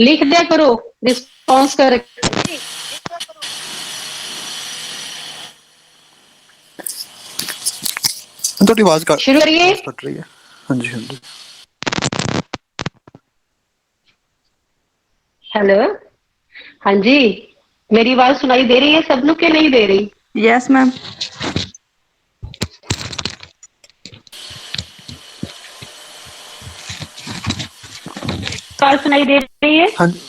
लिख दिया करो रिस्पॉन्स कर। थोड़ी आवाज शुरू करिए। कट रही है। हाँ जी हाँ जी। हेलो, हाँ जी, मेरी आवाज सुनाई दे रही है सबनों के नहीं दे रही? Yes ma'am. आवाज सुनाई दे रही है? हाँ जी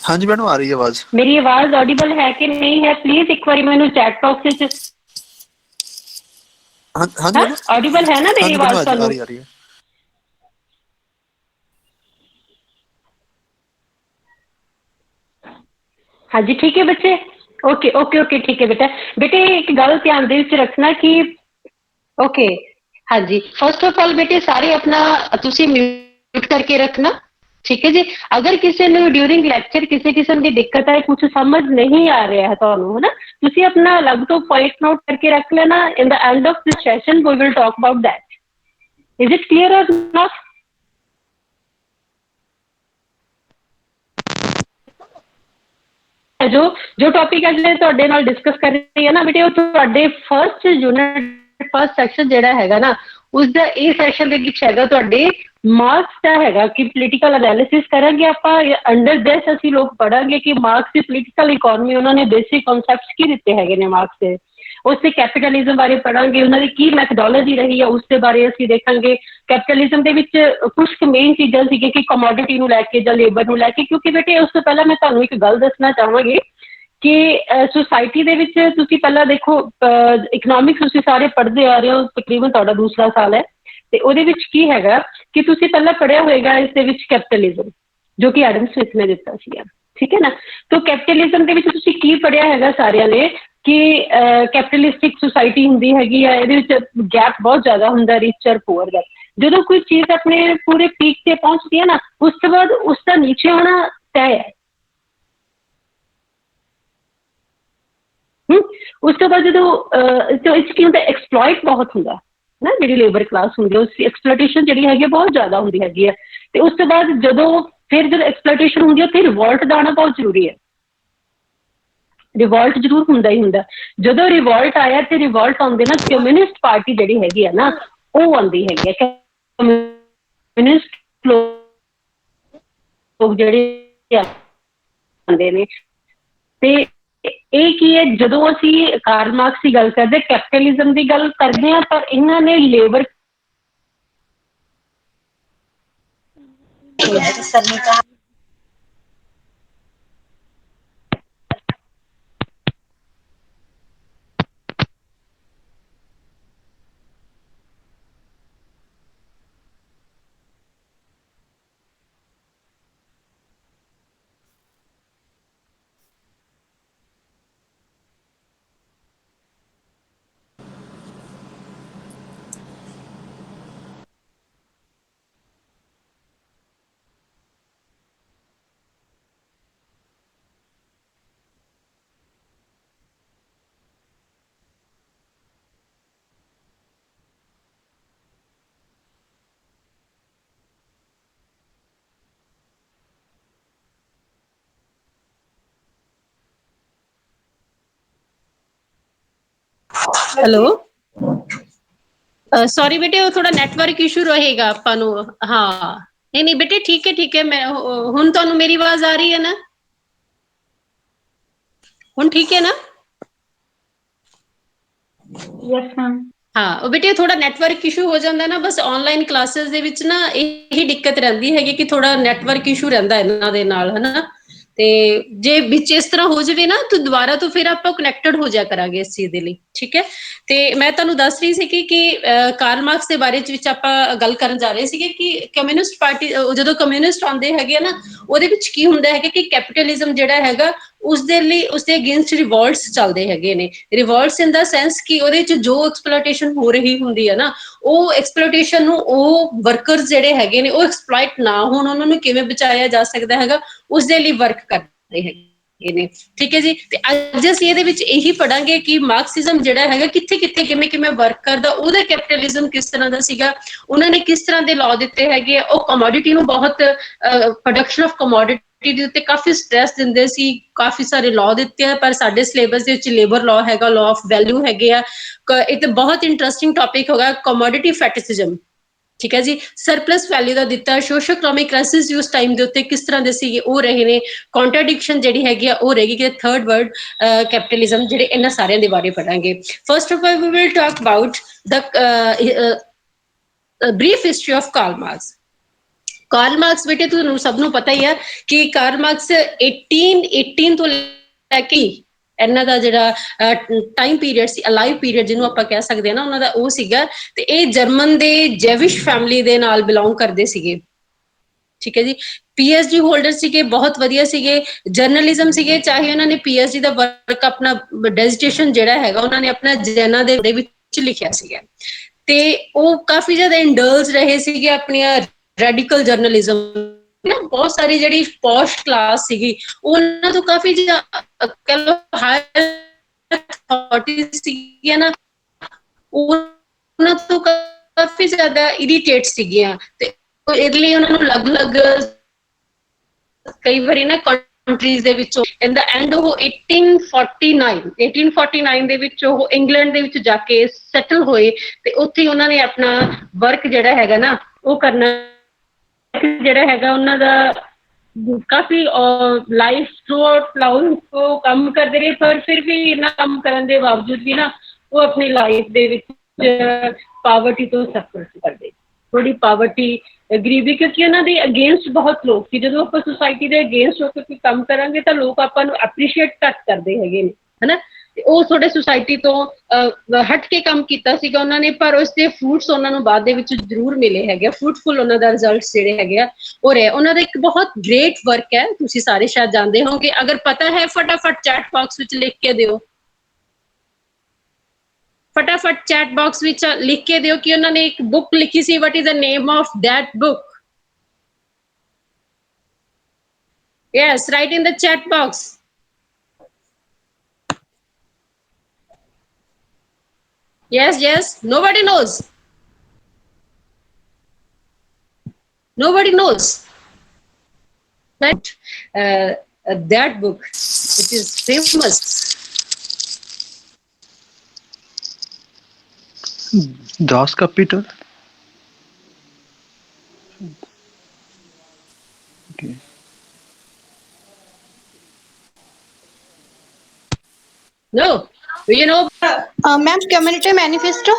हाँ जी मैडम, आ रही है आवाज। मेरी आवाज ऑडिबल है कि नहीं है? प्लीज एक बार मैंने चैट बॉक्स च हाँ जी मैडम। ऑडिबल है ना हाँ मेरी जी मैडम, आवाज आ ਤੁਹਾਨੂੰ? रही आ रही है। हाँ जी ठीक है बच्चे, ओके ओके ओके ठीक है बेटा। बेटे एक गल ध्यान दे विच रखना कि ओके, हाँ जी, फर्स्ट ऑफ ऑल बेटे सारे अपना तुसी म्यूट करके रखना, ठीक है जी। अगर किसी ने ड्यूरिंग लैक्चर किसी किस्म की दिक्कत है, कुछ समझ नहीं आ रहा है तो है ना, तुसी अपना अलग तो पॉइंट नोट करके रख लेना। In the end of this session we will talk about that. Is it clear और नॉट? जो जो टॉपिक अज ਤੁਹਾਡੇ ਨਾਲ डिस्कस कर रही है ना बेटे, ਉਹ ਤੁਹਾਡੇ फर्स्ट यूनिट फर्स्ट सैक्शन ਜਿਹੜਾ ਹੈਗਾ ਨਾ, ਉਸਦਾ ਇਹ ਸੈਸ਼ਨ ਦੇ ਵਿੱਚ ਹੈਗਾ ਤੁਹਾਡੇ ਮਾਰਕਸ ਦਾ ਹੈਗਾ ਕਿ ਪੋਲੀਟੀਕਲ ਐਨਾਲਿਸਿਸ ਕਰਾਂਗੇ ਆਪਾਂ। ਅੰਡਰ ਦਿਸ ਅਸੀਂ ਲੋਕ ਪੜਾਂਗੇ ਕਿ ਮਾਰਕਸ ਦੀ ਪੋਲੀਟੀਕਲ ਇਕਨੋਮੀ ਉਹਨਾਂ ਨੇ ਬੇਸਿਕ ਕਨਸੈਪਟਸ ਕੀ ਦਿੱਤੇ ਹੈਗੇ ਨੇ ਮਾਰਕਸ ਦੇ, ਉਸ ਤੇ ਕੈਪੀਟਲਿਜ਼ਮ ਬਾਰੇ ਪੜਾਂਗੇ, ਉਹਨਾਂ ਦੀ ਕੀ ਮੈਥਡੋਲੋਜੀ ਰਹੀ ਹੈ ਉਸ ਦੇ ਬਾਰੇ ਅਸੀਂ ਦੇਖਾਂਗੇ। ਕੈਪੀਟਲਿਜ਼ਮ ਦੇ ਵਿੱਚ ਕੁਝ ਮੇਨ ਚੀਜ਼ਾਂ ਸੀਗੀਆਂ ਕਿ ਕਮੋਡਿਟੀ ਨੂੰ ਲੈ ਕੇ ਜਾਂ ਲੇਬਰ ਨੂੰ ਲੈ ਕੇ, ਕਿਉਂਕਿ ਬੇਟੇ ਉਸ ਤੋਂ ਪਹਿਲਾਂ ਮੈਂ ਤੁਹਾਨੂੰ ਇੱਕ ਗੱਲ ਦੱਸਣਾ ਚਾਹਾਂਗੀ ਕਿ सोसाइटी ਦੇ ਵਿੱਚ ਤੁਸੀਂ ਪਹਿਲਾਂ ਦੇਖੋ ਇਕਨੋਮਿਕਸ ਤੁਸੀਂ ਸਾਰੇ ਪੜ੍ਹਦੇ ਆ ਰਹੇ ਹੋ, ਤਕਰੀਬਨ ਤੁਹਾਡਾ ਦੂਸਰਾ ਸਾਲ ਹੈ, ਤੇ ਉਹਦੇ ਵਿੱਚ ਕੀ ਹੈਗਾ ਕਿ ਤੁਸੀਂ ਪਹਿਲਾਂ ਪੜ੍ਹਿਆ ਹੋਏਗਾ ਇਸ ਦੇ ਵਿੱਚ ਕੈਪੀਟਲਿਜ਼ਮ, ਜੋ ਕਿ ਐਡਮ ਸਮਿਥ ਨੇ ਦਿੱਤਾ ਸੀਗਾ, ਠੀਕ ਹੈ ਨਾ। ਤਾਂ ਕੈਪੀਟਲਿਜ਼ਮ ਦੇ ਵਿੱਚ ਤੁਸੀਂ ਕੀ ਪੜ੍ਹਿਆ ਹੈਗਾ ਸਾਰਿਆਂ ਨੇ ਕਿ ਕੈਪੀਟਲਿਸਟਿਕ ਸੁਸਾਇਟੀ ਹੁੰਦੀ ਹੈਗੀ ਆ, ਇਹਦੇ ਵਿੱਚ ਗੈਪ ਬਹੁਤ ਜ਼ਿਆਦਾ ਹੁੰਦਾ ਰਿਚ ਔਰ ਪੂਅਰ ਦਾ। ਜਦੋਂ ਕੋਈ ਚੀਜ਼ ਆਪਣੇ ਪੂਰੇ ਪੀਕ ਤੇ ਪਹੁੰਚਦੀ ਹੈ ਨਾ, ਉਸ ਤੋਂ ਬਾਅਦ ਉਸ ਦਾ ਨੀਚੇ ਆਉਣਾ ਤੈਅ ਹੈ। ਉਸ ਤੋਂ ਬਾਅਦ ਜਦੋਂ ਇਸ ਕੀ ਹੁੰਦਾ, ਐਕਸਪਲੋਇਟ ਬਹੁਤ ਹੁੰਦਾ ਨਾ, ਜਿਹੜੀ ਲੇਬਰ ਕਲਾਸ ਹੁੰਦੀ ਹੈ ਉਸ ਦੀ ਐਕਸਪਲੋਇਟੇਸ਼ਨ ਜਿਹੜੀ ਹੈਗੀ ਬਹੁਤ ਜ਼ਿਆਦਾ ਹੁੰਦੀ ਹੈਗੀ ਹੈ। ਤੇ ਉਸ ਤੋਂ ਬਾਅਦ ਜਦੋਂ ਜਦੋਂ ਐਕਸਪਲੋਇਟੇਸ਼ਨ ਹੁੰਦੀ ਹੈ, ਉੱਥੇ ਰਿਵੋਲਟ ਦਾ ਆਉਣਾ ਬਹੁਤ ਜ਼ਰੂਰੀ ਹੈ। ਰਿਵੋਲਟ ਜ਼ਰੂਰ ਹੁੰਦਾ ਹੀ ਹੁੰਦਾ। ਜਦੋਂ ਰਿਵੋਲਟ ਆਇਆ ਤੇ ਰਿਵੋਲਟ ਆਉਂਦੇ ਨਾ ਕਮਿਊਨਿਸਟ ਪਾਰਟੀ ਜਿਹੜੀ ਹੈਗੀ ਹੈ ਨਾ, ਉਹ ਆਉਂਦੀ ਹੈਗੀ ਹੈ। ਕਮਿਊਨਿਸਟ ਲੋਕ ਜਿਹੜੇ ਆਉਂਦੇ ਨੇ, ਤੇ ਇਹ ਕੀ ਹੈ, ਜਦੋਂ ਅਸੀਂ ਕਾਰਲ ਮਾਰਕਸ ਦੀ ਗੱਲ ਕਰਦੇ, ਕੈਪੀਟਲਿਜ਼ਮ ਦੀ ਗੱਲ ਕਰਦੇ ਹਾਂ, ਪਰ ਇਹਨਾਂ ਨੇ ਲੇਬਰ हेलो सॉरी बेटे, वो थोड़ा नेटवर्क इशू रहेगा ਆਪਾਂ ਨੂੰ। हाँ नहीं नहीं बेटे ठीक है मैं ਹੁਣ ਤੁਹਾਨੂੰ ਮੇਰੀ ਆਵਾਜ਼ ਆ ਰਹੀ ਹੈ ਨਾ? ਹੁਣ ਠੀਕ ਹੈ ਨਾ? Yes ma'am. ਹਾਂ ਉਹ ਬੇਟੇ ਥੋੜਾ ਨੈਟਵਰਕ ਇਸ਼ੂ ਹੋ ਜਾਂਦਾ ਨਾ, ਬਸ ਆਨਲਾਈਨ ਕਲਾਸਿਸ ਦੇ ਵਿੱਚ ਨਾ ਇਹੀ ਦਿੱਕਤ ਰਹਿੰਦੀ ਹੈਗੀ ਕਿ ਥੋੜਾ ਨੈਟਵਰਕ ਇਸ਼ੂ ਰਹਿੰਦਾ ਇਹਨਾਂ ਦੇ ਨਾਲ, ਹਨਾ। ਤੇ ਜੇ ਵਿੱਚ ਇਸ ਤਰ੍ਹਾਂ ਹੋ ਜਾਵੇ ਨਾ ਤਾਂ ਦੁਬਾਰਾ ਤੋਂ ਫਿਰ ਆਪਾਂ ਕਨੈਕਟਡ ਹੋ ਜਾ ਕਰਾਂਗੇ ਇਸ ਚੀਜ਼ ਦੇ ਲਈ, ਠੀਕ ਹੈ। ਤੇ ਮੈਂ ਤੁਹਾਨੂੰ ਦੱਸ ਰਹੀ ਸੀ ਕਿ ਕਾਰਲ ਮਾਰਕਸ ਦੇ ਬਾਰੇ ਵਿੱਚ ਆਪਾਂ ਗੱਲ ਕਰਨ ਜਾ ਰਹੇ ਸੀਗੇ ਕਿ ਕਮਿਊਨਿਸਟ ਪਾਰਟੀ ਜਦੋਂ ਕਮਿਊਨਿਸਟ ਆਉਂਦੇ ਹੈਗੇ ਆ ਨਾ, ਉਹਦੇ ਵਿੱਚ ਕੀ ਹੁੰਦਾ ਹੈਗਾ ਕਿ ਕੈਪੀਟਲਿਜ਼ਮ ਜਿਹੜਾ ਹੈਗਾ ਉਸਦੇ ਲਈ ਉਸਦੇ ਅਗੇਂਸਟ ਰਿਵੋਲਟਸ ਚੱਲਦੇ ਹੈਗੇ ਨੇ। ਰਿਵੋਲਟਸ ਇਨ ਦਾ ਸੈਂਸ ਕਿ ਉਹਦੇ ਚ ਜੋ ਐਕਸਪਲੋਇਟੇਸ਼ਨ ਹੋ ਰਹੀ ਹੁੰਦੀ ਹੈ ਨਾ, ਉਹ ਐਕਸਪਲੋਇਟੇਸ਼ਨ ਨੂੰ ਉਹ ਵਰਕਰਸ ਜਿਹੜੇ ਹੈਗੇ ਨੇ ਉਹ ਐਕਸਪਲੋਇਟ ਨਾ ਹੋਣ, ਉਹਨਾਂ ਨੂੰ ਕਿਵੇਂ ਬਚਾਇਆ ਜਾ ਸਕਦਾ ਹੈਗਾ, ਉਸਦੇ ਲਈ ਵਰਕ ਕਰਦੇ ਹੈਗੇ ਨੇ। ਠੀਕ ਹੈ ਜੀ। ਤੇ ਅੱਜ ਅਸੀਂ ਇਹਦੇ ਵਿੱਚ ਇਹੀ ਪੜਾਂਗੇ ਕਿ ਮਾਰਕਸਿਜ਼ਮ ਜਿਹੜਾ ਹੈਗਾ ਕਿੱਥੇ ਕਿੱਥੇ ਕਿਵੇਂ ਕਿਵੇਂ ਵਰਕ ਕਰਦਾ, ਉਹਦਾ ਕੈਪੀਟਲਿਜ਼ਮ ਕਿਸ ਤਰ੍ਹਾਂ ਦਾ ਸੀਗਾ, ਉਹਨਾਂ ਨੇ ਕਿਸ ਤਰ੍ਹਾਂ ਦੇ ਲਾਅ ਦਿੱਤੇ ਹੈਗੇ ਆ। ਉਹ ਕਮੋਡਿਟੀ ਨੂੰ ਬਹੁਤ ਪ੍ਰੋਡਕਸ਼ਨ ਆਫ ਕਮੋਡਿਟੀ ਦੇ ਉੱਤੇ ਕਾਫੀ ਸਟ੍ਰੈਸ ਦਿੰਦੇ ਸੀ, ਕਾਫੀ ਸਾਰੇ ਲਾਅ ਦਿੱਤੇ ਆ, ਪਰ ਸਾਡੇ ਸਿਲੇਬਸ ਦੇ ਵਿੱਚ ਲੇਬਰ ਲਾਅ ਹੈਗਾ, ਲਾਅ ਆਫ ਵੈਲਿਊ ਹੈਗੇ ਆ। ਇਹ ਤੇ ਬਹੁਤ ਇੰਟਰਸਟਿੰਗ ਟੌਪਿਕ ਹੋਗਾ ਕਮੋਡਿਟੀ ਫੈਟਿਸਿਜ਼ਮ। ਠੀਕ ਹੈ ਜੀ। ਸਰਪਲਸ ਵੈਲਿਊ ਦਾ ਦਿੱਤਾ, ਸੋਸ਼ੋ ਇਕਨੋਮਿਕ ਕ੍ਰਾਈਸਿਸ ਉਸ ਟਾਈਮ ਦੇ ਉੱਤੇ ਕਿਸ ਤਰ੍ਹਾਂ ਦੇ ਸੀਗੇ ਉਹ ਰਹੇ ਨੇ, ਕੰਟਰਾਡਿਕਸ਼ਨ ਜਿਹੜੀ ਹੈਗੀ ਆ ਉਹ ਰਹੇਗੀ ਕਿ ਥਰਡ ਵਰਡ ਕੈਪੀਟਲਿਜ਼ਮ, ਜਿਹੜੇ ਇਹਨਾਂ ਸਾਰਿਆਂ ਦੇ ਬਾਰੇ ਪੜਾਂਗੇ। First of all we will talk about the brief history of Karl Marx. Karl Marx ਬੇਟੇ ਤੁਹਾਨੂੰ ਸਭ ਨੂੰ ਪਤਾ ਹੀ ਆ ਕਿ ਕਾਰਲ ਮਾਰਕਸ 1818 ਤੋਂ ਲੈ ਕੇ ਇਹਨਾਂ ਦਾ ਜਿਹੜਾ ਟਾਈਮ ਪੀਰੀਅਡ ਸੀ, ਅਲਾਈਵ ਪੀਰੀਅਡ ਜਿਹਨੂੰ ਆਪਾਂ ਕਹਿ ਸਕਦੇ ਹਾਂ ਨਾ, ਉਹਨਾਂ ਦਾ ਉਹ ਸੀਗਾ। ਤੇ ਇਹ ਜਰਮਨ ਦੇ ਜੈਵਿਸ਼ ਫੈਮਿਲੀ ਦੇ ਨਾਲ ਬਿਲੋਂਗ ਕਰਦੇ ਸੀਗੇ। ਠੀਕ ਹੈ ਜੀ। PhD ਹੋਲਡਰ ਸੀਗੇ, ਬਹੁਤ ਵਧੀਆ ਸੀਗੇ, ਜਰਨਲਿਜ਼ਮ ਸੀਗੇ, ਚਾਹੇ ਉਹਨਾਂ ਨੇ PhD ਦਾ ਵਰਕ ਆਪਣਾ ਡੈਜ਼ੀਟੇਸ਼ਨ ਜਿਹੜਾ ਹੈਗਾ ਉਹਨਾਂ ਨੇ ਆਪਣਾ ਜੈਨਾ ਦੇ ਵਿੱਚ ਲਿਖਿਆ ਸੀਗਾ। ਤੇ ਉਹ ਕਾਫੀ ਜ਼ਿਆਦਾ ਇੰਡਲਜ ਰਹੇ ਸੀਗੇ ਆਪਣੀਆਂ ਰੈਡੀਕਲ ਜਰਨਲਿਜ਼ਮ। ਬਹੁਤ ਸਾਰੀ ਜਿਹੜੀ ਪੋਸਟ ਕਲਾਸ ਸੀਗੀ ਉਹਨਾਂ ਤੋਂ ਕਾਫੀ ਕਹਿ ਲਓ ਹਾਇਰ ਅਥਾਰਟੀਜ਼ ਸੀਗੀਆਂ ਨਾ, ਉਹਨਾਂ ਤੋਂ ਕਾਫੀ ਜ਼ਿਆਦਾ ਇਰੀਟੇਟ ਸੀਗੀਆਂ। ਤੇ ਇਹਦੇ ਲਈ ਉਹਨਾਂ ਨੂੰ ਅਲੱਗ-ਅਲੱਗ ਕਈ ਵਾਰੀ ਨਾ ਕੰਟਰੀਜ਼ ਦੇ ਵਿੱਚੋਂ ਇਨ ਦਾ ਐਂਡ ਉਹ 1849 ਦੇ ਵਿੱਚ ਉਹ ਇੰਗਲੈਂਡ ਦੇ ਵਿੱਚ ਜਾ ਕੇ ਸੈਟਲ ਹੋਏ ਤੇ ਉੱਥੇ ਉਹਨਾਂ ਨੇ ਆਪਣਾ ਵਰਕ ਜਿਹੜਾ ਹੈਗਾ ਨਾ ਉਹ ਕਰਨਾ ਜਿਹੜਾ ਹੈਗਾ ਉਹਨਾਂ ਦਾ ਕਾਫੀ ਲਾਈਫ ਥਰੂ ਆਊਟ ਉਹ ਕੰਮ ਕਰਦੇ ਰਹੇ, ਪਰ ਫਿਰ ਵੀ ਇੰਨਾ ਕੰਮ ਕਰਨ ਦੇ ਬਾਵਜੂਦ ਵੀ ਨਾ ਉਹ ਆਪਣੀ ਲਾਈਫ ਦੇ ਵਿੱਚ ਪਾਵਰਟੀ ਤੋਂ ਸਫਰ ਕਰਦੇ, ਥੋੜੀ ਪਾਵਰਟੀ ਗਰੀਬੀ, ਕਿਉਂਕਿ ਉਹਨਾਂ ਦੇ ਅਗੇਂਸਟ ਬਹੁਤ ਲੋਕ ਸੀ। ਜਦੋਂ ਆਪਾਂ ਸੁਸਾਇਟੀ ਦੇ ਅਗੇਂਸਟ ਹੋ ਕੇ ਕੋਈ ਕੰਮ ਕਰਾਂਗੇ ਤਾਂ ਲੋਕ ਆਪਾਂ ਨੂੰ ਐਪਰੀਸ਼ੀਏਟ ਘੱਟ ਕਰਦੇ ਹੈਗੇ ਨੇ, ਹਨਾ। ਤੇ ਉਹ ਥੋੜੇ ਸੁਸਾਇਟੀ ਤੋਂ ਹਟ ਕੇ ਕੰਮ ਕੀਤਾ ਸੀਗਾ ਉਹਨਾਂ ਨੇ, ਪਰ ਉਸਦੇ ਫਰੂਟਸ ਉਹਨਾਂ ਨੂੰ ਬਾਅਦ ਦੇ ਵਿੱਚ ਜ਼ਰੂਰ ਮਿਲੇ ਹੈਗੇ, ਫਰੂਟਫੁਲ ਉਹਨਾਂ ਦਾ ਰਿਜ਼ਲਟਸ ਜਿਹੜੇ ਹੈਗੇ ਆ ਉਹ ਰਹੇ। ਉਹਨਾਂ ਦਾ ਇੱਕ ਬਹੁਤ ਗ੍ਰੇਟ ਵਰਕ ਹੈ, ਤੁਸੀਂ ਸਾਰੇ ਸ਼ਾਇਦ ਜਾਣਦੇ ਹੋਗੇ, ਅਗਰ ਪਤਾ ਹੈ ਫਟਾਫਟ ਚੈਟ ਬਾਕਸ ਵਿੱਚ ਲਿਖ ਕੇ ਦਿਓ, ਫਟਾਫਟ ਚੈਟ ਬਾਕਸ ਵਿੱਚ ਲਿਖ ਕੇ ਦਿਓ ਕਿ ਉਹਨਾਂ ਨੇ ਇੱਕ ਬੁੱਕ ਲਿਖੀ ਸੀ। What is the name of that book? Yes, right in the chat box. Yes, yes, nobody knows. Nobody knows. But that book, it is famous. Das Kapitel. Okay. No, you know. Ma'am, Community Manifesto.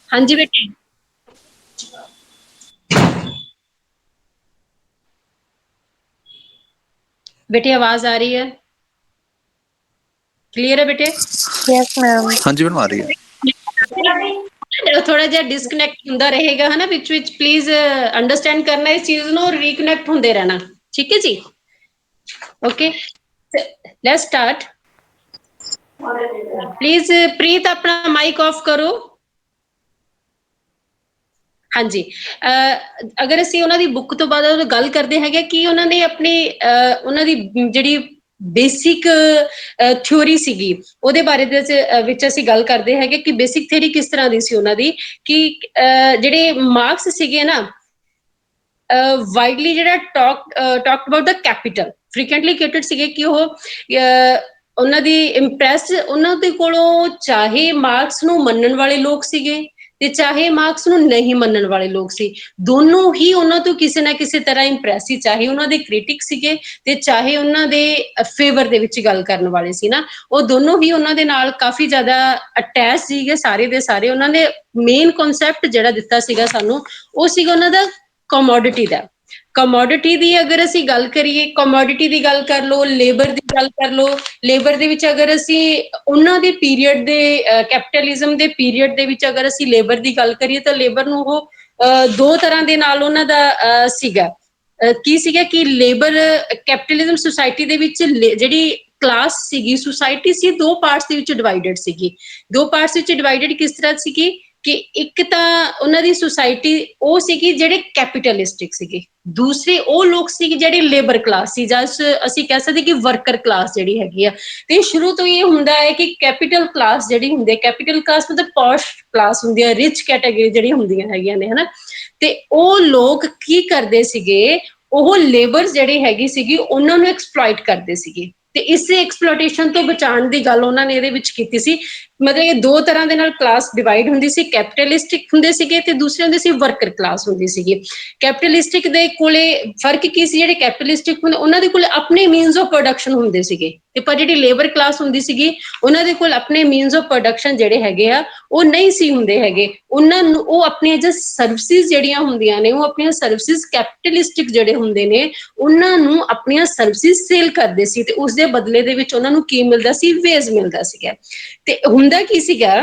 हाँ जी बेटे, बेटे आवाज आ रही है? Clear है बेटे? Yes, ma'am. हाँ जी madam आ रही है। थोड़ा ਜਿਹਾ ਡਿਸਕਨੈਕਟ ਹੁੰਦਾ ਰਹੇਗਾ ਹਨਾ ਵਿੱਚ ਵਿੱਚ, ਪਲੀਜ਼ ਅੰਡਰਸਟੈਂਡ ਕਰਨਾ ਇਸ ਚੀਜ਼ ਨੂੰ, ਰੀਕਨੈਕਟ ਹੁੰਦੇ ਰਹਿਣਾ। ਠੀਕ ਹੈ ਜੀ। Okay, let's start. ਪਲੀਜ਼ ਪ੍ਰੀਤ ਆਪਣਾ ਮਾਈਕ ਆਫ ਕਰੋ। ਹਾਂਜੀ, ਅਗਰ ਅਸੀਂ ਉਹਨਾਂ ਦੀ ਬੁੱਕ ਤੋਂ ਬਾਅਦ ਗੱਲ ਕਰਦੇ ਹੈਗੇ ਕਿ ਉਹਨਾਂ ਨੇ ਆਪਣੀ ਉਹਨਾਂ ਦੀ ਜਿਹੜੀ ਬੇਸਿਕ ਥਿਊਰੀ ਸੀਗੀ ਉਹਦੇ ਬਾਰੇ ਦੇ ਵਿੱਚ ਅਸੀਂ ਗੱਲ ਕਰਦੇ ਹੈਗੇ ਕਿ ਬੇਸਿਕ ਥਿਊਰੀ ਕਿਸ ਤਰ੍ਹਾਂ ਦੀ ਸੀ ਉਹਨਾਂ ਦੀ, ਕਿ ਜਿਹੜੇ ਮਾਰਕਸ ਸੀਗੇ ਨਾ, ਵਾਈਡਲੀ ਜਿਹੜਾ talked about the capital, frequently quoted ਸੀਗੇ ਕਿ ਉਹ ਉਹਨਾਂ ਦੀ ਇੰਪ੍ਰੈਸ, ਉਹਨਾਂ ਦੇ ਕੋਲੋਂ ਚਾਹੇ ਮਾਰਕਸ ਨੂੰ ਮੰਨਣ ਵਾਲੇ ਲੋਕ ਸੀਗੇ ਤੇ ਚਾਹੇ ਮਾਰਕਸ ਨੂੰ ਨਹੀਂ ਮੰਨਣ ਵਾਲੇ ਲੋਕ ਸੀ, ਦੋਨੋਂ ਹੀ ਉਹਨਾਂ ਤੋਂ ਕਿਸੇ ਨਾ ਕਿਸੇ ਤਰ੍ਹਾਂ ਇੰਪ੍ਰੈਸ ਸੀ, ਚਾਹੇ ਉਹਨਾਂ ਦੇ ਕ੍ਰਿਟਿਕ ਸੀਗੇ ਤੇ ਚਾਹੇ ਉਹਨਾਂ ਦੇ ਫੇਵਰ ਦੇ ਵਿੱਚ ਗੱਲ ਕਰਨ ਵਾਲੇ ਸੀ ਨਾ, ਉਹ ਦੋਨੋਂ ਹੀ ਉਹਨਾਂ ਦੇ ਨਾਲ ਕਾਫੀ ਜ਼ਿਆਦਾ ਅਟੈਚ ਸੀਗੇ ਸਾਰੇ ਦੇ ਸਾਰੇ। ਉਹਨਾਂ ਨੇ ਮੇਨ ਕਨਸੈਪਟ ਜਿਹੜਾ ਦਿੱਤਾ ਸੀਗਾ ਸਾਨੂੰ, ਉਹ ਸੀਗਾ ਉਹਨਾਂ ਦਾ ਕਮੋਡਿਟੀ ਦਾ। ਕਮੋਡਿਟੀ ਦੀ ਅਗਰ ਅਸੀਂ ਗੱਲ ਕਰੀਏ, ਕਮੋਡਿਟੀ ਦੀ ਗੱਲ ਕਰ ਲਓ, ਲੇਬਰ ਦੀ ਗੱਲ ਕਰ ਲਓ, ਲੇਬਰ ਦੇ ਵਿੱਚ ਅਗਰ ਅਸੀਂ ਉਹਨਾਂ ਦੇ ਪੀਰੀਅਡ ਦੇ ਕੈਪੀਟਲਿਜ਼ਮ ਦੇ ਪੀਰੀਅਡ ਦੇ ਵਿੱਚ ਅਗਰ ਅਸੀਂ ਲੇਬਰ ਦੀ ਗੱਲ ਕਰੀਏ ਤਾਂ ਲੇਬਰ ਨੂੰ ਉਹ ਦੋ ਤਰ੍ਹਾਂ ਦੇ ਨਾਲ ਉਹਨਾਂ ਦਾ ਸੀਗਾ, ਕੀ ਸੀਗਾ ਕਿ ਲੇਬਰ ਕੈਪੀਟਲਿਜ਼ਮ ਸੁਸਾਇਟੀ ਦੇ ਵਿੱਚ ਜਿਹੜੀ ਕਲਾਸ ਸੀਗੀ, ਸੁਸਾਇਟੀ ਸੀ, ਦੋ ਪਾਰਟਸ ਦੇ ਵਿੱਚ ਡਿਵਾਈਡਡ ਸੀਗੀ। ਦੋ ਪਾਰਟਸ ਵਿੱਚ ਡਿਵਾਈਡਡ ਕਿਸ ਤਰ੍ਹਾਂ ਸੀਗੀ ਕਿ ਇੱਕ ਤਾਂ ਉਹਨਾਂ ਦੀ ਸੁਸਾਇਟੀ ਉਹ ਸੀਗੀ ਜਿਹੜੇ ਕੈਪੀਟਲਿਸਟਿਕ ਸੀਗੇ, ਦੂਸਰੇ ਉਹ ਲੋਕ ਸੀਗੇ ਜਿਹੜੇ ਲੇਬਰ ਕਲਾਸ ਸੀ, ਜਾਂ ਅਸੀਂ ਕਹਿ ਸਕਦੇ ਕਿ ਵਰਕਰ ਕਲਾਸ ਜਿਹੜੀ ਹੈਗੀ ਆ। ਤੇ ਸ਼ੁਰੂ ਤੋਂ ਇਹ ਹੁੰਦਾ ਹੈ ਕਿ ਕੈਪੀਟਲ ਕਲਾਸ ਜਿਹੜੀ ਹੁੰਦੀ ਹੈ, ਕੈਪੀਟਲ ਕਲਾਸ ਮਤਲਬ ਪੌਸ਼ ਕਲਾਸ ਹੁੰਦੀ ਹੈ, ਰਿਚ ਕੈਟਾਗਰੀ ਜਿਹੜੀ ਹੁੰਦੀਆਂ ਹੈਗੀਆਂ ਨੇ, ਹਨਾ। ਤੇ ਉਹ ਲੋਕ ਕੀ ਕਰਦੇ ਸੀਗੇ, ਉਹ ਲੇਬਰ ਜਿਹੜੀ ਹੈਗੀ ਸੀਗੀ ਉਹਨਾਂ ਨੂੰ ਐਕਸਪਲੋਇਟ ਕਰਦੇ ਸੀਗੇ, ਤੇ ਇਸੇ ਐਕਸਪਲੋਇਟੇਸ਼ਨ ਤੋਂ ਬਚਾਉਣ ਦੀ ਗੱਲ ਉਹਨਾਂ ਨੇ ਇਹਦੇ ਵਿੱਚ ਕੀਤੀ ਸੀ। ਮਤਲਬ ਇਹ ਦੋ ਤਰ੍ਹਾਂ ਦੇ ਨਾਲ ਕਲਾਸ ਡਿਵਾਈਡ ਹੁੰਦੀ ਸੀ, ਕੈਪੀਟਲਿਸਟਿਕ ਹੁੰਦੇ ਸੀਗੇ ਤੇ ਦੂਸਰੇ ਹੁੰਦੇ ਸੀ ਵਰਕਰ ਕਲਾਸ ਹੁੰਦੀ ਸੀਗੀ। ਕੈਪੀਟਲਿਸਟਿਕ ਦੇ ਕੋਲੇ ਫਰਕ ਕੀ ਸੀ, ਜਿਹੜੇ ਕੈਪੀਟਲਿਸਟਿਕ ਹੁੰਦੇ ਉਹਨਾਂ ਦੇ ਕੋਲ ਆਪਣੇ ਮੀਨਸ ਆਫ ਪ੍ਰੋਡਕਸ਼ਨ ਹੁੰਦੇ ਸੀਗੇ, ਤੇ ਪਰ ਜਿਹੜੀ ਲੇਬਰ ਕਲਾਸ ਹੁੰਦੀ ਸੀਗੀ ਉਹਨਾਂ ਦੇ ਕੋਲ ਆਪਣੇ ਮੀਨਸ ਆਫ ਪ੍ਰੋਡਕਸ਼ਨ ਜਿਹੜੇ ਹੈਗੇ ਆ ਉਹ ਨਹੀਂ ਸੀ ਹੁੰਦੇ ਹੈਗੇ। ਉਹਨਾਂ ਨੂੰ ਉਹ ਆਪਣੀਆਂ ਜੋ ਸਰਵਿਸਿਜ਼ ਜਿਹੜੀਆਂ ਹੁੰਦੀਆਂ ਨੇ, ਉਹ ਆਪਣੀਆਂ ਸਰਵਿਸਿਜ਼ ਕੈਪੀਟਲਿਸਟਿਕ ਜਿਹੜੇ ਹੁੰਦੇ ਨੇ ਉਹਨਾਂ ਨੂੰ ਆਪਣੀਆਂ ਸਰਵਿਸਿਜ਼ ਸੇਲ ਕਰਦੇ ਸੀ, ਤੇ ਉਸਦੇ ਬਦਲੇ ਦੇ ਵਿੱਚ ਉਹਨਾਂ ਨੂੰ ਕੀ ਮਿਲਦਾ ਸੀ, ਵੇਜ ਮਿਲਦਾ ਸੀਗਾ। ਤੇ ਹੁੰਦਾ ਕੀ ਸੀਗਾ,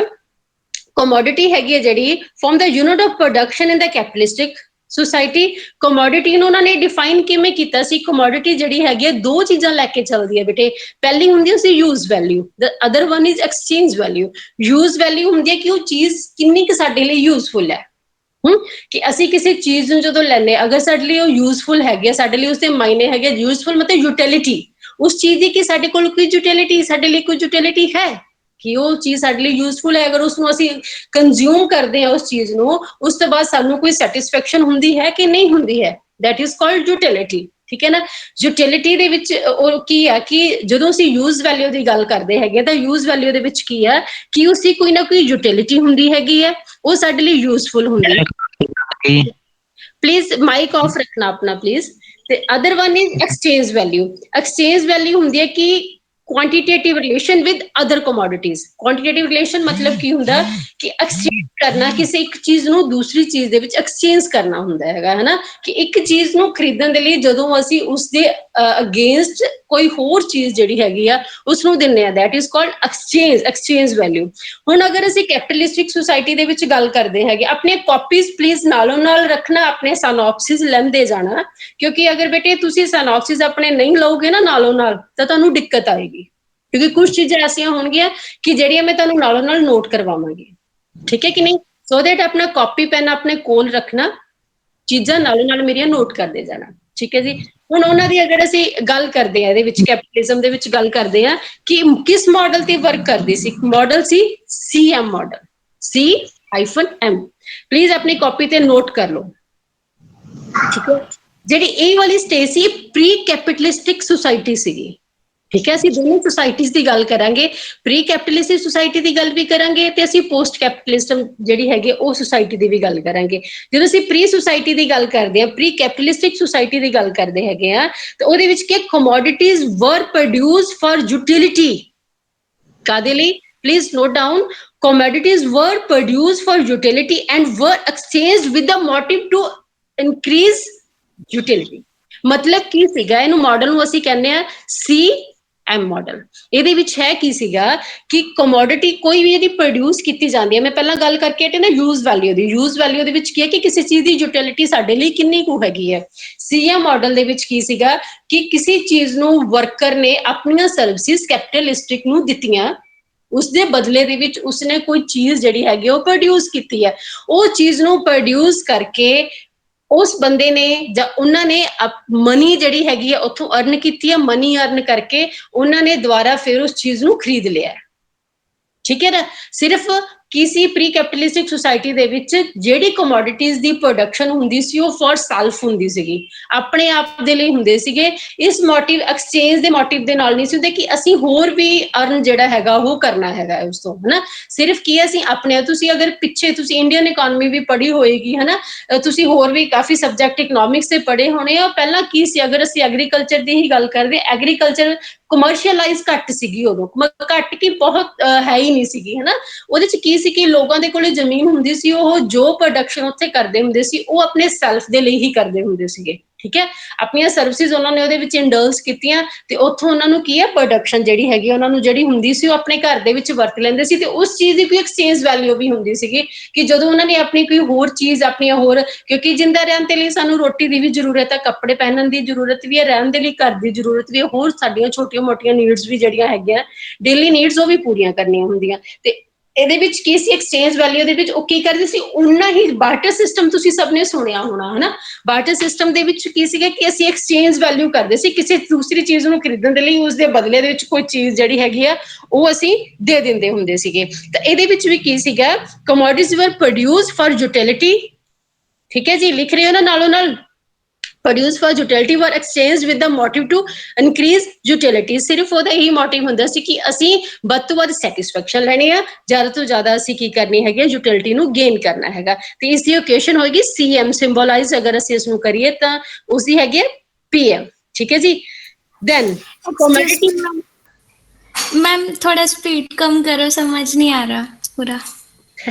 ਕਮੋਡਿਟੀ ਹੈਗੀ ਹੈ ਜਿਹੜੀ ਫਰਮ ਦਾ unit of production in the capitalistic society. Commodity ਨੂੰ ਉਹਨਾਂ ਨੇ ਡਿਫਾਈਨ ਕਿਵੇਂ ਕੀਤਾ ਸੀ, ਕਮੋਡਿਟੀ ਜਿਹੜੀ ਹੈਗੀ ਹੈ ਦੋ ਚੀਜ਼ਾਂ ਲੈ ਕੇ ਚੱਲਦੀ ਹੈ ਬੇਟੇ। ਪਹਿਲੀ ਹੁੰਦੀ ਸੀ use value, the other one is exchange value. Use value ਹੁੰਦੀ ਹੈ ਕਿ ਉਹ ਚੀਜ਼ ਕਿੰਨੀ ਕੁ ਸਾਡੇ ਲਈ ਯੂਜ਼ਫੁਲ ਹੈ, ਕਿ ਅਸੀਂ ਕਿਸੇ ਚੀਜ਼ ਨੂੰ ਜਦੋਂ ਲੈਂਦੇ, ਅਗਰ ਸਾਡੇ ਲਈ ਉਹ ਯੂਜ਼ਫੁਲ ਹੈਗੇ, ਸਾਡੇ ਲਈ ਉਸਦੇ ਮਾਇਨੇ ਹੈਗੇ। ਯੂਜ਼ਫੁਲ ਮਤਲਬ ਯੂਟਿਲਿਟੀ, ਉਸ ਚੀਜ਼ ਦੀ ਕਿ ਸਾਡੇ ਕੋਲ ਕੋਈ ਯੂਟਿਲਿਟੀ, ਸਾਡੇ ਲਈ ਕੋਈ ਯੂਟਿਲਿਟੀ ਹੈ ਕਿ ਉਹ ਚੀਜ਼ ਸਾਡੇ ਲਈ ਯੂਜ਼ਫੁਲ ਹੈ। ਅਗਰ ਉਸਨੂੰ ਅਸੀਂ ਕੰਜ਼ਿਊਮ ਕਰਦੇ ਹਾਂ ਉਸ ਚੀਜ਼ ਨੂੰ, ਉਸ ਤੋਂ ਬਾਅਦ ਸਾਨੂੰ ਕੋਈ ਸੈਟਿਸਫੈਕਸ਼ਨ ਹੁੰਦੀ ਹੈ ਕਿ ਨਹੀਂ ਹੁੰਦੀ ਹੈ, ਦੈਟ ਇਜ਼ ਕਾਲਡ ਯੂਟਿਲਿਟੀ। ਠੀਕ ਹੈ ਨਾ। ਯੂਟਿਲਿਟੀ ਦੇ ਵਿੱਚ ਉਹ ਕੀ ਆ ਕਿ ਜਦੋਂ ਅਸੀਂ ਯੂਜ਼ ਵੈਲਿਊ ਦੀ ਗੱਲ ਕਰਦੇ ਹੈਗੇ ਤਾਂ ਯੂਜ਼ ਵੈਲਿਊ ਦੇ ਵਿੱਚ ਕੀ ਆ ਕਿ ਉਸਦੀ ਕੋਈ ਨਾ ਕੋਈ ਯੂਟਿਲਿਟੀ ਹੁੰਦੀ ਹੈਗੀ ਹੈ, ਉਹ ਸਾਡੇ ਲਈ ਯੂਜ਼ਫੁਲ ਹੁੰਦੀ ਹੈ। ਪਲੀਜ਼ ਮਾਈਕ ਆਫ ਰੱਖਣਾ ਆਪਣਾ ਪਲੀਜ਼। ਤੇ other one is exchange value. Exchange value ਹੁੰਦੀ ਹੈ ਕਿ quantitative relation with other commodities। quantitative relation ਮਤਲਬ ਕੀ ਹੁੰਦਾ ਕਿ ਐਕਸਚੇਂਜ ਕਰਨਾ, ਕਿਸੇ ਇੱਕ ਚੀਜ਼ ਨੂੰ ਦੂਸਰੀ ਚੀਜ਼ ਦੇ ਵਿੱਚ ਐਕਸਚੇਂਜ ਕਰਨਾ ਹੁੰਦਾ ਹੈਗਾ, ਹਨਾ। ਕਿ ਇੱਕ ਚੀਜ਼ ਨੂੰ ਖਰੀਦਣ ਦੇ ਲਈ ਜਦੋਂ ਅਸੀਂ ਉਸਦੇ ਅਗੇਂਸਟ ਕੋਈ ਹੋਰ ਚੀਜ਼ ਜਿਹੜੀ ਹੈਗੀ ਆ ਉਸਨੂੰ ਦਿੰਦੇ ਆ, that is called exchange, exchange value. ਹੁਣ ਅਗਰ ਅਸੀਂ ਕੈਪੀਟਲਿਸਟਿਕ ਸੁਸਾਇਟੀ ਦੇ ਵਿੱਚ ਗੱਲ ਕਰਦੇ ਹੈਗੇ, ਆਪਣੀਆਂ ਕਾਪੀਜ਼ ਪਲੀਜ਼ ਨਾਲੋਂ ਨਾਲ ਰੱਖਣਾ, ਆਪਣੇ ਸਾਨੋਪਸਿਸ ਲੈਂਦੇ ਜਾਣਾ, ਕਿਉਂਕਿ ਅਗਰ ਬੇਟੇ ਤੁਸੀਂ ਸਾਨੋਪਸਿਸ ਆਪਣੇ ਨਹੀਂ ਲਓਗੇ ਨਾ ਨਾਲੋਂ ਨਾਲ ਤਾਂ ਤੁਹਾਨੂੰ ਦਿੱਕਤ ਆਏਗੀ, ਕਿਉਂਕਿ ਕੁਝ ਚੀਜ਼ਾਂ ਐਸੀਆਂ ਹੋਣਗੀਆਂ ਕਿ ਜਿਹੜੀਆਂ ਮੈਂ ਤੁਹਾਨੂੰ ਨਾਲੋਂ ਨਾਲ ਨੋਟ ਕਰਵਾਵਾਂਗੀ। ਠੀਕ ਹੈ ਕਿ ਨਹੀਂ। ਸੋ ਦੈਟ ਆਪਣਾ ਕਾਪੀ ਪੈਨ ਆਪਣੇ ਕੋਲ ਰੱਖਣਾ, ਚੀਜ਼ਾਂ ਨਾਲੋਂ ਨਾਲ ਮੇਰੀਆਂ ਨੋਟ ਕਰਦੇ ਜਾਣਾ। ਠੀਕ ਹੈ ਜੀ। ਹੁਣ ਉਹਨਾਂ ਦੀ ਅਗਰ ਅਸੀਂ ਗੱਲ ਕਰਦੇ ਆ, ਇਹਦੇ ਵਿੱਚ ਕੈਪੀਟਲਿਜ਼ਮ ਦੇ ਵਿੱਚ ਗੱਲ ਕਰਦੇ ਆ ਕਿ ਕਿਸ ਮਾਡਲ ਤੇ ਵਰਕ ਕਰਦੀ ਸੀ। ਮਾਡਲ ਸੀ CM ਮਾਡਲ, C-M। ਪਲੀਜ਼ ਆਪਣੀ ਕਾਪੀ ਤੇ ਨੋਟ ਕਰ ਲਓ। ਠੀਕ ਹੈ। ਜਿਹੜੀ ਇਹ ਵਾਲੀ ਸਟੇਜ ਸੀ ਪ੍ਰੀ ਕੈਪੀਟਲਿਸਟਿਕ ਸੁਸਾਇਟੀ ਸੀਗੀ। ਠੀਕ ਹੈ। ਅਸੀਂ ਦੋਨੋਂ ਸੁਸਾਇਟੀਜ਼ ਦੀ ਗੱਲ ਕਰਾਂਗੇ, ਪ੍ਰੀ ਕੈਪੀਟਲਿਸਟਿਕ ਸੁਸਾਇਟੀ ਦੀ ਗੱਲ ਵੀ ਕਰਾਂਗੇ ਤੇ ਅਸੀਂ ਪੋਸਟ ਕੈਪੀਟਲਿਸਟਮ ਜਿਹੜੀ ਹੈਗੀ ਉਹ ਸੁਸਾਇਟੀ ਦੀ ਵੀ ਗੱਲ ਕਰਾਂਗੇ। ਜਦੋਂ ਅਸੀਂ ਪ੍ਰੀ ਸੁਸਾਇਟੀ ਦੀ ਗੱਲ ਕਰਦੇ ਹਾਂ, ਪ੍ਰੀ ਕੈਪੀਟਲਿਸਟਿਕ ਸੁਸਾਇਟੀ ਦੀ ਗੱਲ ਕਰਦੇ ਹੈਗੇ ਆ, ਤਾਂ ਉਹਦੇ ਵਿੱਚ ਕੀ ਕਮੋਡਿਟੀਜ਼ ਵਰ ਪ੍ਰੋਡਿਊਸਡ ਫॉर ਯੂਟਿਲਿਟੀ। ਕਾਦੇ ਲਈ? Please note down. commodities were produced for utility and were exchanged with the motive to increase utility। ਮਤਲਬ ਕੀ ਸੀਗਾ, ਇਹਨੂੰ ਮਾਡਲ ਨੂੰ ਅਸੀਂ ਕਹਿੰਦੇ ਆ CM ਮਾਡਲ। ਇਹਦੇ ਵਿੱਚ ਹੈ ਕੀ ਸੀਗਾ ਕਿ ਕਮੋਡਿਟੀ ਕੋਈ ਵੀ ਇਹਦੀ ਪ੍ਰੋਡਿਊਸ ਕੀਤੀ ਜਾਂਦੀ ਹੈ, ਮੈਂ ਪਹਿਲਾਂ ਗੱਲ ਕਰਕੇ ਹਟੇ ਨਾ ਯੂਜ਼ ਵੈਲਿਊ ਦੀ। ਯੂਜ਼ ਵੈਲਿਊ ਦੇ ਵਿੱਚ ਕੀ ਹੈ ਕਿ ਕਿਸੇ ਚੀਜ਼ ਦੀ ਯੂਟਿਲਿਟੀ ਸਾਡੇ ਲਈ ਕਿੰਨੀ ਕੁ ਹੈਗੀ ਹੈ। CM ਮਾਡਲ ਦੇ ਵਿੱਚ ਕੀ ਸੀਗਾ ਕਿ ਕਿਸੇ ਚੀਜ਼ ਨੂੰ ਵਰਕਰ ਨੇ ਆਪਣੀਆਂ ਸਰਵਿਸਿਜ਼ ਕੈਪੀਟਲਿਸਟਿਕ ਨੂੰ ਦਿੱਤੀਆਂ, ਉਸਦੇ ਬਦਲੇ ਦੇ ਵਿੱਚ ਉਸਨੇ ਕੋਈ ਚੀਜ਼ ਜਿਹੜੀ ਹੈਗੀ ਉਹ ਪ੍ਰੋਡਿਊਸ ਕੀਤੀ ਹੈ। ਉਹ ਚੀਜ਼ ਨੂੰ ਪ੍ਰੋਡਿਊਸ ਕਰਕੇ ਉਸ ਬੰਦੇ ਨੇ ਜਾਂ ਉਹਨਾਂ ਨੇ ਮਨੀ ਜਿਹੜੀ ਹੈਗੀ ਹੈ ਉੱਥੋਂ ਅਰਨ ਕੀਤੀ ਹੈ। ਮਨੀ ਅਰਨ ਕਰਕੇ ਉਹਨਾਂ ਨੇ ਦੁਬਾਰਾ ਫਿਰ ਉਸ ਚੀਜ਼ ਨੂੰ ਖਰੀਦ ਲਿਆ। ਠੀਕ ਹੈ ਨਾ। ਸਿਰਫ ਕੀ ਸੀ ਪ੍ਰੀ ਕੈਪੀਟਲਿਸਟਿਕ ਸੁਸਾਇਟੀ ਦੇ ਵਿੱਚ ਜਿਹੜੀ ਕਮੋਡਿਟੀਜ਼ ਦੀ ਪ੍ਰੋਡਕਸ਼ਨ ਹੁੰਦੀ ਸੀ ਉਹ ਫॉर ਸੈਲਫ ਹੁੰਦੀ ਸੀਗੀ, ਆਪਣੇ ਆਪ ਦੇ ਲਈ ਹੁੰਦੇ ਸੀਗੇ। ਇਸ ਮੋਟਿਵ ਐਕਸਚੇਂਜ ਦੇ ਮੋਟਿਵ ਦੇ ਨਾਲ ਨਹੀਂ ਸੀ ਹੁੰਦੇ ਕਿ ਅਸੀਂ ਹੋਰ ਵੀ ਅਰਨ ਜਿਹੜਾ ਹੈਗਾ ਉਹ ਕਰਨਾ ਹੈਗਾ ਉਸ ਤੋਂ, ਹਨਾ। ਸਿਰਫ ਕੀ ਅਸੀਂ ਆਪਣੇ, ਤੁਸੀਂ ਅਗਰ ਪਿੱਛੇ ਤੁਸੀਂ ਇੰਡੀਅਨ ਇਕਨੋਮੀ ਵੀ ਪੜ੍ਹੀ ਹੋਏਗੀ, ਹਨਾ, ਤੁਸੀਂ ਹੋਰ ਵੀ ਕਾਫੀ ਸਬਜੈਕਟ ਇਕਨੋਮਿਕਸ ਦੇ ਪੜ੍ਹੇ ਹੋਣੇ ਆ। ਪਹਿਲਾਂ ਕੀ ਸੀ, ਅਗਰ ਅਸੀਂ ਐਗਰੀਕਲਚਰ ਦੀ ਹੀ ਗੱਲ ਕਰਦੇ, ਐਗਰੀਕਲਚਰ ਕਮਰਸ਼ੀਅਲਾਈਜ਼ ਘੱਟ ਸੀਗੀ ਉਦੋਂ, ਘੱਟ ਕੀ ਬਹੁਤ ਹੈ ਹੀ ਨਹੀਂ ਸੀਗੀ, ਹਨਾ। ਉਹਦੇ ਚ ਕੀ ਸੀ ਕਿ ਲੋਕਾਂ ਦੇ ਕੋਲੇ ਜ਼ਮੀਨ ਹੁੰਦੀ ਸੀ, ਉਹ ਜੋ ਪ੍ਰੋਡਕਸ਼ਨ ਉੱਥੇ ਕਰਦੇ ਹੁੰਦੇ ਸੀ ਉਹ ਆਪਣੇ ਸੈਲਫ ਦੇ ਲਈ ਹੀ ਕਰਦੇ ਹੁੰਦੇ ਸੀਗੇ, ਠੀਕ ਹੈ। ਆਪਣੀਆਂ ਸਰਵਿਸਿਜ਼ ਉਹਨਾਂ ਨੇ ਉਹਦੇ ਵਿੱਚ ਇੰਡਲਸ ਕੀਤੀਆਂ ਤੇ ਉੱਥੋਂ ਉਹਨਾਂ ਨੂੰ ਕੀ ਹੈ, ਪ੍ਰੋਡਕਸ਼ਨ ਜਿਹੜੀ ਹੈਗੀ ਉਹਨਾਂ ਨੂੰ ਜਿਹੜੀ ਹੁੰਦੀ ਸੀ ਉਹ ਆਪਣੇ ਘਰ ਦੇ ਵਿੱਚ ਵਰਤ ਲੈਂਦੇ ਸੀ, ਤੇ ਉਸ ਚੀਜ਼ ਦੀ ਕੋਈ ਐਕਸਚੇਂਜ ਵੈਲਿਊ ਵੀ ਹੁੰਦੀ ਸੀਗੀ ਕਿ ਜਦੋਂ ਉਹਨਾਂ ਨੇ ਆਪਣੀ ਕੋਈ ਹੋਰ ਚੀਜ਼, ਆਪਣੀਆਂ ਹੋਰ, ਕਿਉਂਕਿ ਜਿੰਦਾ ਰਹਿਣ ਦੇ ਲਈ ਸਾਨੂੰ ਰੋਟੀ ਦੀ ਵੀ ਜ਼ਰੂਰਤ ਹੈ, ਕੱਪੜੇ ਪਹਿਨਣ ਦੀ ਜ਼ਰੂਰਤ ਵੀ ਹੈ, ਰਹਿਣ ਦੇ ਲਈ ਘਰ ਦੀ ਜ਼ਰੂਰਤ ਵੀ ਹੈ, ਹੋਰ ਸਾਡੀਆਂ ਛੋਟੀਆਂ ਮੋਟੀਆਂ ਨੀਡਸ ਵੀ ਜਿਹੜੀਆਂ ਹੈਗੀਆਂ ਡੇਲੀ ਨੀਡਸ ਉਹ ਵੀ ਪੂਰੀਆਂ ਕਰਨੀਆਂ ਹੁੰਦੀਆਂ। ਤੇ ਇਹਦੇ ਵਿੱਚ ਕੀ ਸੀ, ਐਕਸਚੇਂਜ ਵੈਲਿਊ ਦੇ ਵਿੱਚ ਉਹ ਕੀ ਕਰਦੇ ਸੀ, ਉਨਾ ਹੀ ਬਾਰਟਰ ਸਿਸਟਮ ਤੁਸੀਂ ਸਭ ਨੇ ਸੁਣਿਆ ਹੋਣਾ, ਹਨਾ। ਬਾਰਟਰ ਸਿਸਟਮ ਦੇ ਵਿੱਚ ਕੀ ਸੀਗਾ ਕਿ ਅਸੀਂ ਐਕਸਚੇਂਜ ਵੈਲਿਊ ਕਰਦੇ ਸੀ, ਕਿਸੇ ਦੂਸਰੀ ਚੀਜ਼ ਨੂੰ ਖਰੀਦਣ ਦੇ ਲਈ ਉਸਦੇ ਬਦਲੇ ਦੇ ਵਿੱਚ ਕੋਈ ਚੀਜ਼ ਜਿਹੜੀ ਹੈਗੀ ਆ ਉਹ ਅਸੀਂ ਦੇ ਦਿੰਦੇ ਹੁੰਦੇ ਸੀਗੇ। ਤਾਂ ਇਹਦੇ ਵਿੱਚ ਵੀ ਕੀ ਸੀਗਾ, ਕਮੋਡਿਟੀਜ਼ ਵਰ ਪ੍ਰੋਡਿਊਸਡ ਫॉर ਯੂਟਿਲਿਟੀ, ਠੀਕ ਹੈ ਜੀ, ਲਿਖ ਰਹੇ ਹੋ ਨਾ ਨਾਲੋਂ ਨਾਲ, produced for utility were exchanged with the motive to increase utility। ਸਿਰਫ ਉਹਦਾ ਇਹੀ ਮੋਟਿਵ ਹੁੰਦਾ ਸੀ ਕਿ ਅਸੀਂ ਵੱਧ ਤੋਂ ਵੱਧ ਸੈਟਿਸਫੈਕਸ਼ਨ ਲੈਣੀ ਆ, ਜ਼ਿਆਦਾ ਤੋਂ ਜ਼ਿਆਦਾ ਅਸੀਂ ਕੀ ਕਰਨੀ ਹੈਗੀ, ਯੂਟਿਲਿਟੀ ਨੂੰ ਗੇਨ ਕਰਨਾ ਹੈਗਾ। ਤੇ ਇਸ ਦੀ ਓਕੇਸ਼ਨ ਹੋਏਗੀ CM ਸਿੰਬੋਲਾਈਜ਼, ਅਗਰ ਅਸੀਂ ਇਸ ਨੂੰ ਕਰੀਏ ਤਾਂ ਉਸਦੀ ਹੈਗੀ PM, ਠੀਕ ਹੈ ਜੀ। देन कमोडिटी, मैम थोड़ा स्पीड कम करो, समझ नहीं आ रहा पूरा।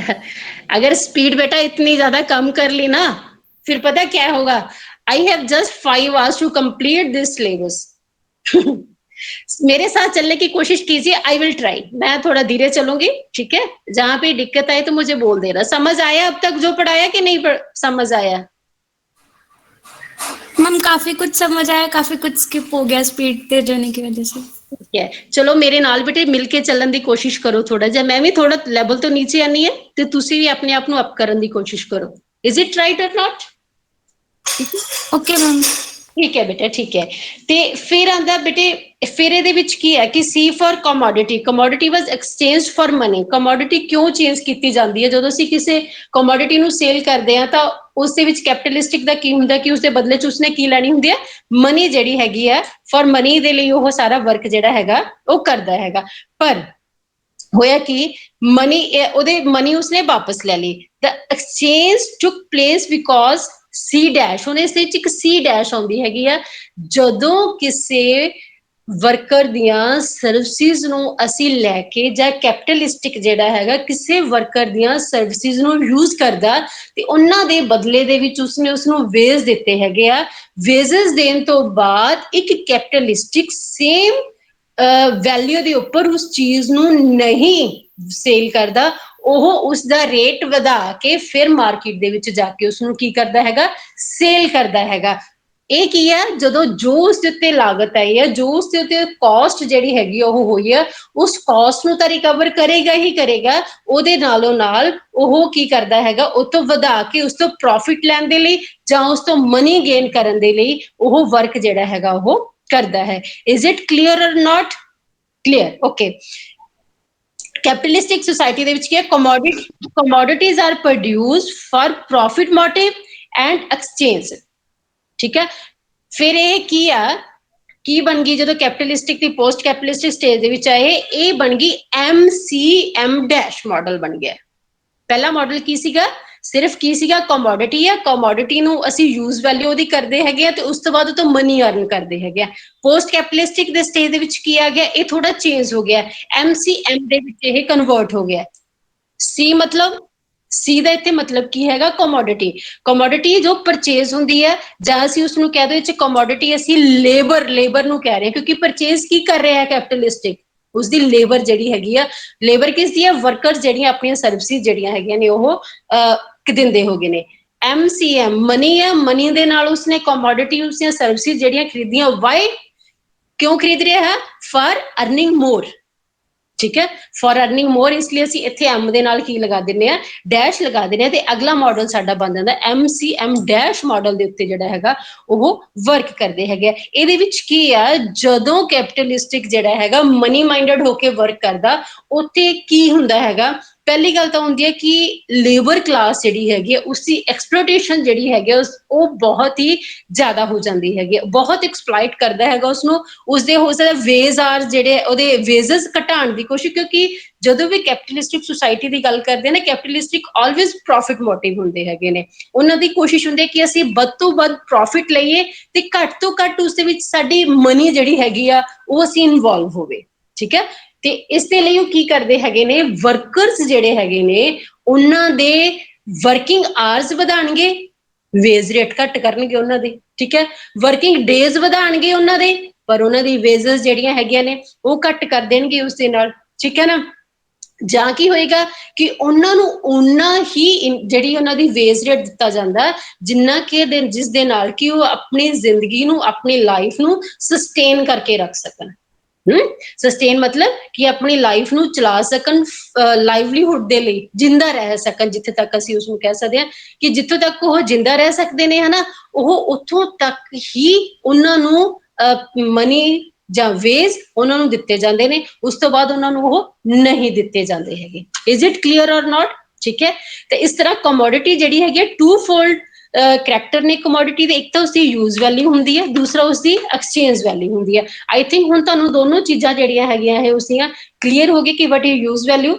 अगर स्पीड बेटा इतनी ज्यादा कम कर ली ना, फिर पता क्या होगा, I have just 5 hours to complete this syllabus. मेरे साथ चलने की कोशिश कीजिए, आई विल ट्राई, मैं थोड़ा धीरे चलूंगी, ठीक है। जहां पे दिक्कत आए तो मुझे बोल देना। समझ आया अब तक जो पढ़ाया कि नहीं समझ आया? मैम काफी कुछ समझ आया, काफी कुछ स्किप हो गया स्पीड तेज होने की वजह से। ठीक है, चलो मेरे नाल बेटे मिलके चलन की कोशिश करो थोड़ा जिहा, मैं भी थोड़ा लेवल तो नीचे आनी है ते तुसी भी अपने आप नू अप करन दी कोशिश करो। इज इट राइट और नॉट? Okay ma'am. ठीक है बेटा, ठीक है। ते फिर आंदा बेटे, फिर ਇਹਦੇ ਵਿੱਚ ਕੀ ਹੈ ਕਿ C for commodity, commodity was exchanged for money. Commodity ਕਿਉਂ ਚੇਂਜ ਕੀਤੀ ਜਾਂਦੀ ਹੈ? ਜਦੋਂ ਅਸੀਂ ਕਿਸੇ ਕਮੋडिटी ਨੂੰ ਸੇਲ ਕਰਦੇ ਆ ਤਾਂ ਉਸ ਦੇ ਵਿੱਚ ਕੈਪੀਟਲਿਸਟਿਕ ਦਾ ਕੀ ਹੁੰਦਾ ਕਿ ਉਸ ਦੇ ਬਦਲੇ ਚ ਉਸਨੇ ਕੀ ਲੈਣੀ ਹੁੰਦੀ ਹੈ, ਮਨੀ ਜਿਹੜੀ ਹੈਗੀ ਹੈ। ਫॉर मनी ਦੇ ਲਈ ਉਹ ਸਾਰਾ ਵਰਕ ਜਿਹੜਾ ਹੈਗਾ ਉਹ ਕਰਦਾ ਹੈਗਾ। ਪਰ ਹੋਇਆ ਕਿ ਮਨੀ, ਉਹਦੇ ਮਨੀ ਉਸਨੇ ਵਾਪਸ ਲੈ ਲਈ। The exchange took place because C dash, ਹੁਣ ਇਸ ਵਿੱਚ ਇੱਕ C ਡੈਸ਼ ਆਉਂਦੀ ਹੈਗੀ ਆ, ਜਦੋਂ ਕਿਸੇ ਵਰਕਰ ਦੀਆਂ ਸਰਵਿਸਿਜ਼ ਨੂੰ ਅਸੀਂ ਲੈ ਕੇ, ਜਾਂ ਕੈਪੀਟਲਿਸਟਿਕ ਜਿਹੜਾ ਹੈਗਾ ਕਿਸੇ ਵਰਕਰ ਦੀਆਂ ਸਰਵਿਸਿਜ਼ ਨੂੰ ਯੂਜ਼ ਕਰਦਾ ਤੇ ਉਹਨਾਂ ਦੇ ਬਦਲੇ ਦੇ ਵਿੱਚ ਉਸਨੇ ਉਸਨੂੰ ਵੇਜ ਦਿੱਤੇ ਹੈਗੇ ਆ। ਵੇਜਸ ਦੇਣ ਤੋਂ ਬਾਅਦ ਇੱਕ ਕੈਪੀਟਲਿਸਟਿਕ ਸੇਮ ਵੈਲਿਊ ਦੇ ਉੱਪਰ ਉਸ ਚੀਜ਼ ਨੂੰ ਨਹੀਂ ਸੇਲ ਕਰਦਾ, ਉਹ ਉਸਦਾ ਰੇਟ ਵਧਾ ਕੇ ਫਿਰ ਮਾਰਕੀਟ ਦੇ ਵਿੱਚ ਜਾ ਕੇ ਉਸਨੂੰ ਕੀ ਕਰਦਾ ਹੈਗਾ, ਸੇਲ ਕਰਦਾ ਹੈਗਾ। ਇਹ ਕੀ ਹੈ, ਜਦੋਂ ਜੋ ਉਸਦੇ ਉੱਤੇ ਲਾਗਤ ਆਈ ਹੈ, ਜੋ ਉਸਦੇ ਉੱਤੇ ਕਾਸਟ ਜਿਹੜੀ ਹੈਗੀ ਉਹ ਹੋਈ ਹੈ, ਉਸ ਕਾਸਟ ਨੂੰ ਤਾਂ ਰਿਕਵਰ ਕਰੇਗਾ ਹੀ ਕਰੇਗਾ, ਉਹਦੇ ਨਾਲੋਂ ਨਾਲ ਉਹ ਕੀ ਕਰਦਾ ਹੈਗਾ, ਉਹ ਤੋਂ ਵਧਾ ਕੇ ਉਸ ਤੋਂ ਪ੍ਰੋਫਿਟ ਲੈਣ ਦੇ ਲਈ ਜਾਂ ਉਸ ਤੋਂ ਮਨੀ ਗੇਨ ਕਰਨ ਦੇ ਲਈ ਉਹ ਵਰਕ ਜਿਹੜਾ ਹੈਗਾ ਉਹ ਕਰਦਾ ਹੈ। Is it clear or not clear? Okay. Capitalistic society ਦੇ ਵਿੱਚ ਕੀ ਹੈ, commodities are produced for profit motive and exchange, ਠੀਕ ਹੈ। ਫਿਰ ਇਹ ਕੀ ਆ, ਕੀ ਬਣ ਗਈ ਜਦੋਂ ਕੈਪੀਟਲਿਸਟਿਕ ਦੀ ਪੋਸਟ ਕੈਪੀਟਲਿਸਟਿਕ ਸਟੇਜ ਦੇ ਵਿੱਚ ਆਏ, ਇਹ ਬਣ ਗਈ MCM ਡੈਸ਼ ਮਾਡਲ ਬਣ ਗਿਆ। ਪਹਿਲਾ ਮਾਡਲ ਕੀ ਸੀਗਾ, ਸਿਰਫ ਕੀ ਸੀਗਾ, ਕਮੋਡਿਟੀ ਆ, ਕਮੋਡਿਟੀ ਨੂੰ ਅਸੀਂ ਯੂਜ਼ ਵੈਲਿਊ ਉਹਦੀ ਕਰਦੇ ਹੈਗੇ ਆ ਤੇ ਉਸ ਤੋਂ ਬਾਅਦ ਉਹ ਤੋਂ ਮਨੀ ਅਰਨ ਕਰਦੇ ਹੈਗੇ ਆ। ਪੋਸਟ ਕੈਪੀਟਲਿਸਟਿਕ ਦੇ ਸਟੇਜ ਦੇ ਵਿੱਚ ਕੀ ਆ ਗਿਆ, ਇਹ ਥੋੜਾ ਚੇਂਜ ਹੋ ਗਿਆ, MCM ਦੇ ਵਿੱਚ ਇਹ ਕਨਵਰਟ ਹੋ ਗਿਆ। C ਮਤਲਬ, C ਦਾ ਇੱਥੇ ਮਤਲਬ ਕੀ ਹੈਗਾ, ਕਮੋਡਿਟੀ। ਕਮੋਡਿਟੀ ਜੋ ਪਰਚੇਜ਼ ਹੁੰਦੀ ਹੈ, ਜਾਂ ਅਸੀਂ ਉਸਨੂੰ ਕਹਿ ਦੋ ਇਹ 'ਚ ਕਮੋਡਿਟੀ ਅਸੀਂ ਲੇਬਰ ਨੂੰ ਕਹਿ ਰਹੇ ਹਾਂ, ਕਿਉਂਕਿ ਪਰਚੇਜ਼ ਕੀ ਕਰ ਰਿਹਾ ਹੈ ਕੈਪੀਟਲਿਸਟਿਕ, ਉਸਦੀ ਲੇਬਰ ਜਿਹੜੀ ਹੈਗੀ ਆ। ਲੇਬਰ ਕਿਸ ਦੀ ਹੈ, ਵਰਕਰਸ ਜਿਹੜੀਆਂ ਆਪਣੀਆਂ ਸਰਵਿਸਿਜ਼ ਜਿਹੜੀਆਂ ਹੈਗੀਆਂ ਨੇ ਉਹ ਦਿੰਦੇ ਹੋ ਗਏ ਨੇ। MCM ਮਨੀ ਹੈ, ਮਨੀ ਦੇ ਨਾਲ ਉਸਨੇ ਕਮੋਡਿਟੀ, ਉਸਦੀਆਂ ਸਰਵਿਸਿਜ਼ ਜਿਹੜੀਆਂ ਖਰੀਦੀਆਂ। ਵਾਈ, ਕਿਉਂ ਖਰੀਦ ਰਿਹਾ ਹੈ, ਫॉर अर्निंग मोर, ਠੀਕ ਹੈ, ਫॉर अर्निंग मोर। ਇਸ ਲਈ ਅਸੀਂ ਇੱਥੇ M ਦੇ ਨਾਲ ਕੀ ਲਗਾ ਦਿੰਦੇ ਆ, ਡੈਸ਼ ਲਗਾ ਦਿੰਦੇ ਆ, ਤੇ ਅਗਲਾ ਮਾਡਲ ਸਾਡਾ ਬਣ ਜਾਂਦਾ MCM ਡੈਸ਼ ਮਾਡਲ ਦੇ ਉੱਤੇ ਜਿਹੜਾ ਹੈਗਾ ਉਹ ਵਰਕ ਕਰਦੇ ਹੈਗੇ। ਇਹਦੇ ਵਿੱਚ ਕੀ ਆ, ਜਦੋਂ ਕੈਪੀਟਲਿਸਟਿਕ ਜਿਹੜਾ ਹੈਗਾ ਮਨੀ ਮਾਈਂਡਡ ਹੋ ਕੇ ਵਰਕ ਕਰਦਾ, ਉੱਥੇ ਕੀ ਹੁੰਦਾ ਹੈਗਾ, ਪਹਿਲੀ ਗੱਲ ਤਾਂ ਹੁੰਦੀ ਹੈ ਕਿ ਲੇਬਰ ਕਲਾਸ ਜਿਹੜੀ ਹੈਗੀ ਹੈ ਉਸਦੀ ਐਕਸਪਲੋਟੇਸ਼ਨ ਜਿਹੜੀ ਹੈਗੀ ਹੈ ਉਹ ਬਹੁਤ ਹੀ ਜ਼ਿਆਦਾ ਹੋ ਜਾਂਦੀ ਹੈਗੀ ਹੈ, ਬਹੁਤ ਐਕਸਪਲੋਇਟ ਕਰਦਾ ਹੈਗਾ ਉਸਨੂੰ, ਉਸਦੇ ਹੋ ਸਕਦਾ ਵੇਜ਼ ਆਰ ਜਿਹੜੇ ਉਹਦੇ ਵੇਜ਼ਸ ਘਟਾਉਣ ਦੀ ਕੋਸ਼ਿਸ਼, ਕਿਉਂਕਿ ਜਦੋਂ ਵੀ ਕੈਪੀਟਲਿਸਟਿਕ ਸੁਸਾਇਟੀ ਦੀ ਗੱਲ ਕਰਦੇ ਨੇ ਕੈਪੀਟਲਿਸਟਿਕ ਆਲਵੇਜ਼ ਪ੍ਰੋਫਿਟ ਮੋਟਿਵ ਹੁੰਦੇ ਹੈਗੇ ਨੇ, ਉਹਨਾਂ ਦੀ ਕੋਸ਼ਿਸ਼ ਹੁੰਦੀ ਹੈ ਕਿ ਅਸੀਂ ਵੱਧ ਤੋਂ ਵੱਧ ਪ੍ਰੋਫਿਟ ਲਈਏ ਤੇ ਘੱਟ ਤੋਂ ਘੱਟ ਉਸਦੇ ਵਿੱਚ ਸਾਡੀ ਮਨੀ ਜਿਹੜੀ ਹੈਗੀ ਆ ਉਹ ਅਸੀਂ ਇਨਵੋਲਵ ਹੋਵੇ, ਠੀਕ ਹੈ। ਤੇ ਇਸ ਦੇ ਲਈ ਉਹ ਕੀ ਕਰਦੇ ਹੈਗੇ ਨੇ, ਵਰਕਰਸ ਜਿਹੜੇ ਹੈਗੇ ਨੇ ਉਹਨਾਂ ਦੇ ਵਰਕਿੰਗ ਆਵਰਸ ਵਧਾਉਣਗੇ, ਵੇਜ ਰੇਟ ਘੱਟ ਕਰਨਗੇ ਉਹਨਾਂ ਦੇ, ਠੀਕ ਹੈ, ਵਰਕਿੰਗ ਡੇਜ਼ ਵਧਾਉਣਗੇ ਉਹਨਾਂ ਦੇ, ਪਰ ਉਹਨਾਂ ਦੀ ਵੇਜਸ ਜਿਹੜੀਆਂ ਹੈਗੀਆਂ ਨੇ ਉਹ ਘੱਟ ਕਰ ਦੇਣਗੇ ਉਸ ਦੇ ਨਾਲ, ਠੀਕ ਹੈ ਨਾ। ਜਾਂ ਕੀ ਹੋਏਗਾ ਕਿ ਉਹਨਾਂ ਨੂੰ ਓਨਾ ਹੀ ਜਿਹੜੀ ਉਹਨਾਂ ਦੀ ਵੇਜ ਰੇਟ ਦਿੱਤਾ ਜਾਂਦਾ ਜਿੰਨਾ ਕਿ ਜਿਸ ਦੇ ਨਾਲ ਕਿ ਉਹ ਆਪਣੀ ਜ਼ਿੰਦਗੀ ਨੂੰ, ਆਪਣੀ ਲਾਈਫ ਨੂੰ ਸਸਟੇਨ ਕਰਕੇ ਰੱਖ ਸਕਣ। ਸਸਟੇਨ ਮਤਲਬ ਕਿ ਆਪਣੀ ਲਾਈਫ ਨੂੰ ਚਲਾ ਸਕਣ, ਲਾਈਵਲੀਹੁੱਡ ਦੇ ਲਈ ਜਿੰਦਾ ਰਹਿ ਸਕਣ, ਜਿੱਥੇ ਤੱਕ ਅਸੀਂ ਉਸਨੂੰ ਕਹਿ ਸਕਦੇ ਹਾਂ ਕਿ ਜਿੱਥੋਂ ਤੱਕ ਉਹ ਜਿੰਦਾ ਰਹਿ ਸਕਦੇ ਨੇ ਹਨਾ, ਉਹ ਉੱਥੋਂ ਤੱਕ ਹੀ ਉਹਨਾਂ ਨੂੰ ਮਨੀ ਜਾਂ ਵੇਜ ਉਹਨਾਂ ਨੂੰ ਦਿੱਤੇ ਜਾਂਦੇ ਨੇ, ਉਸ ਤੋਂ ਬਾਅਦ ਉਹਨਾਂ ਨੂੰ ਉਹ ਨਹੀਂ ਦਿੱਤੇ ਜਾਂਦੇ ਹੈਗੇ। ਇਜ਼ ਇਟ ਕਲੀਅਰ ਔਰ ਨਾਟ? ਠੀਕ ਹੈ। ਤੇ ਇਸ ਤਰ੍ਹਾਂ ਕਮੋਡਿਟੀ ਜਿਹੜੀ ਹੈਗੀ ਟੂ ਫੋਲਡ ਕਰੈਕਟਰ ਨੇ ਕਮੋਡਿਟੀ ਦੇ, ਇੱਕ ਤਾਂ ਉਸਦੀ ਯੂਜ਼ ਵੈਲਿਊ ਹੁੰਦੀ ਹੈ, ਦੂਸਰਾ ਉਸਦੀ ਐਕਸਚੇਂਜ ਵੈਲਿਊ ਹੁੰਦੀ ਹੈ। ਆਈ ਥਿੰਕ ਹੁਣ ਤੁਹਾਨੂੰ ਦੋਨੋਂ ਚੀਜ਼ਾਂ ਜਿਹੜੀਆਂ ਹੈਗੀਆਂ ਇਹ ਉਸਦੀਆਂ ਕਲੀਅਰ ਹੋ ਗਈ ਕਿ what is use value,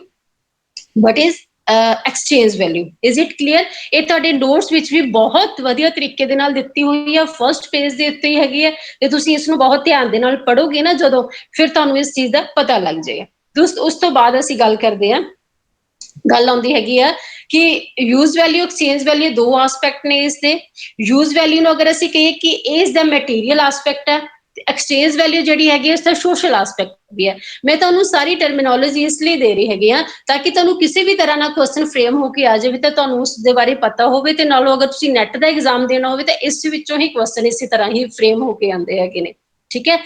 what is exchange value. Is it clear? ਇਹ ਤੁਹਾਡੇ ਨੋਟਸ ਵਿੱਚ ਵੀ ਬਹੁਤ ਵਧੀਆ ਤਰੀਕੇ ਦੇ ਨਾਲ ਦਿੱਤੀ ਹੋਈ ਹੈ, ਫਸਟ ਪੇਜ ਦੇ ਉੱਤੇ ਹੀ ਹੈਗੀ ਹੈ, ਤੇ ਤੁਸੀਂ ਇਸ ਨੂੰ ਬਹੁਤ ਧਿਆਨ ਦੇ ਨਾਲ ਪੜ੍ਹੋਗੇ ਨਾ ਜਦੋਂ, ਫਿਰ ਤੁਹਾਨੂੰ ਇਸ ਚੀਜ਼ ਦਾ ਪਤਾ ਲੱਗ ਜਾਏਗਾ। ਉਸ ਤੋਂ ਬਾਅਦ ਅਸੀਂ ਗੱਲ ਕਰਦੇ ਹਾਂ, ਗੱਲ ਆਉਂਦੀ ਹੈਗੀ ਆ ਕਿ ਯੂਜ਼ ਵੈਲਿਊ, ਐਕਸਚੇਂਜ ਵੈਲਿਊ ਦੋ ਆਸਪੈਕਟ ਨੇ ਇਸ ਦੇ। ਯੂਜ਼ ਵੈਲਿਊ ਨੂੰ ਅਗਰ ਅਸੀਂ ਕਹੀਏ ਕਿ ਇਹ ਇਸ ਦਾ ਮਟੀਰੀਅਲ ਆਸਪੈਕਟ ਹੈ, ਐਕਸਚੇਂਜ ਵੈਲਿਊ ਜਿਹੜੀ ਹੈਗੀ ਇਸ ਦਾ ਸੋਸ਼ਲ ਆਸਪੈਕਟ ਵੀ ਹੈ। ਮੈਂ ਤੁਹਾਨੂੰ ਸਾਰੀ ਟਰਮੀਨੋਲੋਜੀ ਇਸ ਲਈ ਦੇ ਰਹੀ ਹੈਗੀ ਆ ਤਾਂ ਕਿ ਤੁਹਾਨੂੰ ਕਿਸੇ ਵੀ ਤਰ੍ਹਾਂ ਨਾਲ ਕੁਐਸਚਨ ਫਰੇਮ ਹੋ ਕੇ ਆ ਜਾਵੇ ਤਾਂ ਤੁਹਾਨੂੰ ਉਸ ਦੇ ਬਾਰੇ ਪਤਾ ਹੋਵੇ, ਤੇ ਨਾਲੋਂ ਅਗਰ ਤੁਸੀਂ ਨੈਟ ਦਾ ਐਗਜ਼ਾਮ ਦੇਣਾ ਹੋਵੇ ਤਾਂ ਇਸ ਵਿੱਚੋਂ ਹੀ ਕੁਐਸਚਨ ਇਸੇ ਤਰ੍ਹਾਂ ਹੀ ਫਰੇਮ ਹੋ ਕੇ ਆਉਂਦੇ ਹੈਗੇ ਨੇ, ਠੀਕ ਹੈ।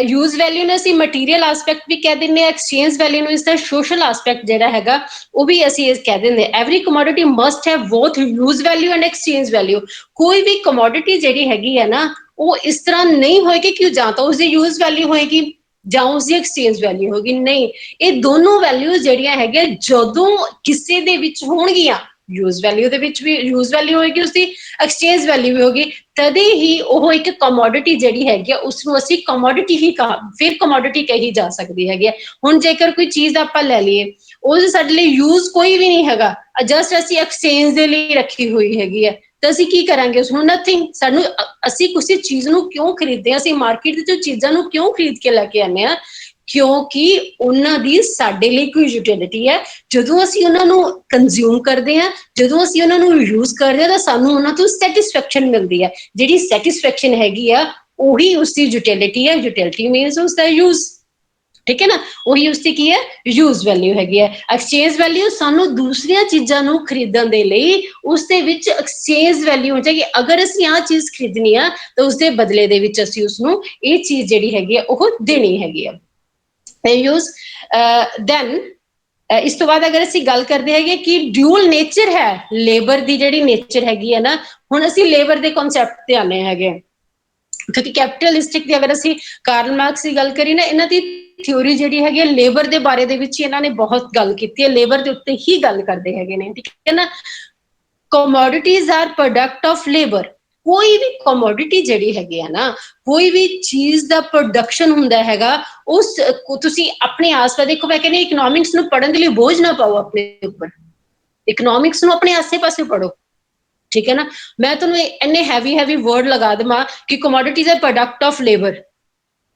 ਯੂਜ਼ ਵੈਲਿਊ ਨੂੰ ਅਸੀਂ ਮਟੀਰੀਅਲ ਆਸਪੈਕਟ ਵੀ ਕਹਿ ਦਿੰਦੇ ਹਾਂ, ਐਕਸਚੇਂਜ ਵੈਲਿਊ ਨੂੰ ਇਸ ਦਾ ਸੋਸ਼ਲ ਆਸਪੈਕਟ ਜਿਹੜਾ ਹੈਗਾ ਉਹ ਵੀ ਅਸੀਂ ਕਹਿ ਦਿੰਦੇ ਹਾਂ। Every commodity must have both use value and exchange value. ਕੋਈ ਵੀ ਕਮੋਡਿਟੀ ਜਿਹੜੀ ਹੈਗੀ ਹੈ ਨਾ ਉਹ ਇਸ ਤਰ੍ਹਾਂ ਨਹੀਂ ਹੋਏਗੀ ਕਿ ਜਾਂ ਤਾਂ ਉਸਦੀ ਯੂਜ਼ ਵੈਲਿਊ ਹੋਏਗੀ ਜਾਂ ਉਸਦੀ ਐਕਸਚੇਂਜ ਵੈਲਿਊ ਹੋਗੀ, ਨਹੀਂ, ਇਹ ਦੋਨੋਂ ਵੈਲਿਊਜ਼ ਜਿਹੜੀਆਂ ਹੈਗੀਆਂ ਜਦੋਂ ਕਿਸੇ ਦੇ ਵਿੱਚ ਹੋਣਗੀਆਂ, ਯੂਜ਼ ਵੈਲਿਊ ਦੇ ਵਿੱਚ ਵੀ ਯੂਜ਼ ਵੈਲਿਊ ਹੋਏਗੀ, ਉਸਦੀ ਐਕਸਚੇਂਜ ਵੈਲਿਊ ਵੀ ਹੋਗੀ, ਤਦੇ ਹੀ ਉਹ ਇੱਕ ਕਮੋਡਿਟੀ ਜਿਹੜੀ ਹੈਗੀ ਆ ਉਸਨੂੰ ਅਸੀਂ ਕਮੋਡਿਟੀ ਹੀ ਫਿਰ ਕਮੋਡਿਟੀ ਕਹੀ ਜਾ ਸਕਦੀ ਹੈਗੀ ਹੈ। ਹੁਣ ਜੇਕਰ ਕੋਈ ਚੀਜ਼ ਆਪਾਂ ਲੈ ਲਈਏ, ਉਹ ਸਾਡੇ ਲਈ ਯੂਜ਼ ਕੋਈ ਵੀ ਨਹੀਂ ਹੈਗਾ, ਜਸਟ ਅਸੀਂ ਐਕਸਚੇਂਜ ਦੇ ਲਈ ਰੱਖੀ ਹੋਈ ਹੈਗੀ ਹੈ, ਤਾਂ ਅਸੀਂ ਕੀ ਕਰਾਂਗੇ ਉਸਨੂੰ? ਨਥਿੰਗ। ਸਾਨੂੰ ਅਸੀਂ ਕਿਸੇ ਚੀਜ਼ ਨੂੰ ਕਿਉਂ ਖਰੀਦਦੇ ਹਾਂ, ਅਸੀਂ ਮਾਰਕੀਟ ਦੇ ਵਿੱਚ ਚੀਜ਼ਾਂ ਨੂੰ ਕਿਉਂ ਖਰੀਦ ਕੇ ਲੈ ਕੇ ਆਉਂਦੇ ਹਾਂ? ਕਿਉਂਕਿ ਉਹਨਾਂ ਦੀ ਸਾਡੇ ਲਈ ਕੋਈ ਯੂਟਿਲਿਟੀ ਹੈ। ਜਦੋਂ ਅਸੀਂ ਉਹਨਾਂ ਨੂੰ ਕੰਜ਼ਿਊਮ ਕਰਦੇ ਹਾਂ, ਜਦੋਂ ਅਸੀਂ ਉਹਨਾਂ ਨੂੰ ਯੂਜ਼ ਕਰਦੇ ਹਾਂ ਤਾਂ ਸਾਨੂੰ ਉਹਨਾਂ ਤੋਂ ਸੈਟਿਸਫੈਕਸ਼ਨ ਮਿਲਦੀ ਹੈ। ਜਿਹੜੀ ਸੈਟਿਸਫੈਕਸ਼ਨ ਹੈਗੀ ਆ ਉਹੀ ਉਸਦੀ ਯੂਟਿਲਿਟੀ ਹੈ। ਯੂਟਿਲਿਟੀ ਮੀਨਸ ਉਸਦਾ ਯੂਜ਼, ਠੀਕ ਹੈ ਨਾ, ਉਹੀ ਉਸਦੀ ਕੀ ਹੈ? ਯੂਜ਼ ਵੈਲਿਊ ਹੈਗੀ ਹੈ। ਐਕਸਚੇਂਜ ਵੈਲਿਊ ਸਾਨੂੰ ਦੂਸਰੀਆਂ ਚੀਜ਼ਾਂ ਨੂੰ ਖਰੀਦਣ ਦੇ ਲਈ ਉਸਦੇ ਵਿੱਚ ਐਕਸਚੇਂਜ ਵੈਲਿਊ ਹੋ ਜਾਏਗੀ। ਅਗਰ ਅਸੀਂ ਆਹ ਚੀਜ਼ ਖਰੀਦਣੀ ਆ ਤਾਂ ਉਸਦੇ ਬਦਲੇ ਦੇ ਵਿੱਚ ਅਸੀਂ ਉਸਨੂੰ ਇਹ ਚੀਜ਼ ਜਿਹੜੀ ਹੈਗੀ ਆ ਉਹ ਦੇਣੀ ਹੈਗੀ ਆ। ਯੂਜ਼ ਦੈਨ ਇਸ ਤੋਂ ਬਾਅਦ ਅਗਰ ਅਸੀਂ ਗੱਲ ਕਰਦੇ ਹੈਗੇ ਕਿ ਡਿਊਅਲ ਨੇਚਰ ਹੈ ਲੇਬਰ ਦੀ, ਜਿਹੜੀ ਨੇਚਰ ਹੈਗੀ ਹੈ ਨਾ, ਹੁਣ ਅਸੀਂ ਲੇਬਰ ਦੇ ਕਨਸੈਪਟ ਤੇ ਆਨੇ ਹੈਗੇ, ਕਿਉਂਕਿ ਕੈਪੀਟਲਿਸਟਿਕ ਦੀ ਅਗਰ ਅਸੀਂ ਕਾਰਲ ਮਾਰਕਸ ਦੀ ਗੱਲ ਕਰੀਏ ਨਾ, ਇਹਨਾਂ ਦੀ ਥਿਊਰੀ ਜਿਹੜੀ ਹੈਗੀ ਹੈ ਲੇਬਰ ਦੇ ਬਾਰੇ ਦੇ ਵਿੱਚ ਇਹਨਾਂ ਨੇ ਬਹੁਤ ਗੱਲ ਕੀਤੀ ਹੈ, ਲੇਬਰ ਦੇ ਉੱਤੇ ਹੀ ਗੱਲ ਕਰਦੇ ਹੈਗੇ ਨੇ, ਠੀਕ ਹੈ ਨਾ। Commodities are product of labour. ਕੋਈ ਵੀ ਕਮੋਡਿਟੀ ਜਿਹੜੀ ਹੈਗੀ ਆ ਨਾ, ਕੋਈ ਵੀ ਚੀਜ਼ ਦਾ ਪ੍ਰੋਡਕਸ਼ਨ ਹੁੰਦਾ ਹੈਗਾ, ਉਸ ਤੁਸੀਂ ਆਪਣੇ ਆਸ-ਪਾਸ ਦੇਖੋ। ਮੈਂ ਕਹਿੰਦੀ ਇਕਨੋਮਿਕਸ ਨੂੰ ਪੜ੍ਹਨ ਦੇ ਲਈ ਬੋਝ ਨਾ ਪਾਓ ਆਪਣੇ ਉੱਪਰ, ਇਕਨੋਮਿਕਸ ਨੂੰ ਆਪਣੇ ਆਸੇ-ਪਾਸੇ ਪੜ੍ਹੋ, ਠੀਕ ਹੈ ਨਾ। ਮੈਂ ਤੁਹਾਨੂੰ ਇੰਨੇ ਹੈਵੀ ਵਰਡ ਲਗਾ ਦੇਵਾਂ ਕਿ commodities are product of labour,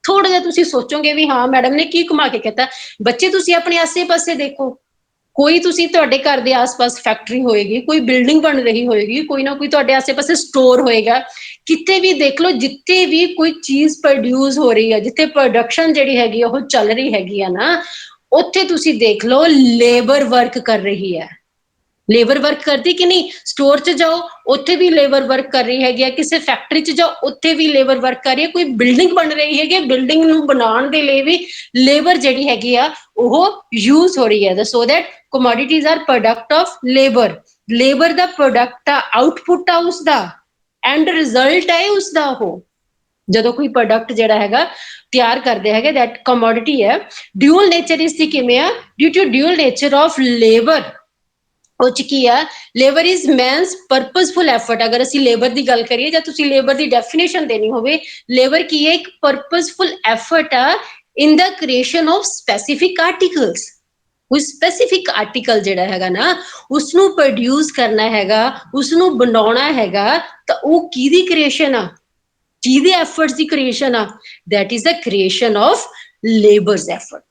ਥੋੜਾ ਜਿਹਾ ਤੁਸੀਂ ਸੋਚੋਗੇ ਵੀ ਹਾਂ ਮੈਡਮ ਨੇ ਕੀ ਘੁਮਾ ਕੇ ਕਹਿਤਾ। ਬੱਚੇ ਤੁਸੀਂ ਆਪਣੇ ਆਸੇ-ਪਾਸੇ ਦੇਖੋ, ਕੋਈ ਤੁਸੀਂ ਤੁਹਾਡੇ ਘਰ ਦੇ ਆਸ-ਪਾਸ ਫੈਕਟਰੀ ਹੋਏਗੀ, ਕੋਈ ਬਿਲਡਿੰਗ ਬਣ ਰਹੀ ਹੋਏਗੀ, ਕੋਈ ਨਾ ਕੋਈ ਤੁਹਾਡੇ ਆਸੇ-ਪਾਸੇ ਸਟੋਰ ਹੋਏਗਾ, ਕਿਤੇ ਵੀ ਦੇਖ ਲਓ ਜਿੱਥੇ ਵੀ ਕੋਈ ਚੀਜ਼ ਪ੍ਰੋਡਿਊਸ ਹੋ ਰਹੀ ਹੈ, ਜਿੱਥੇ ਪ੍ਰੋਡਕਸ਼ਨ ਜਿਹੜੀ ਹੈਗੀ ਉਹ ਚੱਲ ਰਹੀ ਹੈਗੀ ਆ ਨਾ, ਉੱਥੇ ਤੁਸੀਂ ਦੇਖ ਲਓ ਲੇਬਰ ਵਰਕ ਕਰ ਰਹੀ ਹੈ। ਲੇਬਰ ਵਰਕ ਕਰਦੀ ਕਿ ਨਹੀਂ? ਸਟੋਰ 'ਚ ਜਾਓ ਉੱਥੇ ਵੀ ਲੇਬਰ ਵਰਕ ਕਰ ਰਹੀ ਹੈਗੀ ਆ, ਕਿਸੇ ਫੈਕਟਰੀ 'ਚ ਜਾਓ ਉੱਥੇ ਵੀ ਲੇਬਰ ਵਰਕ ਕਰ ਰਹੀ ਹੈ, ਕੋਈ ਬਿਲਡਿੰਗ ਬਣ ਰਹੀ ਹੈਗੀ, ਬਿਲਡਿੰਗ ਨੂੰ ਬਣਾਉਣ ਦੇ ਲਈ ਵੀ ਲੇਬਰ ਜਿਹੜੀ ਹੈਗੀ ਆ ਉਹ ਯੂਜ਼ ਹੋ ਰਹੀ ਹੈ। So that commodities are product of labor। Labour the product ਆ, ਆਊਟਪੁੱਟ ਆ ਉਸਦਾ, ਐਂਡ ਰਿਜ਼ਲਟ ਹੈ ਉਸਦਾ ਉਹ, ਜਦੋਂ ਕੋਈ ਪ੍ਰੋਡਕਟ ਜਿਹੜਾ ਹੈਗਾ ਤਿਆਰ ਕਰਦੇ ਹੈਗੇ, that commodity ਹੈ। ਡਿਊਅਲ ਨੇਚਰ ਇਸ ਦੀ ਕਿਵੇਂ ਆ? Due to dual nature of labour. ਉਹ 'ਚ ਕੀ ਆ? Labour is man's purposeful effort. ਅਗਰ ਅਸੀਂ ਲੇਬਰ ਦੀ ਗੱਲ ਕਰੀਏ ਜਾਂ ਤੁਸੀਂ ਲੇਬਰ ਦੀ ਡੈਫੀਨੇਸ਼ਨ ਦੇਣੀ ਹੋਵੇ, ਲੇਬਰ ਕੀ ਹੈ? ਇੱਕ ਪਰਪਸਫੁਲ ਐਫਰਟ ਆ ਇਨ ਦਾ ਕ੍ਰੀਏਸ਼ਨ ਆਫ ਸਪੈਸੀਫਿਕ ਆਰਟੀਕਲਸ। ਕੋਈ ਸਪੈਸੀਫਿਕ ਆਰਟੀਕਲ ਜਿਹੜਾ ਹੈਗਾ ਨਾ, ਉਸਨੂੰ ਪ੍ਰੋਡਿਊਸ ਕਰਨਾ ਹੈਗਾ, ਉਸਨੂੰ ਬਣਾਉਣਾ ਹੈਗਾ, ਤਾਂ ਉਹ ਕਿਹਦੀ ਕ੍ਰੀਏਸ਼ਨ ਆ? ਜਿਹਦੇ ਐਫਰਟਸ ਦੀ ਕ੍ਰੀਏਸ਼ਨ ਆ, that is the creation of labor's effort।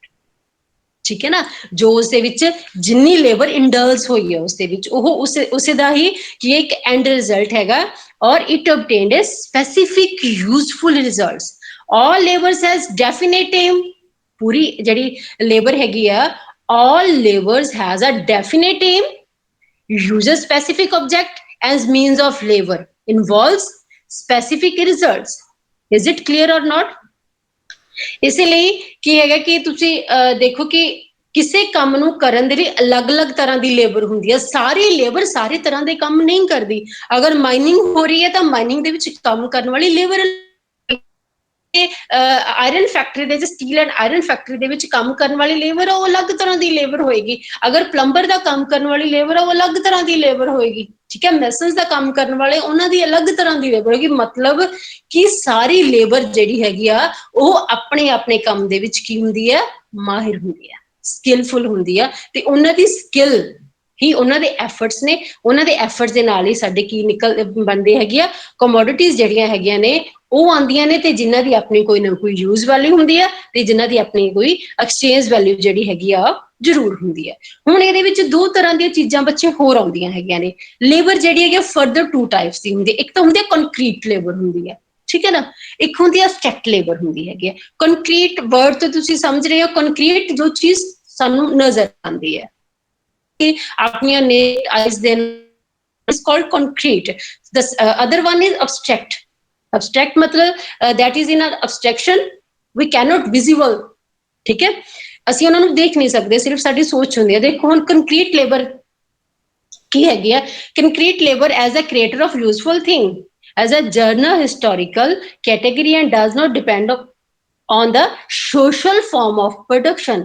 ਠੀਕ ਹੈ ਨਾ? ਜੋ ਉਸਦੇ ਵਿੱਚ ਜਿੰਨੀ ਲੇਬਰ ਇੰਡਲਸ ਹੋਈ ਹੈ ਉਸਦੇ ਵਿੱਚ, ਉਹ ਉਸੇ ਦਾ ਹੀ ਕੀ ਇੱਕ ਐਂਡ ਰਿਜ਼ਲਟ ਹੈਗਾ, ਔਰ it obtained a specific useful results। all labors has definite aim। ਪੂਰੀ ਜਿਹੜੀ ਲੇਬਰ ਹੈਗੀ ਆ, all labors has a definite aim, uses specific object as means of labor, involves specific results। is it clear or not? ਇਸੇ ਲਈ ਕੀ ਹੈਗਾ ਕਿ ਤੁਸੀਂ ਦੇਖੋ ਕਿ ਕਿਸੇ ਕੰਮ ਨੂੰ ਕਰਨ ਦੇ ਲਈ ਅਲੱਗ-ਅਲੱਗ ਤਰ੍ਹਾਂ ਦੀ ਲੇਬਰ ਹੁੰਦੀ ਹੈ। ਸਾਰੀ ਲੇਬਰ ਸਾਰੇ ਤਰ੍ਹਾਂ ਦੇ ਕੰਮ ਨਹੀਂ ਕਰਦੀ। ਅਗਰ ਮਾਈਨਿੰਗ ਹੋ ਰਹੀ ਹੈ ਤਾਂ ਮਾਈਨਿੰਗ ਦੇ ਵਿੱਚ ਕੰਮ ਕਰਨ ਵਾਲੀ ਲੇਬਰ, ਆਇਰਨ ਫੈਕਟਰੀ ਦੇ ਵਿੱਚ, ਸਟੀਲ ਐਂਡ ਆਇਰਨ ਫੈਕਟਰੀ ਦੇ ਵਿੱਚ ਕੰਮ ਕਰਨ ਵਾਲੀ ਲੇਬਰ ਉਹ ਅਲੱਗ ਤਰ੍ਹਾਂ ਦੀ ਲੇਬਰ ਹੋਏਗੀ। ਅਗਰ ਪਲੰਬਰ ਦਾ ਕੰਮ ਕਰਨ ਵਾਲੀ ਲੇਬਰ ਉਹ ਅਲੱਗ ਤਰ੍ਹਾਂ ਦੀ ਲੇਬਰ ਹੋਏਗੀ। ਠੀਕ ਹੈ? ਮੈਸਨਸ ਦਾ ਕੰਮ ਕਰਨ ਵਾਲੇ, ਉਹਨਾਂ ਦੀ ਅਲੱਗ ਤਰ੍ਹਾਂ ਦੀ ਲੇਬਰ ਹੋਏਗੀ। ਮਤਲਬ ਕਿ ਸਾਰੀ ਲੇਬਰ ਜਿਹੜੀ ਹੈਗੀ ਆ, ਉਹ ਆਪਣੇ ਆਪਣੇ ਕੰਮ ਦੇ ਵਿੱਚ ਕੀ ਹੁੰਦੀ ਹੈ? ਮਾਹਿਰ ਹੁੰਦੀ ਹੈ, ਸਕਿਲਫੁਲ ਹੁੰਦੀ ਆ, ਤੇ ਉਹਨਾਂ ਦੀ ਸਕਿੱਲ ਹੀ ਉਹਨਾਂ ਦੇ ਐਫਰਟਸ ਨੇ। ਉਹਨਾਂ ਦੇ ਐਫਰਟਸ ਦੇ ਨਾਲ ਹੀ ਸਾਡੇ ਕੀ ਬਣਦੇ ਹੈਗੀ ਆ? ਕਮੋਡਿਟੀਜ਼ ਜਿਹੜੀਆਂ ਹੈਗੀਆਂ ਨੇ ਉਹ ਆਉਂਦੀਆਂ ਨੇ, ਤੇ ਜਿਨ੍ਹਾਂ ਦੀ ਆਪਣੀ ਕੋਈ ਨਾ ਕੋਈ ਯੂਜ਼ ਵੈਲਿਊ ਹੁੰਦੀ ਆ, ਤੇ ਜਿਨ੍ਹਾਂ ਦੀ ਆਪਣੀ ਕੋਈ ਐਕਸਚੇਂਜ ਵੈਲਿਊ ਜਿਹੜੀ ਹੈਗੀ ਆ ਜ਼ਰੂਰ ਹੁੰਦੀ ਹੈ। ਹੁਣ ਇਹਦੇ ਵਿੱਚ ਦੋ ਤਰ੍ਹਾਂ ਦੀਆਂ ਚੀਜ਼ਾਂ ਬੱਚੇ ਹੋਰ ਆਉਂਦੀਆਂ ਹੈਗੀਆਂ ਨੇ। ਲੇਬਰ ਜਿਹੜੀ ਹੈਗੀ ਫਰਦਰ ਟੂ ਟਾਈਪਸ ਦੀ ਹੁੰਦੀ ਹੈ। ਇੱਕ ਤਾਂ ਹੁੰਦੀ ਹੈ ਕੰਕਰੀਟ ਲੇਬਰ ਹੁੰਦੀ ਹੈ, ਠੀਕ ਹੈ ਨਾ? ਇੱਕ ਹੁੰਦੀ ਹੈ ਅਬਸਟਰੈਕਟ ਲੇਬਰ ਹੁੰਦੀ ਹੈਗੀ ਹੈ। ਕੰਕਰੀਟ ਵਰਡ ਤੋਂ ਤੁਸੀਂ ਸਮਝ ਰਹੇ ਹੋ, ਕੰਕਰੀਟ ਜੋ ਚੀਜ਼ ਸਾਨੂੰ ਨਜ਼ਰ ਆਉਂਦੀ ਹੈ, ਕਿ ਆਪਣੀਆਂ ਨੇਕਡ ਆਈਜ਼ ਦੇ is called concrete। the other one is abstract। abstract matlab that is in an abstraction we cannot visible। ਠੀਕ ਹੈ? ਅਸੀਂ ਉਹਨਾਂ ਨੂੰ ਦੇਖ ਨਹੀਂ ਸਕਦੇ, ਸਿਰਫ ਸਾਡੀ ਸੋਚ ਹੁੰਦੀ ਹੈ। ਦੇਖੋ ਹੁਣ ਕੰਕਰੀਟ ਲੇਬਰ ਕੀ ਹੈਗੀ ਆ? Concrete labour as a creator of useful thing, as a journal historical category, and does not depend on the social form of production।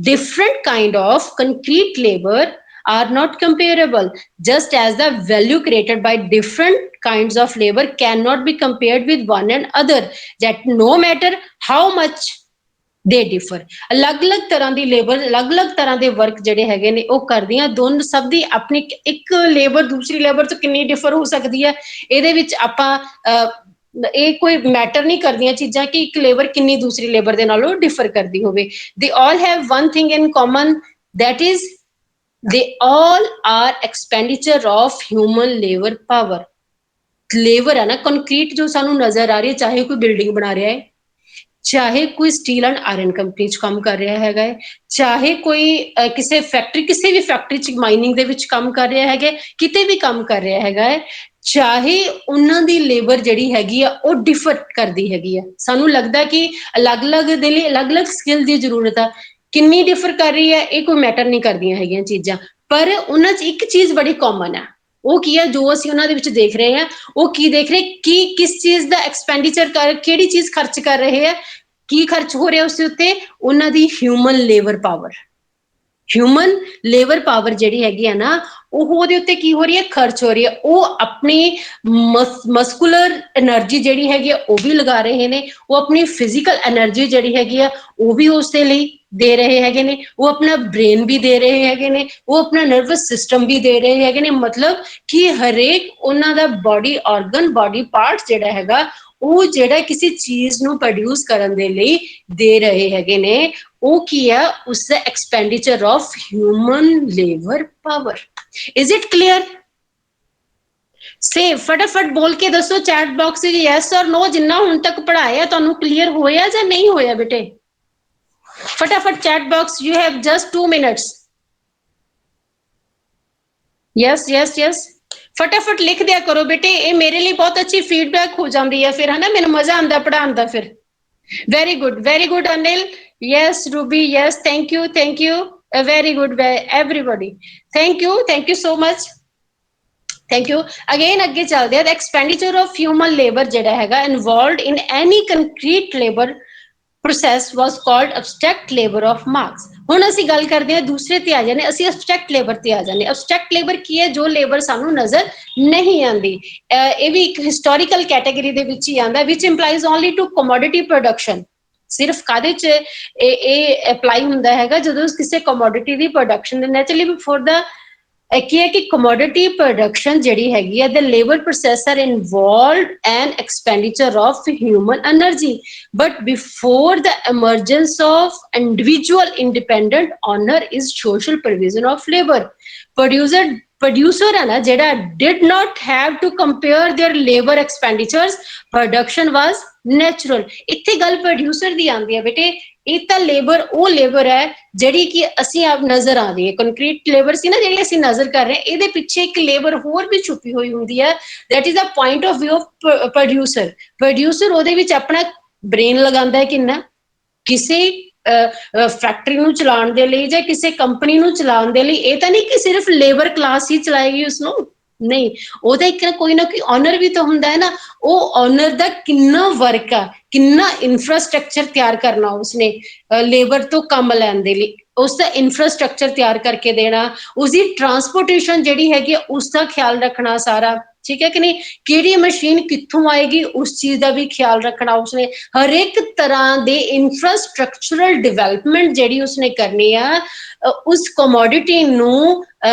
different kind of concrete labor are not comparable, just as the value created by different kinds of labor cannot be compared with one another, that no matter how much they differ। ਅਲੱਗ-ਅਲੱਗ ਤਰ੍ਹਾਂ ਦੀ labour, ਅਲੱਗ-ਅਲੱਗ ਤਰ੍ਹਾਂ ਦੇ work ਜਿਹੜੇ ਹੈਗੇ ਨੇ ਉਹ ਕਰਦੀਆਂ, ਦੋਨੋਂ ਸਭ ਦੀ ਆਪਣੀ, ਇੱਕ ਲੇਬਰ ਦੂਸਰੀ ਲੇਬਰ ਤੋਂ ਕਿੰਨੀ ਡਿਫਰ ਹੋ ਸਕਦੀ ਹੈ। ਇਹਦੇ ਵਿੱਚ ਆਪਾਂ ਇਹ ਕੋਈ ਮੈਟਰ ਨਹੀਂ ਕਰਦੀਆਂ ਚੀਜ਼ਾਂ ਕਿ ਇੱਕ ਲੇਬਰ ਕਿੰਨੀ ਦੂਸਰੀ ਲੇਬਰ ਦੇ ਨਾਲੋਂ ਡਿਫਰ ਕਰਦੀ ਹੋਵੇ। they all have one thing in common, that is they all are expenditure of human labor power। Labour ਹੈ ਨਾ ਕੰਕਰੀਟ ਜੋ ਸਾਨੂੰ ਨਜ਼ਰ ਆ ਰਹੀ ਹੈ, ਚਾਹੇ ਕੋਈ ਬਿਲਡਿੰਗ ਬਣਾ ਰਿਹਾ ਹੈ, ਚਾਹੇ ਕੋਈ ਸਟੀਲ ਐਂਡ ਆਇਰਨ ਕੰਪਨੀ 'ਚ ਕੰਮ ਕਰ ਰਿਹਾ ਹੈਗਾ ਹੈ, ਚਾਹੇ ਕੋਈ ਕਿਸੇ ਫੈਕਟਰੀ, ਕਿਸੇ ਵੀ ਫੈਕਟਰੀ 'ਚ ਮਾਈਨਿੰਗ ਦੇ ਵਿੱਚ ਕੰਮ ਕਰ ਰਿਹਾ ਹੈਗਾ, ਕਿਤੇ ਵੀ ਕੰਮ ਕਰ ਰਿਹਾ ਹੈਗਾ ਹੈ, ਚਾਹੇ ਉਹਨਾਂ ਦੀ ਲੇਬਰ ਜਿਹੜੀ ਹੈਗੀ ਆ ਉਹ ਡਿਫਰ ਕਰਦੀ ਹੈਗੀ ਆ। ਸਾਨੂੰ ਲੱਗਦਾ ਕਿ ਅਲੱਗ-ਅਲੱਗ ਦੇ ਲਈ ਅਲੱਗ-ਅਲੱਗ ਸਕਿੱਲ ਦੀ ਜ਼ਰੂਰਤ ਆ, ਕਿੰਨੀ ਡਿਫਰ ਕਰ ਰਹੀ ਹੈ ਇਹ ਕੋਈ ਮੈਟਰ ਨਹੀਂ ਕਰਦੀਆਂ ਹੈਗੀਆਂ ਚੀਜ਼ਾਂ, ਪਰ ਉਹਨਾਂ 'ਚ ਇੱਕ ਚੀਜ਼ ਬੜੀ ਕਾਮਨ ਆ। ਉਹ ਕੀ ਹੈ? ਜੋ ਅਸੀਂ ਉਹਨਾਂ ਦੇ ਵਿੱਚ ਦੇਖ ਰਹੇ ਹਾਂ, ਉਹ ਕੀ ਦੇਖ ਰਹੇ ਕਿ ਕਿਸ ਚੀਜ਼ ਦਾ ਐਕਸਪੈਂਡੀਚਰ ਕਰ, ਕਿਹੜੀ ਚੀਜ਼ ਖਰਚ ਕਰ ਰਹੇ ਆ, ਕੀ ਖਰਚ ਹੋ ਰਿਹਾ ਉਸ ਦੇ ਉੱਤੇ? ਉਹਨਾਂ ਦੀ human labour power. Human labour power ਜਿਹੜੀ ਹੈਗੀ ਆ ਨਾ, ਉਹ ਉਹਦੇ ਉੱਤੇ ਕੀ ਹੋ ਰਹੀ ਹੈ? ਖਰਚ ਹੋ ਰਹੀ ਹੈ। ਉਹ ਆਪਣੀ ਮਸਕੂਲਰ એનર્ਜੀ ਜਿਹੜੀ ਹੈਗੀ ਆ ਉਹ ਵੀ ਲਗਾ ਰਹੇ ਨੇ, ਉਹ ਆਪਣੀ ਫਿਜ਼ੀਕਲ એનર્ਜੀ ਜਿਹੜੀ ਹੈਗੀ ਆ ਉਹ ਵੀ ਉਸ ਦੇ ਲਈ ਦੇ ਰਹੇ ਹੈਗੇ ਨੇ, ਉਹ ਆਪਣਾ ਬ੍ਰੇਨ ਵੀ ਦੇ ਰਹੇ ਹੈਗੇ ਨੇ, ਉਹ ਆਪਣਾ ਨਰਵਸ ਸਿਸਟਮ ਵੀ ਦੇ ਰਹੇ ਹੈਗੇ ਨੇ। ਮਤਲਬ ਕਿ ਹਰੇਕ ਉਹਨਾਂ ਦਾ ਬਾਡੀ ਆਰਗਨ, ਬਾਡੀ ਪਾਰਟ ਜਿਹੜਾ ਹੈਗਾ, ਉਹ ਜਿਹੜਾ ਕਿਸੇ ਚੀਜ਼ ਨੂੰ ਪ੍ਰੋਡਿਊਸ ਕਰਨ ਦੇ ਲਈ ਦੇ ਰਹੇ ਹੈਗੇ ਨੇ, ਉਹ ਕੀ ਹੈ? ਉਸ ਦਾ expenditure of human labour power. Is it clear? Say ਫਟਾਫਟ ਬੋਲ ਕੇ ਦੱਸੋ ਚੈਟ ਬਾਕਸ ਵਿੱਚ ਯੈਸ ਔਰ ਨੋ। ਜਿੰਨਾ ਹੁਣ ਤੱਕ ਪੜਾਇਆ ਤੁਹਾਨੂੰ ਕਲੀਅਰ ਹੋਇਆ ਜਾਂ ਨਹੀਂ ਹੋਇਆ ਬੇਟੇ? ਫਟਾਫਟ chat box, you have just 2 minutes। Yes yes yes, ਫਟਾਫਟ ਲਿਖ ਦਿਆ ਕਰੋ ਬੇਟੇ, ਇਹ ਮੇਰੇ ਲਈ ਬਹੁਤ ਅੱਛੀ ਫੀਡਬੈਕ ਹੋ ਜਾਂਦੀ ਹੈ ਫਿਰ, ਹੈ ਨਾ? ਮੈਨੂੰ ਮਜ਼ਾ ਆਉਂਦਾ ਪੜਾਉਣ ਦਾ ਫਿਰ। very good Anil, yes Ruby, yes, thank you very good everybody, thank you so much। Thank you again ਅੱਗੇ ਚੱਲਦੇ ਆ ਐਕਸਪੈਂਡੀਚਰ ਆਫ ਹਿਊਮਨ ਲੇਬਰ ਜਿਹੜਾ ਹੈਗਾ involved in any concrete labour process was called abstract labor of Marx। ਹੁਣ ਅਸੀਂ ਗੱਲ ਕਰਦੇ ਹਾਂ ਦੂਸਰੇ ਤੇ ਆ ਜਾਂਦੇ ਅਸੀਂ abstract labor ਤੇ ਆ ਜਾਂਦੇ abstract labor ਕੀ ਹੈ ਜੋ ਲੇਬਰ ਸਾਨੂੰ ਨਜ਼ਰ ਨਹੀਂ ਆਉਂਦੀ ਇਹ ਵੀ ਇੱਕ ਹਿਸਟੋਰੀਕਲ ਕੈਟਾਗਰੀ ਦੇ ਵਿੱਚ ਹੀ ਆਉਂਦਾ which implies only to commodity production ਸਿਰਫ ਕਾਦੇ ਚ ਇਹ ਅਪਲਾਈ ਹੁੰਦਾ ਹੈਗਾ ਜਦੋਂ ਕਿਸੇ ਕਮੋਡਿਟੀ ਦੀ ਪ੍ਰੋਡਕਸ਼ਨ ਦੇ ਨੈਚੁਰਲੀ ਬਿਫੋਰ ਦਾ ਕੀ ਹੈ ਕਿ ਕਮੋਡਿਟੀ ਪ੍ਰੋਡਕਸ਼ਨ ਜਿਹੜੀ ਹੈਗੀ ਹੈ the labor process are involved and expenditure of human energy but before the emergence of individual independent owner is social provision of labor producer है ना जेड़ा did not have to compare their labor expenditures production was natural इत्थे गल producer दी आंदी है बेटे ਇਹ ਤਾਂ ਲੇਬਰ ਉਹ ਲੇਬਰ ਹੈ ਜਿਹੜੀ ਕਿ ਅਸੀਂ ਆਪ ਨਜ਼ਰ ਆਉਂਦੀ ਹੈ ਕੰਕਰੀਟ ਲੇਬਰ ਸੀ ਨਾ ਜਿਹੜੀ ਅਸੀਂ ਨਜ਼ਰ ਕਰ ਰਹੇ ਹਾਂ ਇਹਦੇ ਪਿੱਛੇ ਇੱਕ ਲੇਬਰ ਹੋਰ ਵੀ ਛੁਪੀ ਹੋਈ ਹੁੰਦੀ ਹੈ that is the point of view of producer ਉਹਦੇ ਵਿੱਚ ਆਪਣਾ ਬ੍ਰੇਨ ਲਗਾਉਂਦਾ ਹੈ ਕਿੰਨਾ ਕਿਸੇ ਫੈਕਟਰੀ ਨੂੰ ਚਲਾਉਣ ਦੇ ਲਈ ਜਾਂ ਕਿਸੇ ਕੰਪਨੀ ਨੂੰ ਚਲਾਉਣ ਦੇ ਲਈ ਇਹ ਤਾਂ ਨਹੀਂ ਕਿ ਸਿਰਫ ਲੇਬਰ ਕਲਾਸ ਹੀ ਚਲਾਏਗੀ ਉਸਨੂੰ ਨਹੀਂ ਉਹਦਾ ਇੱਕ ਕੋਈ ਨਾ ਕੋਈ ਓਨਰ ਵੀ ਤਾਂ ਹੁੰਦਾ ਹੈ ਨਾ ਉਹ ਓਨਰ ਦਾ ਕਿੰਨਾ ਵਰਕ ਆ ਕਿੰਨਾ ਇਨਫਰਾਸਟ੍ਰਕਚਰ ਤਿਆਰ ਕਰਨਾ ਉਸਨੇ ਲੇਬਰ ਤੋਂ ਕੰਮ ਲੈਣ ਦੇ ਲਈ ਉਸ ਦਾ ਇਨਫਰਾਸਟ੍ਰਕਚਰ ਤਿਆਰ ਕਰਕੇ ਦੇਣਾ ਉਸਦੀ ਟਰਾਂਸਪੋਰਟੇਸ਼ਨ ਜਿਹੜੀ ਹੈਗੀ ਉਸ ਦਾ ਖਿਆਲ ਰੱਖਣਾ ਸਾਰਾ ਠੀਕ ਹੈ ਕਿ ਨਹੀਂ ਕਿਹੜੀ ਮਸ਼ੀਨ ਕਿੱਥੋਂ ਆਏਗੀ ਉਸ ਚੀਜ਼ ਦਾ ਵੀ ਖਿਆਲ ਰੱਖਣਾ ਉਸਨੇ ਹਰ ਇੱਕ ਤਰ੍ਹਾਂ ਦੇ ਇਨਫਰਾਸਟ੍ਰਕਚਰਲ ਡਿਵੈਲਪਮੈਂਟ ਜਿਹੜੀ ਉਸਨੇ ਕਰਨੀ ਆ ਉਸ ਕਮੋਡਿਟੀ ਨੂੰ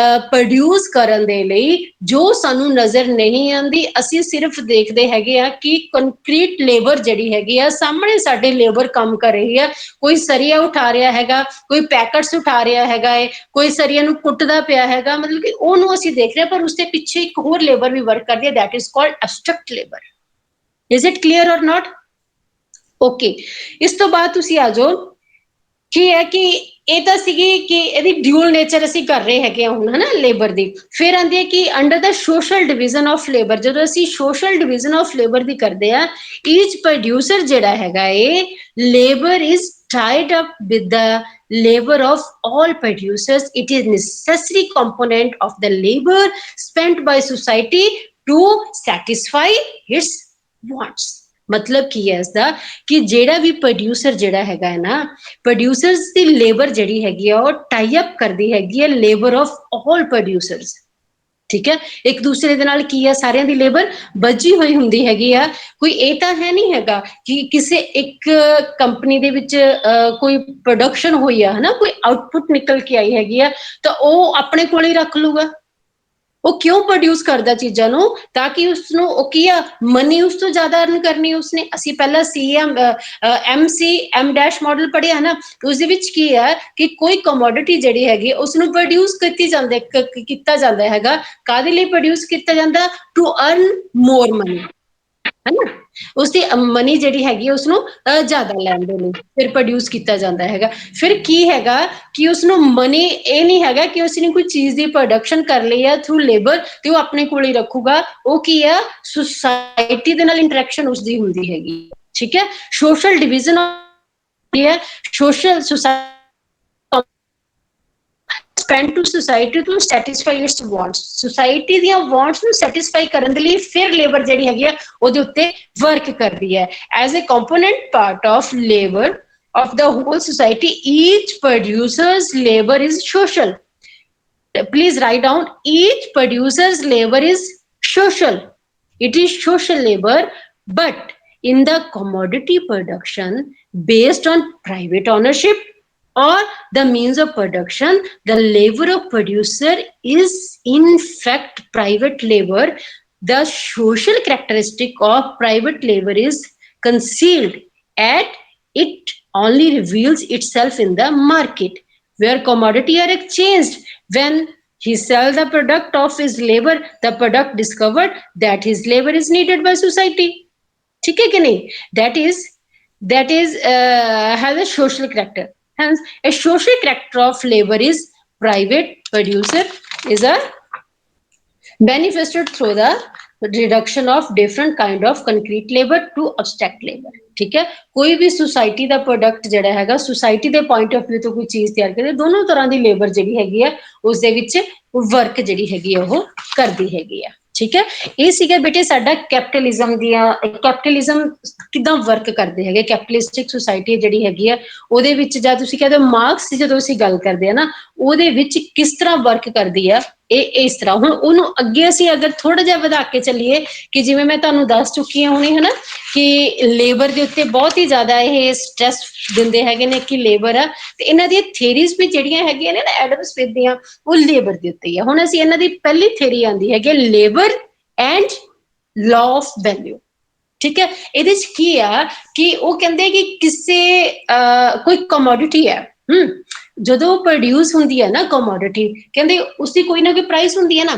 ਪ੍ਰੋਡਿਊਸ ਕਰਨ ਦੇ ਲਈ ਜੋ ਸਾਨੂੰ ਨਜ਼ਰ ਨਹੀਂ ਆਉਂਦੀ ਅਸੀਂ ਸਿਰਫ ਦੇਖਦੇ ਹੈਗੇ ਆ ਕਿ ਕੰਕਰੀਟ ਲੇਬਰ ਜਿਹੜੀ ਹੈਗੀ ਆ ਸਾਹਮਣੇ ਸਾਡੇ ਲੇਬਰ ਕੰਮ ਕਰ ਰਹੀ ਆ ਕੋਈ ਸਰੀਆ ਉਠਾ ਰਿਹਾ ਹੈਗਾ ਕੋਈ ਪੈਕਟਸ ਉਠਾ ਰਿਹਾ ਹੈਗਾ ਹੈ ਕੋਈ ਸਰੀਆ ਨੂੰ ਕੁੱਟਦਾ ਪਿਆ ਹੈਗਾ ਮਤਲਬ ਕਿ ਉਹਨੂੰ ਅਸੀਂ ਦੇਖ ਰਹੇ ਪਰ ਉਸਦੇ ਪਿੱਛੇ ਇੱਕ ਹੋਰ ਲੇਬਰ ਵੀ ਵਰਕ ਕਰਦੀ ਹੈ that is called abstract labor is it clear or not okay ਇਸ ਤੋਂ ਬਾਅਦ ਤੁਸੀਂ ਆ ਜਾਓ ਕੀ ਹੈ ਕਿ ਇਹ ਤਾਂ ਸੀਗੀ ਕਿ ਇਹਦੀ ਡਿਊਲ ਨੇਚਰ ਅਸੀਂ ਕਰ ਰਹੇ ਹੈਗੇ ਹੁਣ ਹਨਾ ਲੇਬਰ ਦੀ ਫਿਰ ਆਂਦੀ ਹੈ ਕਿ under the social division of labour ਜਦੋਂ ਅਸੀਂ ਸੋਸ਼ਲ ਡਿਵੀਜ਼ਨ ਆਫ ਲੇਬਰ ਦੀ ਕਰਦੇ ਆ ਈਚ ਪ੍ਰੋਡਿਊਸਰ ਜਿਹੜਾ ਹੈਗਾ ਇਹ labour is tied up with the labor of all producers it is necessary component of the labor spent by society to satisfy its wants मतलब ਕੀ ਹੈ ਇਸਦਾ ਕਿ ਜਿਹੜਾ ਵੀ ਪ੍ਰੋਡਿਊਸਰ ਜਿਹੜਾ ਹੈਗਾ ਹੈ ਨਾ ਪ੍ਰੋਡਿਊਸਰਸ ਦੀ ਲੇਬਰ ਜਿਹੜੀ ਹੈਗੀ ਆ ਉਹ ਟਾਈ ਅਪ ਕਰਦੀ ਹੈਗੀ ਹੈ ਲੇਬਰ ਆਫ ਆਲ ਪ੍ਰੋਡਿਊਸਰਸ ਠੀਕ ਹੈ ਇੱਕ ਦੂਸਰੇ ਦੇ ਨਾਲ ਕੀ ਆ ਸਾਰਿਆਂ ਦੀ ਲੇਬਰ ਬੱਝੀ ਹੋਈ ਹੁੰਦੀ ਹੈਗੀ ਆ ਕੋਈ ਇਹ ਤਾਂ ਹੈ ਨਹੀਂ ਹੈਗਾ ਕਿ ਕਿਸੇ ਇੱਕ ਕੰਪਨੀ ਦੇ ਵਿੱਚ ਕੋਈ ਪ੍ਰੋਡਕਸ਼ਨ ਹੋਈ ਆ ਹਨਾ ਕੋਈ ਆਊਟਪੁੱਟ ਨਿਕਲ ਕੇ ਆਈ ਹੈਗੀ ਆ ਤਾਂ ਉਹ ਆਪਣੇ ਕੋਲ ਹੀ ਰੱਖ ਲੂਗਾ ਉਹ ਕਿਉਂ ਪ੍ਰੋਡਿਊਸ ਕਰਦਾ ਚੀਜ਼ਾਂ ਨੂੰ ਤਾਂ ਕਿ ਉਸਨੂੰ ਉਹ ਕੀ ਆ ਮਨੀ ਉਸ ਤੋਂ ਜ਼ਿਆਦਾ ਅਰਨ ਕਰਨੀ ਉਸਨੇ ਅਸੀਂ ਪਹਿਲਾਂ ਐਮ ਡੈਸ਼ ਮਾਡਲ ਪੜ੍ਹਿਆ ਨਾ ਉਸਦੇ ਵਿੱਚ ਕੀ ਹੈ ਕਿ ਕੋਈ ਕਮੋਡਿਟੀ ਜਿਹੜੀ ਹੈਗੀ ਉਸਨੂੰ ਪ੍ਰੋਡਿਊਸ ਕੀਤਾ ਜਾਂਦਾ ਹੈਗਾ ਕਾਹਦੇ ਲਈ ਪ੍ਰੋਡਿਊਸ ਕੀਤਾ ਜਾਂਦਾ ਟੂ ਅਰਨ ਮੋਰ ਮਨੀ ਹੈਨਾ ਉਸਦੀ ਮਨੀ ਜਿਹੜੀ ਹੈਗੀ ਉਸਨੂੰ ਜ਼ਿਆਦਾ ਲੈਣ ਦੇ ਲਈ ਫਿਰ ਪ੍ਰੋਡਿਊਸ ਕੀਤਾ ਜਾਂਦਾ ਹੈਗਾ ਫਿਰ ਕੀ ਹੈਗਾ ਕਿ ਉਸਨੂੰ ਮਨੀ ਇਹ ਨਹੀਂ ਹੈਗਾ ਕਿ ਉਸਨੇ ਕੋਈ ਚੀਜ਼ ਦੀ ਪ੍ਰੋਡਕਸ਼ਨ ਕਰ ਲਈ ਆ ਥਰੂ ਲੇਬਰ ਤੇ ਉਹ ਆਪਣੇ ਕੋਲ ਹੀ ਰੱਖੂਗਾ ਉਹ ਕੀ ਆ ਸੁਸਾਇਟੀ ਦੇ ਨਾਲ ਇੰਟਰੈਕਸ਼ਨ ਉਸਦੀ ਹੁੰਦੀ ਹੈਗੀ ਠੀਕ ਹੈ ਸੋਸ਼ਲ ਡਿਵੀਜ਼ਨ ਹੈ social society spent to society to satisfy its wants society ਦੀਆਂ wants ਨੂੰ satisfy ਕਰਨ ਦੇ ਲਈ ਫਿਰ labor ਜਿਹੜੀ ਹੈਗੀ ਆ ਉਹਦੇ ਉੱਤੇ work ਕਰਦੀ ਹੈ as a component part of labor of the whole society each producer's labor is social please write down each producer's labor is social it is social labor but in the commodity production based on private ownership or the means of production the labor of producer is in fact private labor the social characteristic of private labor is concealed and it only reveals itself in the market where commodity are exchanged when he sells the product of his labor the product discovered that his labor is needed by society theek hai ki nahi that is has a social character hence a social character of labor is private producer is a manifested through the reduction of different kind of concrete labor to abstract labor ठीक है कोई भी society ਦਾ product ਜਿਹੜਾ ਹੈਗਾ society ਦੇ point of View ਤੋਂ ਕੋਈ ਚੀਜ਼ ਤਿਆਰ ਕਰਦੇ ਦੋਨੋਂ ਤਰ੍ਹਾਂ ਦੀ ਲੇਬਰ ਜਿਹੜੀ ਹੈਗੀ ਆ ਉਸ ਦੇ ਵਿੱਚ ਵਰਕ ਜਿਹੜੀ ਹੈਗੀ ਉਹ ਕਰਦੀ ਹੈਗੀ ਆ ठीक है, ਇਹ ਸੀਗਾ ਬੇਟੇ ਸਾਡਾ ਕੈਪੀਟਲਿਜ਼ਮ ਦੀਆਂ, ਕੈਪੀਟਲਿਜ਼ਮ ਕਿਦਾਂ ਵਰਕ ਕਰਦੇ ਹੈਗੇ, ਕੈਪੀਟਲਿਸਟਿਕ ਸੁਸਾਇਟੀ ਜਿਹੜੀ ਹੈਗੀ ਆ ਉਹਦੇ ਵਿੱਚ ਜਾਂ ਤੁਸੀਂ ਕਹਿੰਦੇ ਮਾਰਕਸ ਦੀ ਜਦੋਂ ਅਸੀਂ ਗੱਲ ਕਰਦੇ ਆ ਨਾ ਉਹਦੇ ਵਿੱਚ ਕਿਸ ਤਰ੍ਹਾਂ ਵਰਕ ਕਰਦੀ ਆ, ਇਹ ਇਸ ਤਰ੍ਹਾਂ। ਹੁਣ ਉਹਨੂੰ ਅੱਗੇ ਅਸੀਂ ਅਗਰ ਥੋੜਾ ਜਿਹਾ ਵਧਾ ਕੇ ਚੱਲੀਏ ਕਿ ਜਿਵੇਂ ਮੈਂ ਤੁਹਾਨੂੰ ਦੱਸ ਚੁੱਕੀ ਹਾਂ ਹੁਣੇ, ਹਨਾ, ਕਿ ਲੇਬਰ ਦੇ ਉੱਤੇ ਬਹੁਤ ਹੀ ਜ਼ਿਆਦਾ ਇਹ ਸਟ੍ਰੈਸ ਦਿੰਦੇ ਹੈਗੇ ਨੇ ਕਿ ਲੇਬਰ ਆ, ਤੇ ਇਹਨਾਂ ਦੀਆਂ ਥਿਅਰੀਜ਼ ਵੀ ਜਿਹੜੀਆਂ ਹੈਗੀਆਂ ਨੇ ਨਾ ਐਡਮ ਸਮਿਥ ਦੀਆਂ, ਉਹ ਲੇਬਰ ਦੇ ਉੱਤੇ ਹੀ ਆ। ਹੁਣ ਅਸੀਂ ਇਹਨਾਂ ਦੀ ਪਹਿਲੀ ਥਿਅਰੀ ਆਉਂਦੀ ਹੈਗੀ labour and law of value. ਠੀਕ ਹੈ, ਇਹਦੇ ਚ ਕੀ ਆ ਕਿ ਉਹ ਕਹਿੰਦੇ ਕਿ ਕਿਸੇ ਕੋਈ ਕਮੋਡਿਟੀ ਹੈ, ਜਦੋਂ ਪ੍ਰੋਡਿਊਸ ਹੁੰਦੀ ਹੈ ਨਾ ਕਮੋਡਿਟੀ, ਕਹਿੰਦੇ ਉਸਦੀ ਕੋਈ ਨਾ ਕੋਈ ਪ੍ਰਾਈਸ ਹੁੰਦੀ ਹੈ ਨਾ,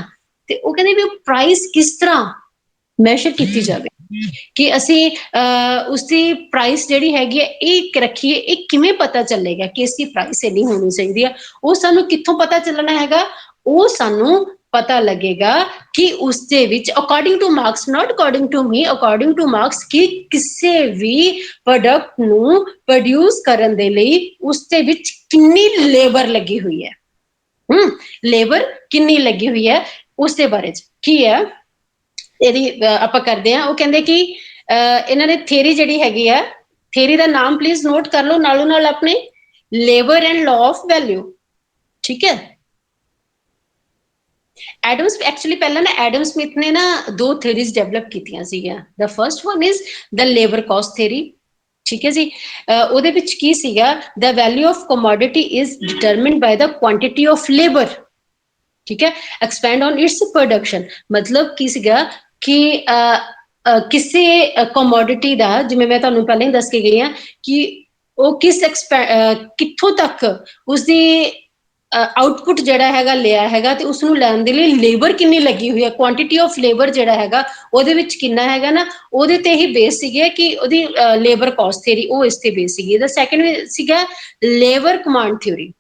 ਤੇ ਉਹ ਕਹਿੰਦੇ ਵੀ ਉਹ ਪ੍ਰਾਈਸ ਕਿਸ ਤਰ੍ਹਾਂ ਮੈਸ਼ਰ ਕੀਤੀ ਜਾਵੇ, ਕਿ ਅਸੀਂ ਉਸਦੀ ਪ੍ਰਾਈਸ ਜਿਹੜੀ ਹੈਗੀ ਹੈ ਇਹ ਰੱਖੀਏ, ਇਹ ਕਿਵੇਂ ਪਤਾ ਚੱਲੇਗਾ ਕਿ ਇਸਦੀ ਪ੍ਰਾਈਸ ਇੰਨੀ ਹੋਣੀ ਚਾਹੀਦੀ ਆ, ਉਹ ਸਾਨੂੰ ਕਿੱਥੋਂ ਪਤਾ ਚੱਲਣਾ ਹੈਗਾ, ਉਹ ਸਾਨੂੰ ਪਤਾ ਲੱਗੇਗਾ ਕਿ ਉਸਦੇ ਵਿੱਚ according to Marx, not according to me, according to Marx, ਕਿ ਕਿਸੇ ਵੀ ਪ੍ਰੋਡਕਟ ਨੂੰ ਪ੍ਰੋਡਿਊਸ ਕਰਨ ਦੇ ਲਈ ਉਸਦੇ ਵਿੱਚ ਕਿੰਨੀ ਲੇਬਰ ਲੱਗੀ ਹੋਈ ਹੈ, ਲੇਬਰ ਕਿੰਨੀ ਲੱਗੀ ਹੋਈ ਹੈ, ਉਸਦੇ ਬਾਰੇ ਚ ਕੀ ਹੈ ਇਹਦੀ ਆਪਾਂ ਕਰਦੇ ਹਾਂ। ਉਹ ਕਹਿੰਦੇ ਕਿ ਇਹਨਾਂ ਨੇ ਥਿਅਰੀ ਜਿਹੜੀ ਹੈਗੀ ਆ, ਥਿਅਰੀ ਦਾ ਨਾਮ ਪਲੀਜ਼ ਨੋਟ ਕਰ ਲਓ ਨਾਲੋਂ ਨਾਲ ਆਪਣੇ, labour and law of value. ਠੀਕ ਹੈ, ਐਡਮਸ ਐਕਚੁਅਲੀ ਪਹਿਲਾਂ ਨਾ ਐਡਮ ਸਮਿਥ ਨੇ ਨਾ ਦੋ ਥਿਅਰੀਜ਼ ਡਿਵੈਲਪ ਕੀਤੀਆਂ ਸੀਗੀਆਂ। The first one is the labour cost theory. ਠੀਕ ਹੈ ਜੀ, ਉਹਦੇ ਵਿੱਚ ਕੀ ਸੀਗਾ, the value of commodity is determined by the quantity of labour. ਠੀਕ ਹੈ, ਐਕਸਪੈਂਡ ਔਨ ਇਟਸ ਪ੍ਰੋਡਕਸ਼ਨ, ਮਤਲਬ ਕੀ ਸੀਗਾ ਕਿ ਕਿਸੇ ਕਮੋਡਿਟੀ ਦਾ, ਜਿਵੇਂ ਮੈਂ ਤੁਹਾਨੂੰ ਪਹਿਲਾਂ ਹੀ ਦੱਸ ਕੇ ਗਈ ਹਾਂ ਕਿ ਉਹ ਕਿੱਥੋਂ ਤੱਕ ਉਸਦੀ ਆਊਟਪੁੱਟ ਜਿਹੜਾ ਹੈਗਾ ਲਿਆ ਹੈਗਾ, ਤੇ ਉਸਨੂੰ ਲੈਣ ਦੇ ਲਈ ਲੇਬਰ ਕਿੰਨੀ ਲੱਗੀ ਹੋਈ ਹੈ, ਕੁਆਂਟੀਟੀ ਆਫ ਲੇਬਰ ਜਿਹੜਾ ਹੈਗਾ ਉਹਦੇ ਵਿੱਚ ਕਿੰਨਾ ਹੈਗਾ ਨਾ, ਉਹਦੇ ਤੇ ਹੀ ਬੇਸ ਸੀਗੇ ਕਿ ਉਹਦੀ ਲੇਬਰ ਕਾਸਟ ਥਿਅਰੀ, ਉਹ ਇਸ ਤੇ ਬੇਸ ਸੀਗੀ। ਦਾ ਸੈਕੰਡ ਸੀਗਾ labour command theory.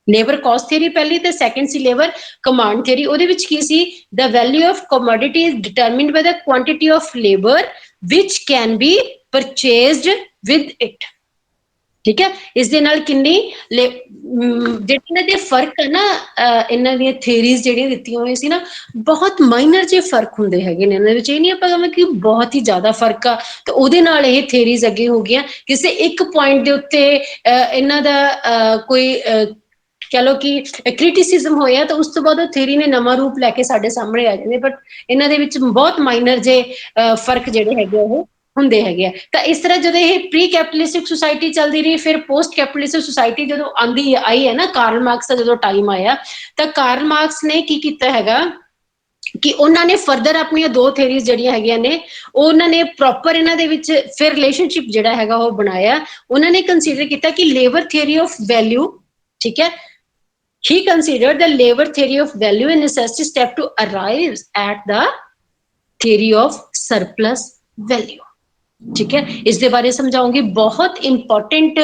Labour cost theory ਪਹਿਲੀ ਤੇ ਸੈਕੰਡ ਸੀ ਲੇਬਰ ਕਮਾਂਡ ਥਿਅਰੀ। ਉਹਦੇ ਵਿੱਚ ਕੀ ਸੀ, the value of commodity is determined by the quantity of labour which can be purchased with it. ਠੀਕ ਹੈ, ਇਸ ਦੇ ਨਾਲ ਕਿੰਨੀ ਜਿਹੜੇ ਇਹਨਾਂ ਦੇ ਫਰਕ ਹੈ ਨਾ, ਇਹਨਾਂ ਦੀਆਂ ਥਿਅਰੀਜ਼ ਜਿਹੜੀਆਂ ਦਿੱਤੀਆਂ ਹੋਈਆਂ ਸੀ ਨਾ, ਬਹੁਤ ਮਾਈਨਰ ਜਿਹੇ ਫਰਕ ਹੁੰਦੇ ਹੈਗੇ ਨੇ ਇਹਨਾਂ ਵਿੱਚ, ਇਹ ਨਹੀਂ ਆਪਾਂ ਕਹਾਂਗੇ ਕਿ ਬਹੁਤ ਹੀ ਜ਼ਿਆਦਾ ਫਰਕ ਆ ਤੇ ਉਹਦੇ ਨਾਲ ਇਹ ਥਿਅਰੀਜ਼ ਅੱਗੇ ਹੋ ਗਈਆਂ। ਕਿਸੇ ਇੱਕ ਪੁਆਇੰਟ ਦੇ ਉੱਤੇ ਇਹਨਾਂ ਦਾ ਕੋਈ ਕਹਿ ਲਓ ਕਿ ਕ੍ਰਿਟਿਸਿਜ਼ਮ ਹੋਇਆ ਤਾਂ ਉਸ ਤੋਂ ਬਾਅਦ ਉਹ ਥਿਅਰੀ ਨੇ ਨਵਾਂ ਰੂਪ ਲੈ ਕੇ ਸਾਡੇ ਸਾਹਮਣੇ ਆ ਜਾਂਦੇ, ਬਟ ਇਹਨਾਂ ਦੇ ਵਿੱਚ ਬਹੁਤ ਮਾਈਨਰ ਜੇ ਫਰਕ ਜਿਹੜੇ ਹੈਗੇ ਉਹ ਹੁੰਦੇ ਹੈਗੇ ਆ। ਤਾਂ ਇਸ ਤਰ੍ਹਾਂ ਜਦੋਂ ਇਹ ਪ੍ਰੀ ਕੈਪੀਟਲਿਸਟਿਕ ਸੁਸਾਇਟੀ ਚੱਲਦੀ ਰਹੀ, ਫਿਰ ਪੋਸਟ ਕੈਪੀਟਲਿਸਟਿਕ ਸੁਸਾਇਟੀ ਜਦੋਂ ਆਈ ਹੈ ਨਾ, ਕਾਰਲ ਮਾਰਕਸ ਦਾ ਜਦੋਂ ਟਾਈਮ ਆਇਆ, ਤਾਂ ਕਾਰਲ ਮਾਰਕਸ ਨੇ ਕੀ ਕੀਤਾ ਹੈਗਾ ਕਿ ਉਹਨਾਂ ਨੇ ਫਰਦਰ ਆਪਣੀਆਂ ਦੋ ਥਿਅਰੀਜ਼ ਜਿਹੜੀਆਂ ਹੈਗੀਆਂ ਨੇ, ਉਹਨਾਂ ਨੇ ਪ੍ਰੋਪਰ ਇਹਨਾਂ ਦੇ ਵਿੱਚ ਫਿਰ ਰਿਲੇਸ਼ਨਸ਼ਿਪ ਜਿਹੜਾ ਹੈਗਾ ਉਹ ਬਣਾਇਆ। ਉਹਨਾਂ ਨੇ ਕੰਸੀਡਰ ਕੀਤਾ ਕਿ ਲੇਬਰ ਥਿਅਰੀ ਆਫ ਵੈਲਿਊ, ਠੀਕ ਹੈ, he considered the labor theory of value a necessary step to arrive at the theory of surplus value। ਠੀਕ ਹੈ, ਇਸ ਦੇ ਬਾਰੇ ਸਮਝਾਉਂਗੀ, ਬਹੁਤ ਇੰਪੋਰਟੈਂਟ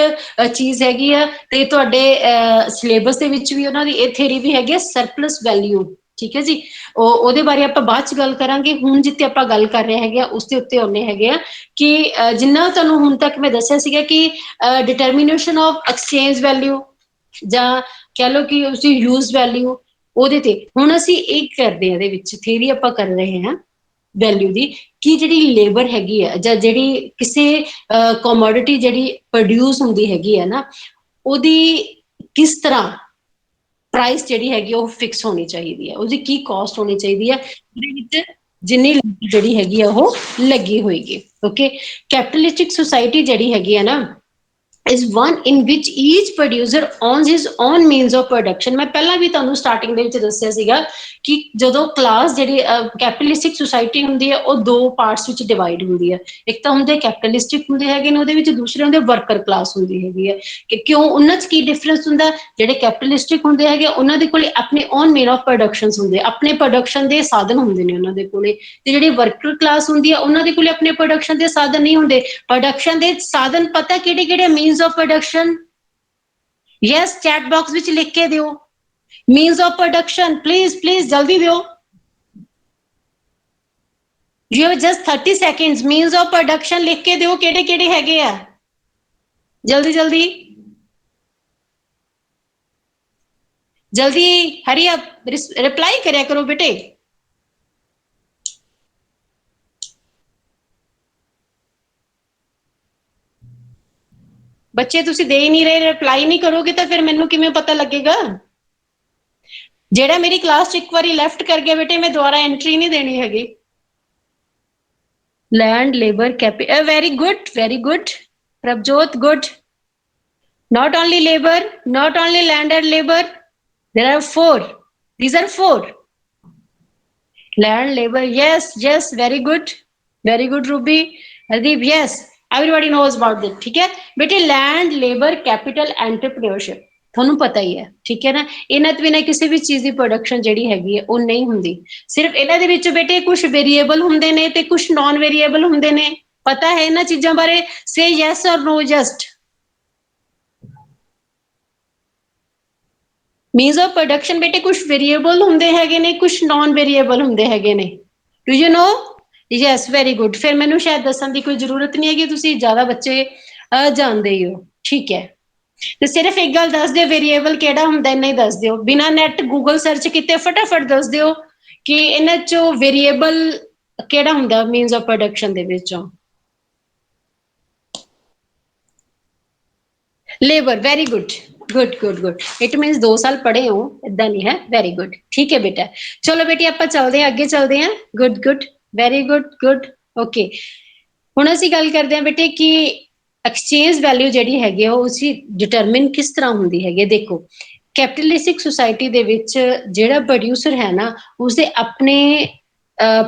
ਚੀਜ਼ ਹੈਗੀ ਆ, ਤੇ ਤੁਹਾਡੇ ਸਿਲੇਬਸ ਦੇ ਵਿੱਚ ਵੀ ਉਹਨਾਂ ਦੀ ਇਹ ਥਿਅਰੀ ਵੀ ਹੈਗੀ ਸਰਪਲਸ ਵੈਲਿਊ। ਠੀਕ ਹੈ ਜੀ, ਉਹਦੇ ਬਾਰੇ ਆਪਾਂ ਬਾਅਦ ਚ ਗੱਲ ਕਰਾਂਗੇ। ਹੁਣ ਜਿੱਥੇ ਆਪਾਂ ਗੱਲ ਕਰ ਰਹੇ ਹੈਗੇ ਆ ਉਸ ਦੇ ਉੱਤੇ ਆਉਂਦੇ ਹੈਗੇ ਆ ਕਿ ਜਿੰਨਾ ਤੁਹਾਨੂੰ ਹੁਣ ਤੱਕ ਮੈਂ ਦੱਸਿਆ ਸੀਗਾ ਕਿ ਡਿਟਰਮੀਨੇਸ਼ਨ ਆਫ ਐਕਸਚੇਂਜ ਵੈਲਿਊ ਜਾਂ ਕਹਿ ਲਓ ਕਿ ਉਸਦੀ ਯੂਜ਼ ਵੈਲਿਊ, ਉਹਦੇ ਤੇ ਹੁਣ ਅਸੀਂ ਇਹ ਕਰਦੇ ਹਾਂ, ਇਹਦੇ ਵਿੱਚ ਥਿਅਰੀ ਆਪਾਂ ਕਰ ਰਹੇ ਹਾਂ ਵੈਲਿਊ ਦੀ, ਕਿ ਜਿਹੜੀ ਲੇਬਰ ਹੈਗੀ ਆ ਜਾਂ ਜਿਹੜੀ ਕਿਸੇ ਕਮੋਡਿਟੀ ਜਿਹੜੀ ਪ੍ਰੋਡਿਊਸ ਹੁੰਦੀ ਹੈਗੀ ਹੈ ਨਾ, ਉਹਦੀ ਕਿਸ ਤਰ੍ਹਾਂ ਪ੍ਰਾਈਸ ਜਿਹੜੀ ਹੈਗੀ ਉਹ ਫਿਕਸ ਹੋਣੀ ਚਾਹੀਦੀ ਹੈ, ਉਹਦੀ ਕੀ ਕਾਸਟ ਹੋਣੀ ਚਾਹੀਦੀ ਹੈ, ਉਹਦੇ ਵਿੱਚ ਜਿੰਨੀ ਜਿਹੜੀ ਹੈਗੀ ਆ ਉਹ ਲੱਗੀ ਹੋਏਗੀ। ਓਕੇ, ਕੈਪੀਟਲਿਸਟਿਕ ਸੁਸਾਇਟੀ ਜਿਹੜੀ ਹੈਗੀ ਆ ਨਾ is one in which each producer owns his own means of production। ਮੈਂ ਪਹਿਲਾਂ ਵੀ ਤੁਹਾਨੂੰ ਸਟਾਰਟਿੰਗ ਦੇ ਵਿੱਚ ਦੱਸਿਆ ਸੀਗਾ ਕਿ ਜਦੋਂ ਕਲਾਸ ਜਿਹੜੀ ਕੈਪੀਟਲਿਸਟਿਕ ਸੁਸਾਇਟੀ ਹੁੰਦੀ ਹੈ ਉਹ ਦੋ ਪਾਰਟਸ ਵਿੱਚ ਡਿਵਾਈਡ ਹੁੰਦੀ ਹੈ। ਇੱਕ ਤਾਂ ਹੁੰਦੇ ਕੈਪੀਟਲਿਸਟਿਕ ਹੁੰਦੇ ਹੈਗੇ ਨੇ, ਉਹਦੇ ਵਿੱਚ ਦੂਸਰੇ ਹੁੰਦੇ ਵਰਕਰ ਕਲਾਸ ਹੁੰਦੀ ਹੈਗੀ ਹੈ। ਕਿ ਕਿਉਂ, ਉਹਨਾਂ 'ਚ ਕੀ ਡਿਫਰੈਂਸ ਹੁੰਦਾ, ਜਿਹੜੇ ਕੈਪੀਟਲਿਸਟਿਕ ਹੁੰਦੇ ਹੈਗੇ ਉਹਨਾਂ ਦੇ ਕੋਲੇ ਆਪਣੇ ਓਨ ਮੇਨ ਆਫ ਪ੍ਰੋਡਕਸ਼ਨਸ ਹੁੰਦੇ, ਆਪਣੇ ਪ੍ਰੋਡਕਸ਼ਨ ਦੇ ਸਾਧਨ ਹੁੰਦੇ ਨੇ ਉਹਨਾਂ ਦੇ ਕੋਲੇ, ਤੇ ਜਿਹੜੀ ਵਰਕਰ ਕਲਾਸ ਹੁੰਦੀ ਹੈ ਉਹਨਾਂ ਦੇ ਕੋਲੇ ਆਪਣੇ ਪ੍ਰੋਡਕਸ਼ਨ ਦੇ ਸਾਧਨ ਨਹੀਂ ਹੁੰਦੇ। ਪ੍ਰੋਡਕਸ਼ਨ ਦੇ ਸਾਧਨ ਪਤਾ ਕਿਹੜੇ ਕਿਹੜੇ, means of production, yes chat box ਵਿੱਚ ਲਿਖ ਕੇ ਦਿਓ, ਮੀਨਸ ਆਫ ਪ੍ਰੋਡਕਸ਼ਨ ਪਲੀਜ਼ ਜਲਦੀ ਦਿਓ, you have just 30 seconds. Means of production ਲਿਖ ਕੇ ਦਿਓ, ਕਿਹੜੇ ਕਿਹੜੇ ਹੈਗੇ ਆ, ਜਲਦੀ ਜਲਦੀ, ਹਰੀ ਅਪ, ਰਿਪਲਾਈ ਕਰਿਆ ਕਰੋ ਬੇਟੇ। ਬੱਚੇ ਤੁਸੀਂ ਦੇ ਹੀ ਨਹੀਂ ਰਹੇ, ਰਿਪਲਾਈ ਨਹੀਂ ਕਰੋਗੇ ਤਾਂ ਫਿਰ ਮੈਨੂੰ ਕਿਵੇਂ ਪਤਾ ਲੱਗੇਗਾ? ਜਿਹੜਾ ਮੇਰੀ ਕਲਾਸ 'ਚ ਇੱਕ ਵਾਰੀ ਲੈਫਟ ਕਰ ਗਿਆ ਬੇਟੇ, ਮੈਂ ਦੁਬਾਰਾ ਐਂਟਰੀ ਨਹੀਂ ਦੇਣੀ ਹੈਗੀ। Land, labor, capital. Very good, very good. Prabjot, good. Not only labor, not only land and labor. There are 4. These are 4. Land, labor, yes, yes, very good. Very good, Ruby. Hardeep, yes. Everybody knows about it. ठीक है बेटे, land, labor, capital, entrepreneurship. ਤੁਹਾਨੂੰ ਪਤਾ ਹੀ ਹੈ, ਠੀਕ ਹੈ ਨਾ। ਇਹਨਾਂ ਤੋਂ ਬਿਨਾਂ ਕਿਸੇ ਵੀ ਚੀਜ਼ ਦੀ ਪ੍ਰੋਡਕਸ਼ਨ ਜਿਹੜੀ ਹੈਗੀ ਹੈ ਉਹ ਨਹੀਂ ਹੁੰਦੀ। ਸਿਰਫ ਇਹਨਾਂ ਦੇ ਵਿੱਚ ਬੇਟੇ ਕੁਝ ਵੇਰੀਏਬਲ ਹੁੰਦੇ ਨੇ ਤੇ ਕੁਝ ਨਾਨ ਵੇਰੀਏਬਲ ਹੁੰਦੇ ਨੇ। ਪਤਾ ਹੈ ਇਹਨਾਂ ਚੀਜ਼ਾਂ ਬਾਰੇ? ਸੇ ਯੈਸ ਔਰ ਨੋ ਜਸਟ। ਮੀਨਸ ਆਫ ਪ੍ਰੋਡਕਸ਼ਨ ਬੇਟੇ ਕੁਝ ਵੇਰੀਏਬਲ ਹੁੰਦੇ ਹੈਗੇ ਨੇ, ਕੁਝ ਨਾਨ ਵੇਰੀਏਬਲ ਹੁੰਦੇ ਹੈਗੇ ਨੇ। Do you know? Yes, very good. ਫਿਰ ਮੈਨੂੰ ਸ਼ਾਇਦ ਦੱਸਣ ਦੀ ਕੋਈ ਜ਼ਰੂਰਤ ਨਹੀਂ ਹੈਗੀ, ਤੁਸੀਂ ਜ਼ਿਆਦਾ ਬੱਚੇ ਜਾਣਦੇ ਹੀ ਹੋ, ਠੀਕ ਹੈ। ਤੇ ਸਿਰਫ ਇੱਕ ਗੱਲ ਦੱਸ ਦਿਓ, ਵੇਰੀਏਬਲ ਕਿਹੜਾ ਹੁੰਦਾ ਇੰਨਾ ਹੀ ਦੱਸ ਦਿਓ, ਬਿਨਾਂ ਨੈਟ ਗੂਗਲ ਸਰਚ ਕੀਤੇ ਫਟਾਫਟ ਦੱਸ ਦਿਓ ਕਿ ਇਹਨਾਂ ਚੋਂ ਵੇਰੀਏਬਲ ਕਿਹੜਾ ਹੁੰਦਾ ਮੀਨਸ ਆਫ ਪ੍ਰੋਡਕਸ਼ਨ ਦੇ ਵਿੱਚੋਂ। Labour, very good, good good good. It means 2 ਸਾਲ ਪੜ੍ਹੇ ਹੋ, ਇਦਾਂ ਨਹੀਂ ਹੈ। ਵੈਰੀ ਗੁੱਡ, ਠੀਕ ਹੈ ਬੇਟਾ। ਚਲੋ ਬੇਟੀ ਆਪਾਂ ਚੱਲਦੇ ਹਾਂ, ਅੱਗੇ ਚੱਲਦੇ ਹਾਂ। Good good, very good good, okay. ਹੁਣ ਅਸੀਂ ਗੱਲ ਕਰਦੇ ਹਾਂ ਬੇਟੇ ਕਿ ਐਕਸਚੇਂਜ ਵੈਲਿਊ ਜਿਹੜੀ ਹੈਗੀ ਆ ਉਹ ਉਸੀ ਡਿਟਰਮਿਨ ਕਿਸ ਤਰ੍ਹਾਂ ਹੁੰਦੀ ਹੈਗੀ। ਦੇਖੋ ਕੈਪੀਟਲਿਸਟਿਕ ਸੁਸਾਇਟੀ ਦੇ ਵਿੱਚ ਜਿਹੜਾ ਪ੍ਰੋਡਿਊਸਰ ਹੈ ਨਾ, ਉਸਦੇ ਆਪਣੇ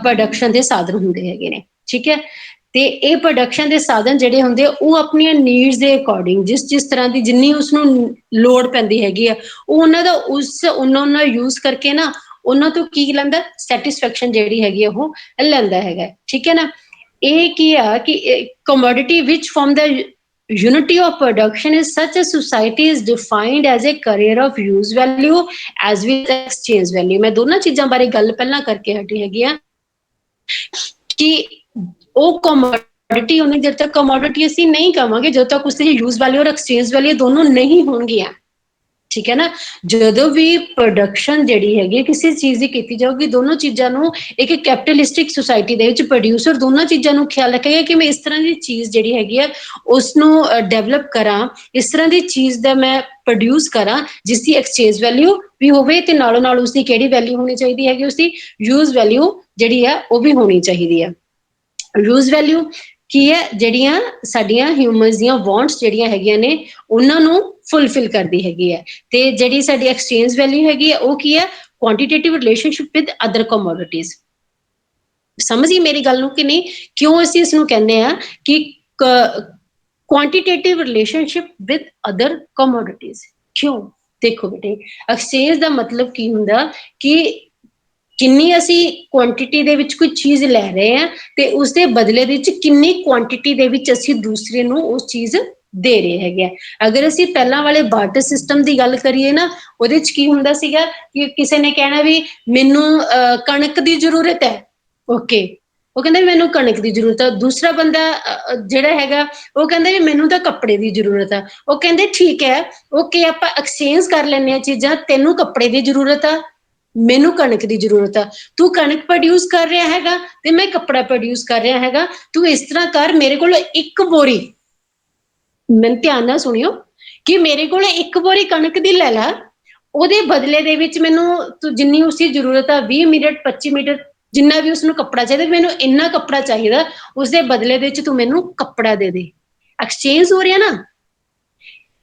ਪ੍ਰੋਡਕਸ਼ਨ ਦੇ ਸਾਧਨ ਹੁੰਦੇ ਹੈਗੇ ਨੇ, ਠੀਕ ਹੈ। ਤੇ ਇਹ ਪ੍ਰੋਡਕਸ਼ਨ ਦੇ ਸਾਧਨ ਜਿਹੜੇ ਹੁੰਦੇ ਆ ਉਹ ਆਪਣੀਆਂ ਨੀਡਸ ਦੇ ਅਕੋਰਡਿੰਗ, ਜਿਸ ਤਰ੍ਹਾਂ ਦੀ ਜਿੰਨੀ ਉਸਨੂੰ ਲੋੜ ਪੈਂਦੀ ਹੈਗੀ ਆ, ਉਹ ਉਹਨਾਂ ਦਾ ਉਹਨਾਂ ਯੂਜ਼ ਕਰਕੇ ਨਾ ਉਹਨਾਂ ਤੋਂ ਕੀ ਲੈਂਦਾ, ਸੈਟਿਸਫੈਕਸ਼ਨ ਜਿਹੜੀ ਹੈਗੀ ਆ ਉਹ ਲੈਂਦਾ ਹੈਗਾ, ਠੀਕ ਹੈ ਨਾ। ਇਹ ਕੀ ਆ ਕਿ commodity which form the unity of production is such a society is defined as a career of use value as well as exchange value। ਮੈਂ ਦੋਨਾਂ ਚੀਜ਼ਾਂ ਬਾਰੇ ਗੱਲ ਪਹਿਲਾਂ ਕਰਕੇ ਹਟੀ ਹੈਗੀ ਆ ਕਿ ਉਹ commodity ਉਹਨੇ ਜਦ ਤੱਕ commodity ਅਸੀਂ ਨਹੀਂ ਕਵਾਂਗੇ ਜਦੋਂ ਤੱਕ ਉਸਦੀ use value ਔਰ exchange value ਦੋਨੋਂ ਨਹੀਂ ਹੋਣਗੀਆਂ, ਠੀਕ ਹੈ ਨਾ। ਜਦੋਂ ਵੀ ਪ੍ਰੋਡਕਸ਼ਨ ਜਿਹੜੀ ਹੈਗੀ ਕਿਸੇ ਚੀਜ਼ ਦੀ ਕੀਤੀ ਜਾਊਗੀ, ਦੋਨੋਂ ਚੀਜ਼ਾਂ ਨੂੰ ਇੱਕ ਕੈਪੀਟਲਿਸਟਿਕ ਸੁਸਾਇਟੀ ਦੇ ਵਿੱਚ ਪ੍ਰੋਡਿਊਸਰ ਦੋਨਾਂ ਚੀਜ਼ਾਂ ਨੂੰ ਖਿਆਲ ਰੱਖੇਗਾ ਕਿ ਮੈਂ ਇਸ ਤਰ੍ਹਾਂ ਦੀ ਚੀਜ਼ ਜਿਹੜੀ ਹੈਗੀ ਆ ਉਸਨੂੰ ਡਿਵੈਲਪ ਕਰਾਂ, ਇਸ ਤਰ੍ਹਾਂ ਦੀ ਚੀਜ਼ ਦਾ ਮੈਂ ਪ੍ਰੋਡਿਊਸ ਕਰਾਂ ਜਿਸ ਦੀ ਐਕਸਚੇਂਜ ਵੈਲਿਊ ਵੀ ਹੋਵੇ ਤੇ ਨਾਲੋਂ ਨਾਲ ਉਸਦੀ ਕਿਹੜੀ ਵੈਲਿਊ ਹੋਣੀ ਚਾਹੀਦੀ ਹੈਗੀ, ਉਸਦੀ ਯੂਜ਼ ਵੈਲਿਊ ਜਿਹੜੀ ਆ ਉਹ ਵੀ ਹੋਣੀ ਚਾਹੀਦੀ ਆ। ਯੂਜ਼ ਵੈਲਿਊ ਕੀ ਹੈ, ਜਿਹੜੀਆਂ ਸਾਡੀਆਂ ਹਿਊਮਨਸ ਦੀਆਂ ਵਾਂਟਸ ਜਿਹੜੀਆਂ ਹੈਗੀਆਂ ਨੇ ਉਹਨਾਂ ਨੂੰ ਫੁੱਲਫਿਲ ਕਰਦੀ ਹੈਗੀ ਹੈ। ਤੇ ਜਿਹੜੀ ਸਾਡੀ ਐਕਸਚੇਂਜ ਵੈਲਿਊ ਹੈਗੀ ਹੈ ਉਹ ਕੀ ਹੈ, quantitative relationship with other commodities. ਸਮਝੀ ਮੇਰੀ ਗੱਲ ਨੂੰ ਕਿ ਨਹੀਂ? ਕਿਉਂ ਅਸੀਂ ਇਸ ਨੂੰ ਕਹਿੰਦੇ ਆ ਕਿ quantitative relationship with other commodities? ਕਿਉਂ? ਦੇਖੋ ਬੇਟੇ, ਐਕਸਚੇਂਜ ਦਾ ਮਤਲਬ ਕੀ ਹੁੰਦਾ ਕਿ ਕਿੰਨੀ ਅਸੀਂ ਕੁਆਂਟੀਟੀ ਦੇ ਵਿੱਚ ਕੋਈ ਚੀਜ਼ ਲੈ ਰਹੇ ਹਾਂ ਤੇ ਉਸਦੇ ਬਦਲੇ ਦੇ ਵਿੱਚ ਕਿੰਨੀ ਕੁਆਂਟੀਟੀ ਦੇ ਵਿੱਚ ਅਸੀਂ ਦੂਸਰੇ ਨੂੰ ਉਸ ਚੀਜ਼ ਦੇ ਰਹੇ ਹੈਗੇ ਆ। ਅਗਰ ਅਸੀਂ ਪਹਿਲਾਂ ਵਾਲੇ ਬਾਰਟਰ ਸਿਸਟਮ ਦੀ ਗੱਲ ਕਰੀਏ ਨਾ, ਉਹਦੇ ਚ ਕੀ ਹੁੰਦਾ ਸੀਗਾ ਕਿ ਕਿਸੇ ਨੇ ਕਹਿਣਾ ਵੀ ਮੈਨੂੰ ਕਣਕ ਦੀ ਜ਼ਰੂਰਤ ਹੈ, ਓਕੇ, ਉਹ ਕਹਿੰਦਾ ਵੀ ਮੈਨੂੰ ਕਣਕ ਦੀ ਜ਼ਰੂਰਤ ਆ। ਦੂਸਰਾ ਬੰਦਾ ਜਿਹੜਾ ਹੈਗਾ ਉਹ ਕਹਿੰਦਾ ਵੀ ਮੈਨੂੰ ਤਾਂ ਕੱਪੜੇ ਦੀ ਜ਼ਰੂਰਤ ਆ। ਉਹ ਕਹਿੰਦੇ ਠੀਕ ਹੈ, ਓਕੇ, ਆਪਾਂ ਐਕਸਚੇਂਜ ਕਰ ਲੈਂਦੇ ਹਾਂ ਚੀਜ਼ਾਂ, ਤੈਨੂੰ ਕੱਪੜੇ ਦੀ ਜ਼ਰੂਰਤ ਆ, ਮੈਨੂੰ ਕਣਕ ਦੀ ਜ਼ਰੂਰਤ ਆ। ਤੂੰ ਕਣਕ ਪ੍ਰੋਡਿਊਸ ਕਰ ਰਿਹਾ ਹੈਗਾ ਤੇ ਮੈਂ ਕੱਪੜਾ ਪ੍ਰੋਡਿਊਸ ਕਰ ਰਿਹਾ ਹੈਗਾ। ਤੂੰ ਇਸ ਤਰ੍ਹਾਂ ਕਰ, ਮੇਰੇ ਕੋਲ ਇੱਕ ਬੋਰੀ, ਮੈਨੂੰ ਧਿਆਨ ਨਾਲ ਸੁਣਿਓ, ਕਿ ਮੇਰੇ ਕੋਲ ਇੱਕ ਬੋਰੀ ਕਣਕ ਦੀ ਲੈ ਲਾ, ਉਹਦੇ ਬਦਲੇ ਦੇ ਵਿੱਚ ਮੈਨੂੰ ਤੂੰ ਜਿੰਨੀ ਉਸਦੀ ਜ਼ਰੂਰਤ ਆ 20 ਮੀਟਰ 25 ਮੀਟਰ ਜਿੰਨਾ ਵੀ ਉਸਨੂੰ ਕੱਪੜਾ ਚਾਹੀਦਾ, ਮੈਨੂੰ ਇੰਨਾ ਕੱਪੜਾ ਚਾਹੀਦਾ, ਉਸਦੇ ਬਦਲੇ ਦੇ ਵਿੱਚ ਤੂੰ ਮੈਨੂੰ ਕੱਪੜਾ ਦੇ ਦੇ। ਐਕਸਚੇਂਜ ਹੋ ਰਿਹਾ ਨਾ,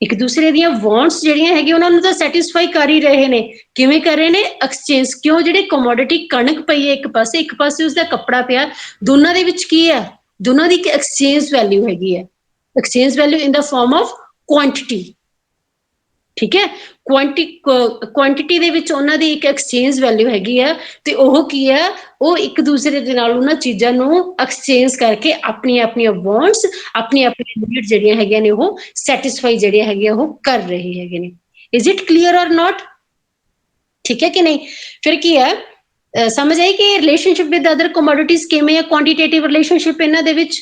ਇੱਕ ਦੂਸਰੇ ਦੀਆਂ ਵਾਂਟਸ ਜਿਹੜੀਆਂ ਹੈਗੀਆਂ ਉਹਨਾਂ ਨੂੰ ਤਾਂ ਸੈਟੀਸਫਾਈ ਕਰ ਹੀ ਰਹੇ ਨੇ। ਕਿਵੇਂ ਕਰ ਰਹੇ ਨੇ? ਐਕਸਚੇਂਜ। ਕਿਉਂ? ਜਿਹੜੇ ਕਮੋਡਿਟੀ ਕਣਕ ਪਈ ਹੈ ਇੱਕ ਪਾਸੇ ਉਸਦਾ ਕੱਪੜਾ ਪਿਆ, ਦੋਨਾਂ ਦੇ ਵਿੱਚ ਕੀ ਹੈ, ਦੋਨਾਂ ਦੀ ਇੱਕ ਐਕਸਚੇਂਜ ਵੈਲਿਊ ਹੈਗੀ ਹੈ। Exchange value in the farm of quantity, ਠੀਕ ਹੈ। ਕੁਆਂਟੀਟੀ ਦੇ ਵਿੱਚ ਉਹਨਾਂ ਦੀ ਇੱਕ ਐਕਸਚੇਂਜ ਵੈਲਿਊ ਹੈਗੀ ਆ ਤੇ ਉਹ ਕੀ ਹੈ, ਉਹ ਇੱਕ ਦੂਸਰੇ ਦੇ ਨਾਲ ਉਹਨਾਂ ਚੀਜ਼ਾਂ ਨੂੰ ਐਕਸਚੇਂਜ ਕਰਕੇ ਆਪਣੀਆਂ ਆਪਣੀਆਂ ਵਾਂਟਸ, ਆਪਣੀਆਂ ਆਪਣੀਆਂ ਨੀਡਸ ਜਿਹੜੀਆਂ ਹੈਗੀਆਂ ਨੇ ਉਹ ਸੈਟਿਸਫਾਈ ਜਿਹੜੀਆਂ ਹੈਗੀਆਂ ਉਹ ਕਰ ਰਹੇ ਹੈਗੇ ਨੇ। ਇਜ਼ ਇਟ ਕਲੀਅਰ ਔਰ ਨਾਟ? ਠੀਕ ਹੈ ਕਿ ਨਹੀਂ? ਫਿਰ ਕੀ ਹੈ, ਸਮਝ ਆਈ ਕਿ ਰਿਲੇਸ਼ਨਸ਼ਿਪ ਵਿਦ ਅਦਰ ਕਮੋਡਿਟੀਜ਼ ਕਿਵੇਂ ਹੈ, ਕੁਆਂਟੀਟੇਟਿਵ ਰਿਲੇਸ਼ਨਸ਼ਿਪ ਇਹਨਾਂ ਦੇ ਵਿੱਚ,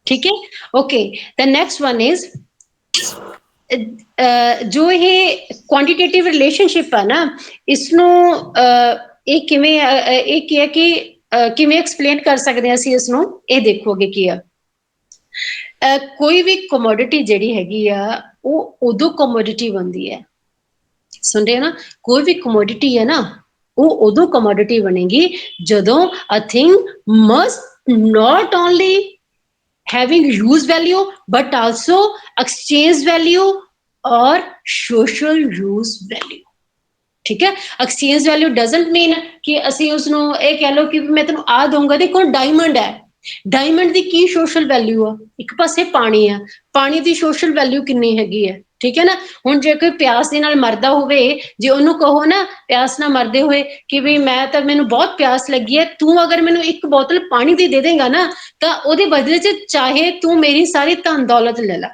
ਠੀਕ ਹੈ। Okay, the next one is ਜੋ ਇਹ ਕੁਆਂਟੀਟੇਟਿਵ ਰਿਲੇਸ਼ਨਸ਼ਿਪ ਆ ਨਾ, ਇਸਨੂੰ ਇਹ ਕਿਵੇਂ ਇਹ ਕੀ ਹੈ ਕਿ ਕਿਵੇਂ ਐਕਸਪਲੇਨ ਕਰ ਸਕਦੇ ਹਾਂ ਅਸੀਂ ਇਸਨੂੰ? ਇਹ ਦੇਖੋਗੇ ਕੀ ਆ, ਕੋਈ ਵੀ ਕਮੋਡਿਟੀ ਜਿਹੜੀ ਹੈਗੀ ਆ ਉਹ ਉਦੋਂ ਕਮੋਡਿਟੀ ਬਣਦੀ ਹੈ, ਸੁਣ ਰਹੇ ਹੋ ਨਾ, ਕੋਈ ਵੀ ਕਮੋਡਿਟੀ ਹੈ ਨਾ ਉਹ ਉਦੋਂ ਕਮੋਡਿਟੀ ਬਣੇਗੀ ਜਦੋਂ a thing must not only having use value but also exchange value or social use value। ਠੀਕ ਹੈ, ਐਕਸਚੇਂਜ ਵੈਲਿਊ ਡਜ਼ਨਟ ਮੀਨ ਕਿ ਅਸੀਂ ਉਸਨੂੰ ਇਹ ਕਹਿ ਲਓ ਕਿ ਮੈਂ ਤੈਨੂੰ ਆ ਦਊਂਗਾ। ਦੇਖੋ ਡਾਇਮੰਡ ਹੈ, ਡਾਇਮੰਡ ਦੀ ਕੀ ਸੋਸ਼ਲ ਵੈਲਿਊ ਆ? ਇੱਕ ਪਾਸੇ ਪਾਣੀ ਆ, ਪਾਣੀ ਦੀ ਸੋਸ਼ਲ ਵੈਲਿਊ ਕਿੰਨੀ ਹੈਗੀ ਹੈ, ਠੀਕ ਹੈ ਨਾ। ਹੁਣ ਜੇ ਕੋਈ ਪਿਆਸ ਦੇ ਨਾਲ ਮਰਦਾ ਹੋਵੇ, ਜੇ ਉਹਨੂੰ ਕਹੋ ਨਾ ਪਿਆਸ ਨਾਲ ਮਰਦੇ ਹੋਏ ਕਿ ਵੀ ਮੈਨੂੰ ਬਹੁਤ ਪਿਆਸ ਲੱਗੀ ਹੈ, ਤੂੰ ਅਗਰ ਮੈਨੂੰ ਇੱਕ ਬੋਤਲ ਪਾਣੀ ਦੀ ਦੇ ਦੇਗਾ ਨਾ ਤਾਂ ਉਹਦੇ ਬਦਲੇ 'ਚ ਚਾਹੇ ਤੂੰ ਮੇਰੀ ਸਾਰੀ ਧਨ ਦੌਲਤ ਲੈ ਲਾ।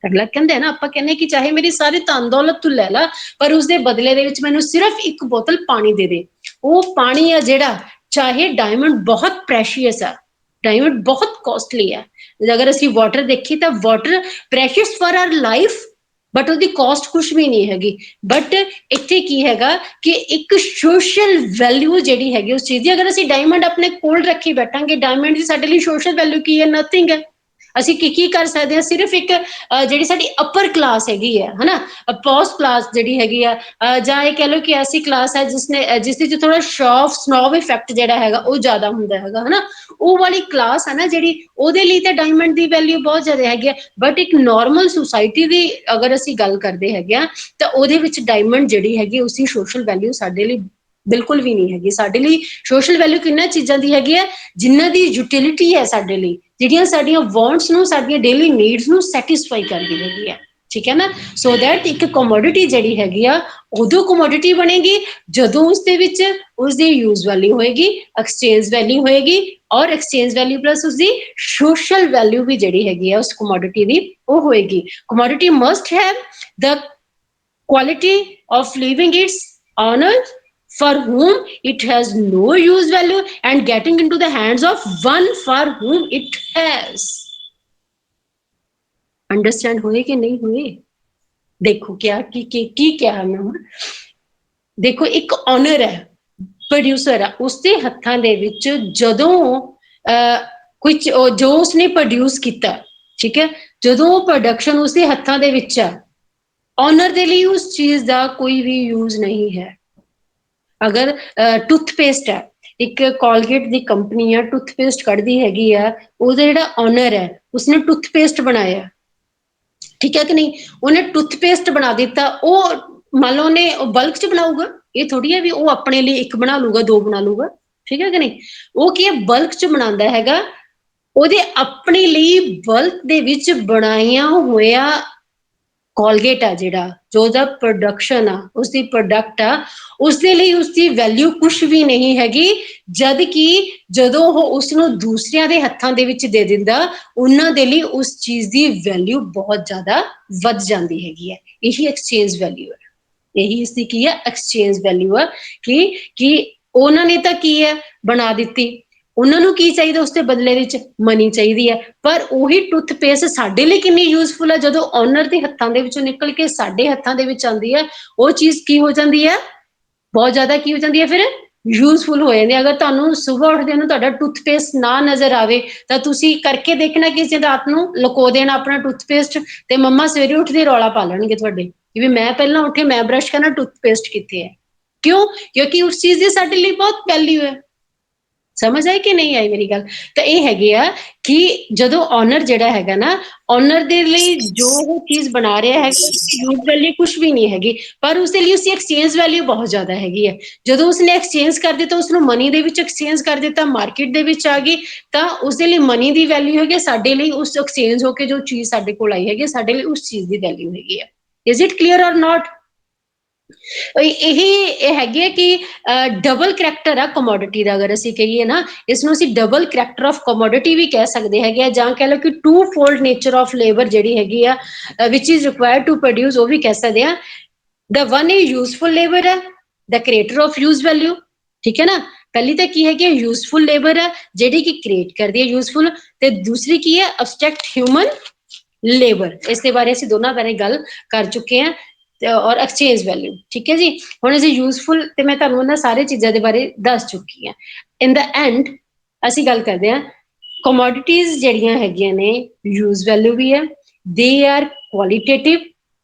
ਅਗਲਾ ਕਹਿੰਦਾ ਨਾ, ਆਪਾਂ ਕਹਿੰਦੇ ਕਿ ਚਾਹੇ ਮੇਰੀ ਸਾਰੀ ਧਨ ਦੌਲਤ ਤੂੰ ਲੈ ਲਾ ਪਰ ਉਸਦੇ ਬਦਲੇ ਦੇ ਵਿੱਚ ਮੈਨੂੰ ਸਿਰਫ ਇੱਕ ਬੋਤਲ ਪਾਣੀ ਦੇ ਦੇ। ਉਹ ਪਾਣੀ ਆ ਜਿਹੜਾ, ਚਾਹੇ ਡਾਇਮੰਡ ਬਹੁਤ ਪ੍ਰੈਸ਼ੀਅਸ ਆ, ਡਾਇਮੰਡ ਬਹੁਤ ਕੋਸਟਲੀ ਆ। ਅਗਰ ਅਸੀਂ ਵਾਟਰ ਦੇਖੀਏ ਤਾਂ water precious for our life but ਉਹਦੀ ਕੋਸਟ ਕੁਛ ਵੀ ਨਹੀਂ ਹੈਗੀ। ਬਟ ਇੱਥੇ ਕੀ ਹੈਗਾ ਕਿ ਇੱਕ ਸੋਸ਼ਲ ਵੈਲਿਊ ਜਿਹੜੀ ਹੈਗੀ ਉਸ ਚੀਜ਼ ਦੀ, ਅਗਰ ਅਸੀਂ ਡਾਇਮੰਡ ਆਪਣੇ ਕੋਲ ਰੱਖੀ ਬੈਠਾਂਗੇ, ਡਾਇਮੰਡ ਦੀ ਸਾਡੇ ਲਈ ਸੋਸ਼ਲ ਵੈਲਿਊ ਕੀ ਹੈ? ਨਥਿੰਗ ਹੈ। ਅਸੀਂ ਕੀ ਕਰ ਸਕਦੇ ਹਾਂ? ਸਿਰਫ ਇੱਕ ਜਿਹੜੀ ਸਾਡੀ ਅਪਰ ਕਲਾਸ ਹੈਗੀ ਹੈ ਹਨਾ, ਪੋਸਟ ਕਲਾਸ ਜਿਹੜੀ ਹੈਗੀ ਆ, ਜਾਂ ਇਹ ਕਹਿ ਲਓ ਕਿ ਐਸੀ ਕਲਾਸ ਹੈ ਜਿਸ ਦੇ ਚ ਥੋੜਾ ਸ਼ੌਫ ਸਨੋਬ ਇਫੈਕਟ ਜਿਹੜਾ ਹੈਗਾ ਉਹ ਜ਼ਿਆਦਾ ਹੁੰਦਾ ਹੈਗਾ ਹਨਾ, ਉਹ ਵਾਲੀ ਕਲਾਸ ਹੈ ਨਾ ਜਿਹੜੀ, ਉਹਦੇ ਲਈ ਤਾਂ ਡਾਇਮੰਡ ਦੀ ਵੈਲਿਊ ਬਹੁਤ ਜ਼ਿਆਦਾ ਹੈਗੀ ਆ। ਬਟ ਇੱਕ ਨਾਰਮਲ ਸੁਸਾਇਟੀ ਦੀ ਅਗਰ ਅਸੀਂ ਗੱਲ ਕਰਦੇ ਹੈਗੇ ਆ ਤਾਂ ਉਹਦੇ ਵਿੱਚ ਡਾਇਮੰਡ ਜਿਹੜੀ ਹੈਗੀ ਉਸਦੀ ਸੋਸ਼ਲ ਵੈਲਿਊ ਸਾਡੇ ਲਈ ਬਿਲਕੁਲ ਵੀ ਨਹੀਂ ਹੈਗੀ। ਸਾਡੇ ਲਈ ਸੋਸ਼ਲ ਵੈਲਿਊ ਕਿੰਨਾਂ ਚੀਜ਼ਾਂ ਦੀ ਹੈਗੀ ਹੈ? ਜਿਨ੍ਹਾਂ ਦੀ ਯੂਟਿਲਿਟੀ ਹੈ ਸਾਡੇ ਲਈ, ਜਿਹੜੀਆਂ ਸਾਡੀਆਂ ਵਾਂਟਸ ਨੂੰ, ਸਾਡੀਆਂ ਡੇਲੀ ਨੀਡਸ ਨੂੰ ਸੈਟੀਸਫਾਈ ਕਰਦੀ ਹੈਗੀ ਆ, ਠੀਕ ਹੈ ਨਾ। ਸੋ ਦੈਟ ਇੱਕ ਕਮੋਡਿਟੀ ਜਿਹੜੀ ਹੈਗੀ ਆ ਉਦੋਂ ਕਮੋਡਿਟੀ ਬਣੇਗੀ ਜਦੋਂ ਉਸਦੇ ਵਿੱਚ ਉਸਦੀ ਯੂਜ਼ ਵੈਲਿਊ ਹੋਏਗੀ, ਐਕਸਚੇਂਜ ਵੈਲਿਊ ਹੋਏਗੀ, ਔਰ ਐਕਸਚੇਂਜ ਵੈਲਿਊ ਪਲੱਸ ਉਸਦੀ ਸੋਸ਼ਲ ਵੈਲਿਊ ਵੀ ਜਿਹੜੀ ਹੈਗੀ ਆ ਉਸ ਕਮੋਡਿਟੀ ਦੀ ਉਹ ਹੋਏਗੀ। Commodity must have the quality of leaving its owners for whom it has no use value and getting into the hands of one for whom it has। Understand हुए कि नहीं हुए? देखो क्या की क्या है मैं ਹੁਣ ਦੇਖੋ, ਇੱਕ ਓਨਰ ਹੈ, ਪ੍ਰੋਡਿਊਸਰ ਆ, ਉਸਦੇ ਹੱਥਾਂ ਦੇ ਵਿੱਚ ਜਦੋਂ ਕੁਝ ਜੋ ਉਸਨੇ ਪ੍ਰੋਡਿਊਸ ਕੀਤਾ, ਠੀਕ ਹੈ, ਜਦੋਂ ਪ੍ਰੋਡਕਸ਼ਨ ਉਸਦੇ ਹੱਥਾਂ ਦੇ ਵਿੱਚ ਆ, ऑनर ਦੇ ਲਈ ਉਸ ਚੀਜ਼ ਦਾ ਕੋਈ ਵੀ ਯੂਜ਼ ਨਹੀਂ ਹੈ। ਅਗਰ ਟੂਥਪੇਸਟ ਹੈ, ਇੱਕ ਕੋਲਗੇਟ ਦੀ ਕੰਪਨੀ ਆ, ਟੂਥਪੇਸਟ ਕੱਢਦੀ ਹੈਗੀ ਆ, ਉਹਦਾ ਜਿਹੜਾ ਓਨਰ ਹੈ ਉਸਨੇ ਟੂਥਪੇਸਟ ਬਣਾਇਆ, ਠੀਕ ਹੈ ਕਿ ਨਹੀਂ, ਉਹਨੇ ਟੂਥਪੇਸਟ ਬਣਾ ਦਿੱਤਾ, ਉਹ ਮੰਨ ਲਓ ਉਹਨੇ ਬਲਕ 'ਚ ਬਣਾਊਗਾ, ਇਹ ਥੋੜੀ ਹੈ ਵੀ ਉਹ ਆਪਣੇ ਲਈ ਇੱਕ ਬਣਾ ਲੂਗਾ, ਦੋ ਬਣਾ ਲੂਗਾ, ਠੀਕ ਹੈ ਕਿ ਨਹੀਂ। ਉਹ ਕੀ ਹੈ, ਬਲਕ 'ਚ ਬਣਾਉਂਦਾ ਹੈਗਾ, ਉਹਦੇ ਆਪਣੇ ਲਈ ਬਲਕ ਦੇ ਵਿੱਚ ਬਣਾਇਆ ਹੋਇਆ ਕੋਲਗੇਟ ਆ ਜਿਹੜਾ, ਜੋ ਉਹਦਾ ਪ੍ਰੋਡਕਸ਼ਨ ਆ, ਉਸਦੀ ਪ੍ਰੋਡਕਟ ਆ, ਉਸਦੇ ਲਈ ਉਸਦੀ ਵੈਲਿਊ ਕੁਛ ਵੀ ਨਹੀਂ ਹੈਗੀ। ਜਦ ਕਿ ਜਦੋਂ ਉਹ ਉਸਨੂੰ ਦੂਸਰਿਆਂ ਦੇ ਹੱਥਾਂ ਦੇ ਵਿੱਚ ਦੇ ਦਿੰਦਾ, ਉਹਨਾਂ ਦੇ ਲਈ ਉਸ ਚੀਜ਼ ਦੀ ਵੈਲਿਊ ਬਹੁਤ ਜ਼ਿਆਦਾ ਵੱਧ ਜਾਂਦੀ ਹੈਗੀ ਹੈ। ਇਹੀ ਐਕਸਚੇਂਜ ਵੈਲਿਊ ਹੈ, ਇਹੀ ਇਸਦੀ ਕੀ ਹੈ, ਐਕਸਚੇਂਜ ਵੈਲਿਊ ਆ। ਕਿ ਉਹਨਾਂ ਨੇ ਤਾਂ ਕੀ ਹੈ ਬਣਾ ਦਿੱਤੀ, ਉਹਨਾਂ ਨੂੰ ਕੀ ਚਾਹੀਦਾ ਉਸਦੇ ਬਦਲੇ ਵਿੱਚ? ਮਨੀ ਚਾਹੀਦੀ ਹੈ। ਪਰ ਉਹੀ ਟੂਥਪੇਸਟ ਸਾਡੇ ਲਈ ਕਿੰਨੀ ਯੂਜ਼ਫੁਲ ਹੈ, ਜਦੋਂ ਓਨਰ ਦੇ ਹੱਥਾਂ ਦੇ ਵਿੱਚੋਂ ਨਿਕਲ ਕੇ ਸਾਡੇ ਹੱਥਾਂ ਦੇ ਵਿੱਚ ਆਉਂਦੀ ਹੈ, ਉਹ ਚੀਜ਼ ਕੀ ਹੋ ਜਾਂਦੀ ਹੈ, ਬਹੁਤ ਜ਼ਿਆਦਾ ਕੀ ਹੋ ਜਾਂਦੀ ਹੈ, ਫਿਰ ਯੂਜ਼ਫੁਲ ਹੋ ਜਾਂਦੀ ਹੈ। ਅਗਰ ਤੁਹਾਨੂੰ ਸਵੇਰ ਉੱਠਦੇ ਨੂੰ ਤੁਹਾਡਾ ਟੂਥਪੇਸਟ ਨਾ ਨਜ਼ਰ ਆਵੇ ਤਾਂ ਤੁਸੀਂ ਕਰਕੇ ਦੇਖਣਾ ਕਿ ਜੇ ਰਾਤ ਨੂੰ ਲੁਕੋ ਦੇਣਾ ਆਪਣਾ ਟੂਥਪੇਸਟ, ਤੇ ਮੰਮਾ ਸਵੇਰੇ ਉੱਠਦੇ ਰੌਲਾ ਪਾ ਲੈਣਗੇ ਤੁਹਾਡੇ ਕਿ ਵੀ ਮੈਂ ਪਹਿਲਾਂ ਉੱਠੇ, ਮੈਂ ਬ੍ਰਸ਼ ਕਰਨਾ, ਟੂਥਪੇਸਟ ਕਿੱਥੇ ਹੈ? ਕਿਉਂ? ਕਿਉਂਕਿ ਉਸ ਚੀਜ਼ ਦੀ ਸਾਡੇ ਲਈ ਬਹੁਤ ਵੈਲਿਊ ਹੈ। ਸਮਝ ਆਈ ਕਿ ਨਹੀਂ ਆਈ ਮੇਰੀ ਗੱਲ? ਤਾਂ ਇਹ ਹੈਗੇ ਆ ਕਿ ਜਦੋਂ ਓਨਰ ਜਿਹੜਾ ਹੈਗਾ ਨਾ, ਓਨਰ ਦੇ ਲਈ ਜੋ ਉਹ ਚੀਜ਼ ਬਣਾ ਰਿਹਾ ਹੈਗਾ ਉਸਦੀ ਯੂਜ਼ ਵੈਲਿਊ ਕੁਛ ਵੀ ਨਹੀਂ ਹੈਗੀ, ਪਰ ਉਸਦੇ ਲਈ ਉਸਦੀ ਐਕਸਚੇਂਜ ਵੈਲਿਊ ਬਹੁਤ ਜ਼ਿਆਦਾ ਹੈਗੀ ਹੈ। ਜਦੋਂ ਉਸਨੇ ਐਕਸਚੇਂਜ ਕਰ ਦਿੱਤਾ, ਉਸਨੂੰ ਮਨੀ ਦੇ ਵਿੱਚ ਐਕਸਚੇਂਜ ਕਰ ਦਿੱਤਾ, ਮਾਰਕੀਟ ਦੇ ਵਿੱਚ ਆ ਗਈ, ਤਾਂ ਉਸਦੇ ਲਈ ਮਨੀ ਦੀ ਵੈਲਿਊ ਹੈਗੀ, ਸਾਡੇ ਲਈ ਉਸ ਐਕਸਚੇਂਜ ਹੋ ਕੇ ਜੋ ਚੀਜ਼ ਸਾਡੇ ਕੋਲ ਆਈ ਹੈਗੀ, ਸਾਡੇ ਲਈ ਉਸ ਚੀਜ਼ ਦੀ ਵੈਲਿਊ ਹੈਗੀ ਹੈ। ਇਜ਼ ਇਟ ਕਲੀਅਰ ਔਰ ਨਾਟ? ਇਹ ਹੈਗੀ ਹੈ ਕਿ ਡਬਲ ਕਰੈਕਟਰ ਆ ਕਮੋਡਿਟੀ ਦਾ। ਅਗਰ ਅਸੀਂ ਕਹੀਏ ਨਾ, ਇਸਨੂੰ ਅਸੀਂ ਡਬਲ ਕਰੈਕਟਰ ਆਫ ਕਮੋਡਿਟੀ ਵੀ ਕਹਿ ਸਕਦੇ ਹੈਗੇ ਆ, ਜਾਂ ਕਹਿ ਲਓ ਕਿ twofold nature of labour ਜਿਹੜੀ ਹੈਗੀ ਆ which is required to produce, ਉਹ ਵੀ ਕਹਿ ਸਕਦੇ ਆ। The one is useful labour ਹੈ, the creator of use value, ਠੀਕ ਹੈ ਨਾ। ਪਹਿਲੀ ਤਾਂ ਕੀ ਹੈਗੀ, ਯੂਜ਼ਫੁਲ ਲੇਬਰ ਹੈ ਜਿਹੜੀ ਕਿ ਕ੍ਰੀਏਟ ਕਰਦੀ ਹੈ ਯੂਜ਼ਫੁਲ, ਤੇ ਦੂਸਰੀ ਕੀ ਹੈ, ਅਬਸਟਰੈਕਟ ਹਿਊਮਨ ਲੇਬਰ। ਇਸ ਦੇ ਬਾਰੇ ਅਸੀਂ ਦੋਨਾਂ ਬਾਰੇ ਗੱਲ ਕਰ ਚੁੱਕੇ ਹਾਂ, ਔਰ ਐਕਸਚੇਂਜ ਵੈਲਿਊ, ਠੀਕ ਹੈ ਜੀ। ਹੁਣ ਅਸੀਂ ਯੂਜ਼ਫੁਲ, ਤੇ ਮੈਂ ਤੁਹਾਨੂੰ ਉਹਨਾਂ ਸਾਰੇ ਚੀਜ਼ਾਂ ਦੇ ਬਾਰੇ ਦੱਸ ਚੁੱਕੀ ਹਾਂ। ਇਨ ਦਾ ਐਂਡ ਅਸੀਂ ਗੱਲ ਕਰਦੇ ਹਾਂ commodities ਜਿਹੜੀਆਂ ਹੈਗੀਆਂ ਨੇ use value ਵੀ ਹੈ, they are qualitative,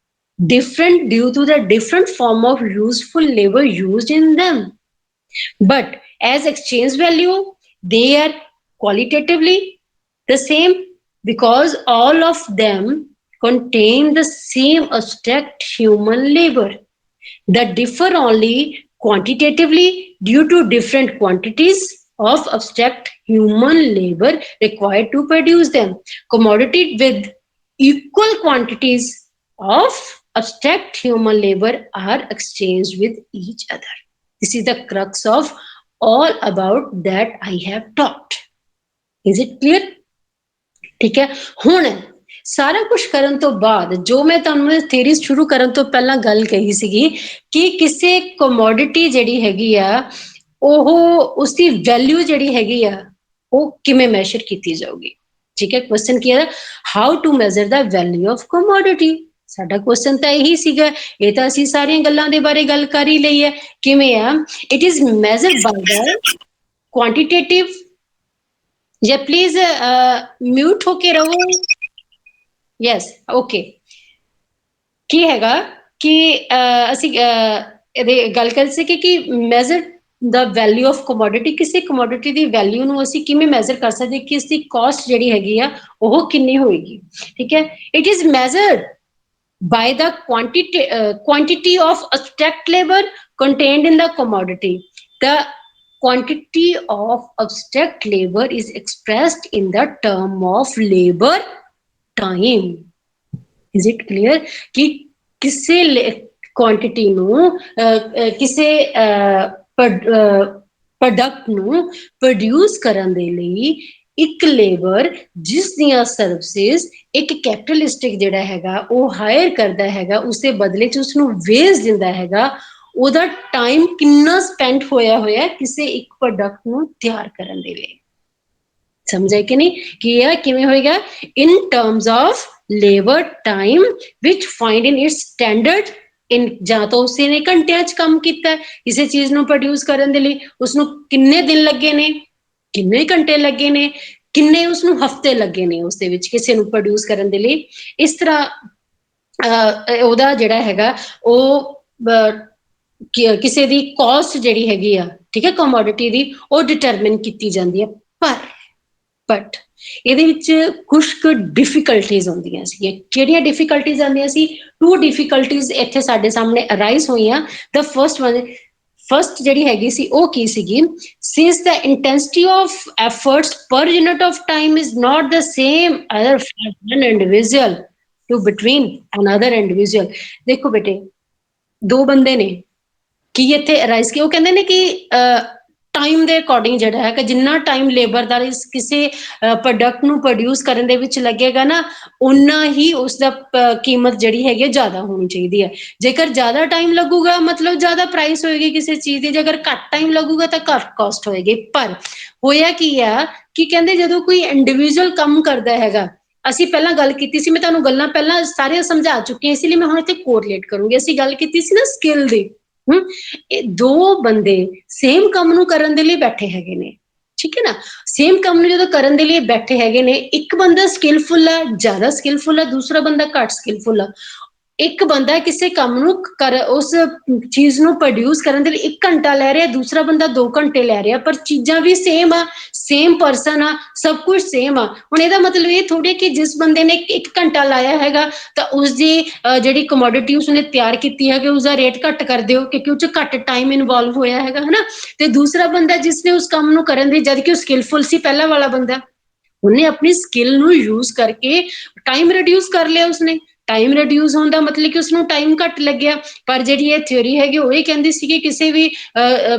different due to the different form of useful labor used in them. But as exchange value, they are qualitatively the same because all of them contain the same abstract human labor that differ only quantitatively due to different quantities of abstract human labor required to produce them. Commodity with equal quantities of abstract human labor are exchanged with each other. This is the crux of all about that I have talked. Is it clear? ठीक है, ਹੁਣ ਸਾਰਾ ਕੁਝ ਕਰਨ ਤੋਂ ਬਾਅਦ ਜੋ ਮੈਂ ਤੁਹਾਨੂੰ ਥਿਊਰੀ ਸ਼ੁਰੂ ਕਰਨ ਤੋਂ ਪਹਿਲਾਂ ਗੱਲ ਕਹੀ ਸੀਗੀ ਕਿ ਕਿਸੇ ਕਮੋਡਿਟੀ ਜਿਹੜੀ ਹੈਗੀ ਆ ਉਹ ਉਸਦੀ ਵੈਲਿਊ ਜਿਹੜੀ ਹੈਗੀ ਆ ਉਹ ਕਿਵੇਂ ਮੈਜ਼ਰ ਕੀਤੀ ਜਾਊਗੀ। ਠੀਕ ਹੈ, ਕੁਐਸਚਨ ਕੀ ਹੈ, how to measure the value of commodity. ਸਾਡਾ ਕੁਐਸਚਨ ਤਾਂ ਇਹੀ ਸੀਗਾ, ਇਹ ਤਾਂ ਅਸੀਂ ਸਾਰੀਆਂ ਗੱਲਾਂ ਦੇ ਬਾਰੇ ਗੱਲ ਕਰ ਹੀ ਲਈ ਹੈ। ਕਿਵੇਂ ਆ, it is ਮੈਜ਼ਰਡ by the quantitative, ਜਾਂ ਪਲੀਜ਼ ਮਿਊਟ ਹੋ ਕੇ ਰਹੋ। Yes, okay. ਕੀ ਹੈਗਾ ਕਿ ਅਸੀਂ ਇਹਦੇ ਗੱਲ ਕਰ ਸਕੇ ਕਿ measure the value of commodity, ਕਿਸੇ ਕਮੋਡਿਟੀ ਦੀ ਵੈਲਿਊ ਨੂੰ ਅਸੀਂ ਕਿਵੇਂ ਮੈਜ਼ਰ ਕਰ ਸਕਦੇ ਕਿ ਇਸਦੀ ਕਾਸਟ ਜਿਹੜੀ ਹੈਗੀ ਆ ਉਹ ਕਿੰਨੀ ਹੋਏਗੀ। ਠੀਕ ਹੈ, it is measured by the quantity of abstract labor contained in the commodity. The quantity of abstract labor is expressed in the term of labor time. Is it clear? कि किसे quantity ਨੂੰ ਕਿਸੇ ਪ੍ਰੋਡਕਟ ਨੂੰ produce ਕਰਨ ਦੇ ਲਈ ਇੱਕ labour ਜਿਸ ਦੀਆਂ ਸਰਵਿਸਿਜ਼ ਇੱਕ ਕੈਪੀਟਲਿਸਟਿਕ ਜਿਹੜਾ ਹੈਗਾ ਉਹ ਹਾਇਰ ਕਰਦਾ ਹੈਗਾ, ਉਸਦੇ ਬਦਲੇ ਚ ਉਸਨੂੰ ਵੇਜ ਦਿੰਦਾ ਹੈਗਾ, ਉਹਦਾ ਟਾਈਮ ਕਿੰਨਾ ਸਪੈਂਡ ਹੋਇਆ ਕਿਸੇ ਇੱਕ ਪ੍ਰੋਡਕਟ ਨੂੰ ਤਿਆਰ ਕਰਨ ਦੇ ਲਈ। ਸਮਝਿਆ ਕਿ ਨਹੀਂ? ਕੀ ਇਹ ਕਿਵੇਂ ਹੋਏਗਾ? In terms of labour time which find in its standard in, ਜਾਂ ਤਾਂ ਉਸੇ ਨੇ ਘੰਟਿਆਂ ਚ ਕੰਮ ਕੀਤਾ ਕਿਸੇ ਚੀਜ਼ ਨੂੰ ਪ੍ਰੋਡਿਊਸ ਕਰਨ ਦੇ ਲਈ, ਉਸਨੂੰ ਕਿੰਨੇ ਦਿਨ ਲੱਗੇ ਨੇ, ਕਿੰਨੇ ਘੰਟੇ ਲੱਗੇ ਨੇ, ਕਿੰਨੇ ਉਸਨੂੰ ਹਫ਼ਤੇ ਲੱਗੇ ਨੇ ਉਸ ਦੇ ਵਿੱਚ ਕਿਸੇ ਨੂੰ ਪ੍ਰੋਡਿਊਸ ਕਰਨ ਦੇ ਲਈ। ਇਸ ਤਰ੍ਹਾਂ ਉਹਦਾ ਜਿਹੜਾ ਹੈਗਾ ਉਹ ਕਿਸੇ ਦੀ ਕਾਸਟ ਜਿਹੜੀ ਹੈਗੀ ਆ, ਠੀਕ ਹੈ, ਕਮੋਡਿਟੀ ਦੀ, ਉਹ ਡਿਟਰਮਿਨ ਕੀਤੀ ਜਾਂਦੀ ਹੈ। ਬਟ ਇਹਦੇ ਵਿੱਚ ਕੁਛ ਕੁ ਡਿਫੀਕਲਟੀਜ਼ ਆਉਂਦੀਆਂ ਸੀਗੀਆਂ। ਕਿਹੜੀਆਂ ਡਿਫੀਕਲਟੀਜ਼ ਆਉਂਦੀਆਂ ਸੀ? 2 ਡਿਫੀਕਲਟੀਜ਼ ਇੱਥੇ ਸਾਡੇ ਸਾਹਮਣੇ ਅਰਾਈਜ਼ ਹੋਈਆਂ। ਦਾ ਫਸਟ ਜਿਹੜੀ ਹੈਗੀ ਸੀ ਉਹ ਕੀ ਸੀਗੀ? since the intensity of efforts per unit of time is not the same either for one individual to between another individual। ਦੇਖੋ ਬੇਟੇ, 2 ਬੰਦੇ ਨੇ, ਕੀ ਇੱਥੇ ਅਰਾਈਜ਼ ਕੀ, ਉਹ ਕਹਿੰਦੇ ਨੇ ਕਿ ਟਾਈਮ ਦੇ ਅਕੋਰਡਿੰਗ ਜਿਹੜਾ ਹੈ ਕਿ ਜਿੰਨਾ ਟਾਈਮ ਲੇਬਰ ਦਾ ਕਿਸੇ ਪ੍ਰੋਡਕਟ ਨੂੰ ਪ੍ਰੋਡਿਊਸ ਕਰਨ ਦੇ ਵਿੱਚ ਲੱਗੇਗਾ ਨਾ, ਉਨਾ ਹੀ ਉਸਦਾ ਕੀਮਤ ਜਿਹੜੀ ਹੈਗੀ ਜ਼ਿਆਦਾ ਹੋਣੀ ਚਾਹੀਦੀ ਹੈ। ਜੇਕਰ ਜ਼ਿਆਦਾ ਟਾਈਮ ਲੱਗੂਗਾ ਮਤਲਬ ਜ਼ਿਆਦਾ ਪ੍ਰਾਈਸ ਹੋਏਗੀ ਕਿਸੇ ਚੀਜ਼ ਦੀ, ਜੇਕਰ ਘੱਟ ਟਾਈਮ ਲੱਗੂਗਾ ਤਾਂ ਘੱਟ ਕਾਸਟ ਹੋਏਗੀ। ਪਰ ਹੋਇਆ ਕੀ ਆ ਕਿ ਕਹਿੰਦੇ ਜਦੋਂ ਕੋਈ ਇੰਡੀਵਿਜੂਅਲ ਕੰਮ ਕਰਦਾ ਹੈਗਾ, ਅਸੀਂ ਪਹਿਲਾਂ ਗੱਲ ਕੀਤੀ ਸੀ, ਮੈਂ ਤੁਹਾਨੂੰ ਗੱਲਾਂ ਪਹਿਲਾਂ ਸਾਰੀਆਂ ਸਮਝਾ ਚੁੱਕੀ ਹਾਂ, ਇਸ ਲਈ ਮੈਂ ਹੁਣ ਇੱਥੇ ਕੋਰਿਲੇਟ ਕਰੂੰਗੀ। ਅਸੀਂ ਗੱਲ ਕੀਤੀ ਸੀ ਨਾ ਸਕਿੱਲ ਦੀ। ਇਹ 2 ਬੰਦੇ ਸੇਮ ਕੰਮ ਨੂੰ ਕਰਨ ਦੇ ਲਈ ਬੈਠੇ ਹੈਗੇ ਨੇ, ਠੀਕ ਹੈ ਨਾ। ਸੇਮ ਕੰਮ ਨੂੰ ਜਦੋਂ ਕਰਨ ਦੇ ਲਈ ਬੈਠੇ ਹੈਗੇ ਨੇ, ਇੱਕ ਬੰਦਾ ਸਕਿੱਲਫੁਲ ਆ, ਜ਼ਿਆਦਾ ਸਕਿੱਲਫੁਲ ਆ, ਦੂਸਰਾ ਬੰਦਾ ਘੱਟ ਸਕਿੱਲਫੁਲ ਆ। ਇੱਕ ਬੰਦਾ ਕਿਸੇ ਕੰਮ ਨੂੰ ਉਸ ਚੀਜ਼ ਨੂੰ ਪ੍ਰੋਡਿਊਸ ਕਰਨ ਦੇ ਲਈ 1 ਘੰਟਾ ਲੈ ਰਿਹਾ, ਦੂਸਰਾ ਬੰਦਾ 2 ਘੰਟੇ ਲੈ ਰਿਹਾ, ਪਰ ਚੀਜ਼ਾਂ ਵੀ ਸੇਮ ਆ, ਸੇਮ ਪਰਸਨ ਆ, ਸਭ ਕੁਝ ਸੇਮ ਆ। ਹੁਣ ਇਹਦਾ ਮਤਲਬ ਇਹ ਥੋੜੀ ਕਿ ਜਿਸ ਬੰਦੇ ਨੇ 1 ਘੰਟਾ ਲਾਇਆ ਹੈਗਾ ਤਾਂ ਉਸਦੀ ਜਿਹੜੀ ਕਮੋਡਿਟੀ ਉਸਨੇ ਤਿਆਰ ਕੀਤੀ ਹੈ ਕਿ ਉਸਦਾ ਰੇਟ ਘੱਟ ਕਰ ਦਿਓ ਕਿਉਂਕਿ ਉਹ 'ਚ ਘੱਟ ਟਾਈਮ ਇਨਵੋਲਵ ਹੋਇਆ ਹੈਗਾ, ਹਨਾ। ਤੇ ਦੂਸਰਾ ਬੰਦਾ ਜਿਸਨੇ ਉਸ ਕੰਮ ਨੂੰ ਕਰਨ ਦੀ, ਜਦ ਕਿ ਉਹ ਸਕਿੱਲਫੁਲ ਸੀ, ਪਹਿਲਾਂ ਵਾਲਾ ਬੰਦਾ, ਉਹਨੇ ਆਪਣੀ ਸਕਿੱਲ ਨੂੰ ਯੂਜ਼ ਕਰਕੇ ਟਾਈਮ ਰਿਡਿਊਸ ਕਰ ਲਿਆ। ਉਸਨੇ ਟਾਈਮ ਰਿਡਿਊਸ ਹੋਣ ਦਾ ਮਤਲਬ ਕਿ ਉਸਨੂੰ ਟਾਈਮ ਘੱਟ ਲੱਗਿਆ। ਪਰ ਜਿਹੜੀ ਇਹ ਥਿਊਰੀ ਹੈਗੀ ਉਹ ਇਹ ਕਹਿੰਦੀ ਸੀ ਕਿ ਕਿਸੇ ਵੀ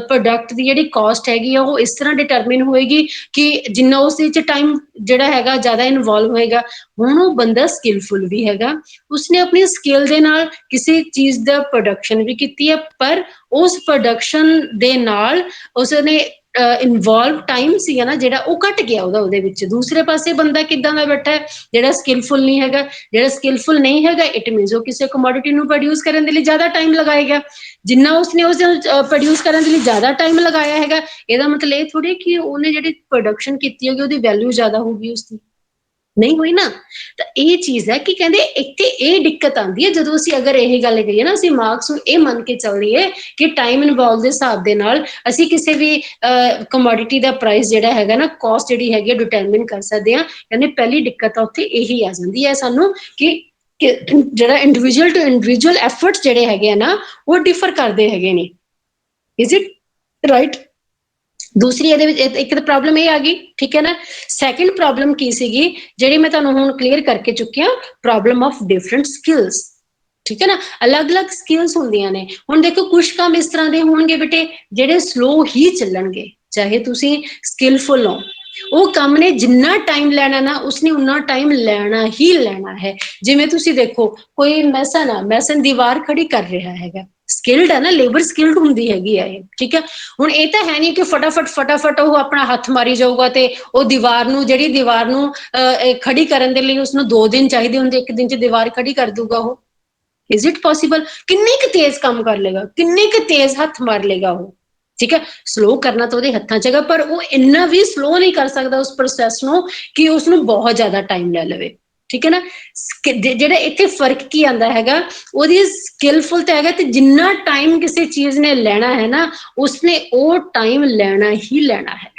ਪ੍ਰੋਡਕਟ ਦੀ ਜਿਹੜੀ ਕਾਸਟ ਹੈਗੀ ਆ ਉਹ ਇਸ ਤਰ੍ਹਾਂ ਡਿਟਰਮਿਨ ਹੋਏਗੀ ਕਿ ਜਿੰਨਾ ਉਸ ਵਿੱਚ ਟਾਈਮ ਜਿਹੜਾ ਹੈਗਾ ਜ਼ਿਆਦਾ ਇਨਵੋਲਵ ਹੋਏਗਾ। ਹੁਣ ਉਹ ਬੰਦਾ ਸਕਿੱਲਫੁਲ ਵੀ ਹੈਗਾ, ਉਸਨੇ ਆਪਣੀ ਸਕਿੱਲ ਦੇ ਨਾਲ ਕਿਸੇ ਚੀਜ਼ ਦਾ ਪ੍ਰੋਡਕਸ਼ਨ ਵੀ ਕੀਤੀ ਹੈ, ਪਰ ਉਸ ਪ੍ਰੋਡਕਸ਼ਨ ਦੇ ਨਾਲ ਉਸਨੇ ਇਨਵੋਲਵ ਟਾਈਮ ਸੀਗਾ ਨਾ ਜਿਹੜਾ ਉਹ ਘਟ ਗਿਆ ਉਹਦੇ ਵਿੱਚ। ਦੂਸਰੇ ਪਾਸੇ ਬੰਦਾ ਕਿੱਦਾਂ ਦਾ ਬੈਠਾ ਹੈ ਜਿਹੜਾ ਸਕਿਲਫੁਲ ਨਹੀਂ ਹੈਗਾ। ਜਿਹੜਾ ਸਕਿਲਫੁਲ ਨਹੀਂ ਹੈਗਾ ਇਟ ਮੀਨਸ ਉਹ ਕਿਸੇ ਕਮੋਡਿਟੀ ਨੂੰ ਪ੍ਰੋਡਿਊਸ ਕਰਨ ਦੇ ਲਈ ਜ਼ਿਆਦਾ ਟਾਈਮ ਲਗਾਏਗਾ। ਜਿੰਨਾ ਉਸਨੇ ਉਸ ਪ੍ਰੋਡਿਊਸ ਕਰਨ ਦੇ ਲਈ ਜ਼ਿਆਦਾ ਟਾਈਮ ਲਗਾਇਆ ਹੈਗਾ, ਇਹਦਾ ਮਤਲਬ ਇਹ ਥੋੜੀ ਕਿ ਉਹਨੇ ਜਿਹੜੀ ਪ੍ਰੋਡਕਸ਼ਨ ਕੀਤੀ ਹੋਗੀ ਉਹਦੀ ਵੈਲਿਊ ਜ਼ਿਆਦਾ ਹੋਊਗੀ ਉਸਦੀ, ਨਹੀਂ ਹੋਈ ਨਾ। ਤਾਂ ਇਹ ਚੀਜ਼ ਹੈ ਕਿ ਕਹਿੰਦੇ ਇੱਥੇ ਇਹ ਦਿੱਕਤ ਆਉਂਦੀ ਹੈ ਜਦੋਂ ਅਸੀਂ ਅਗਰ ਇਹ ਗੱਲ ਕਹੀਏ ਨਾ, ਅਸੀਂ ਮਾਰਕਸ ਨੂੰ ਇਹ ਮੰਨ ਕੇ ਚੱਲਦੀ ਹੈ ਕਿ ਟਾਈਮ ਇਨਵੋਲਵ ਦੇ ਹਿਸਾਬ ਦੇ ਨਾਲ ਅਸੀਂ ਕਿਸੇ ਵੀ ਕਮੋਡਿਟੀ ਦਾ ਪ੍ਰਾਈਸ ਜਿਹੜਾ ਹੈਗਾ ਨਾ, ਕਾਸਟ ਜਿਹੜੀ ਹੈਗੀ ਡਿਟਰਮਿਨ ਕਰ ਸਕਦੇ ਹਾਂ। ਕਹਿੰਦੇ ਪਹਿਲੀ ਦਿੱਕਤ ਉੱਥੇ ਇਹੀ ਆ ਜਾਂਦੀ ਹੈ ਸਾਨੂੰ ਕਿ ਜਿਹੜਾ ਇੰਡੀਵਿਜੂਅਲ ਟੂ ਇੰਡੀਵਿਜੂਅਲ ਐਫਰਟਸ ਜਿਹੜੇ ਹੈਗੇ ਆ ਨਾ ਉਹ ਡਿਫਰ ਕਰਦੇ ਹੈਗੇ ਨੇ। Is it right? ਦੂਸਰੀ ਇਹਦੇ ਵਿੱਚ ਇੱਕ ਤਾਂ ਪ੍ਰੋਬਲਮ ਇਹ ਆ ਗਈ, ਠੀਕ ਹੈ ਨਾ। ਸੈਕਿੰਡ ਪ੍ਰੋਬਲਮ ਕੀ ਸੀਗੀ ਜਿਹੜੀ ਮੈਂ ਤੁਹਾਨੂੰ ਹੁਣ ਕਲੀਅਰ ਕਰਕੇ ਚੁੱਕੀ ਹਾਂ, ਪ੍ਰੋਬਲਮ ਆਫ ਡਿਫਰੈਂਟ ਸਕਿੱਲਸ, ਠੀਕ ਹੈ ਨਾ। ਅਲੱਗ-ਅਲੱਗ ਸਕਿੱਲਸ ਹੁੰਦੀਆਂ ਨੇ। ਹੁਣ ਦੇਖੋ ਕੁਝ ਕੰਮ ਇਸ ਤਰ੍ਹਾਂ ਦੇ ਹੋਣਗੇ ਬੇਟੇ ਜਿਹੜੇ ਸਲੋ ਹੀ ਚੱਲਣਗੇ, ਚਾਹੇ ਤੁਸੀਂ ਸਕਿਲਫੁਲ ਹੋ। ਉਹ ਕੰਮ ਨੇ ਜਿੰਨਾ ਟਾਈਮ ਲੈਣਾ ਨਾ ਉਸਨੇ ਉਨਾ ਟਾਈਮ ਲੈਣਾ ਹੀ ਲੈਣਾ ਹੈ। ਜਿਵੇਂ ਤੁਸੀਂ ਦੇਖੋ ਕੋਈ ਮੈਸਨ ਦੀਵਾਰ ਖੜੀ ਕਰ ਰਿਹਾ ਹੈਗਾ, ਸਕਿਲਡ ਹੈ ਨਾ, ਲੇਬਰ ਸਕਿਲਡ ਹੁੰਦੀ ਹੈਗੀ ਹੈ ਇਹ, ਠੀਕ ਹੈ। ਹੁਣ ਇਹ ਤਾਂ ਹੈ ਨਹੀਂ ਕਿ ਫਟਾਫਟ ਉਹ ਆਪਣਾ ਹੱਥ ਮਾਰੀ ਜਾਊਗਾ ਤੇ ਉਹ ਦੀਵਾਰ ਨੂੰ ਖੜੀ ਕਰਨ ਦੇ ਲਈ ਉਸਨੂੰ 2 ਦਿਨ ਚਾਹੀਦੇ ਹੁੰਦੇ, 1 ਦਿਨ 'ਚ ਦੀਵਾਰ ਖੜੀ ਕਰ ਦੂਗਾ ਉਹ। Is it possible? ਕਿੰਨੀ ਕੁ ਤੇਜ਼ ਕੰਮ ਕਰ ਲੇਗਾ, ਕਿੰਨੀ ਕੁ ਤੇਜ਼ ਹੱਥ ਮਾਰ ਲੇਗਾ ਉਹ, ਠੀਕ ਹੈ। ਸਲੋ ਕਰਨਾ ਤਾਂ ਉਹਦੇ ਹੱਥਾਂ 'ਚ ਹੈਗਾ, ਪਰ ਉਹ ਇੰਨਾ ਵੀ ਸਲੋ ਨਹੀਂ ਕਰ ਸਕਦਾ ਉਸ ਪ੍ਰੋਸੈਸ ਨੂੰ ਕਿ ਉਸਨੂੰ ਬਹੁਤ ਜ਼ਿਆਦਾ ਟਾਈਮ ਲੈ ਲਵੇ, ਠੀਕ ਹੈ ਨਾ। ਜਿਹੜਾ ਇੱਥੇ ਫਰਕ ਕੀ ਆਉਂਦਾ ਹੈਗਾ, ਉਹਦੀ ਸਕਿਲਫੁਲ ਤਾਂ ਹੈਗਾ ਤੇ ਜਿੰਨਾ ਟਾਈਮ ਕਿਸੇ ਚੀਜ਼ ਨੇ ਲੈਣਾ ਹੈ ਨਾ ਉਸਨੇ ਉਹ ਟਾਈਮ ਲੈਣਾ ਹੀ ਲੈਣਾ ਹੈ,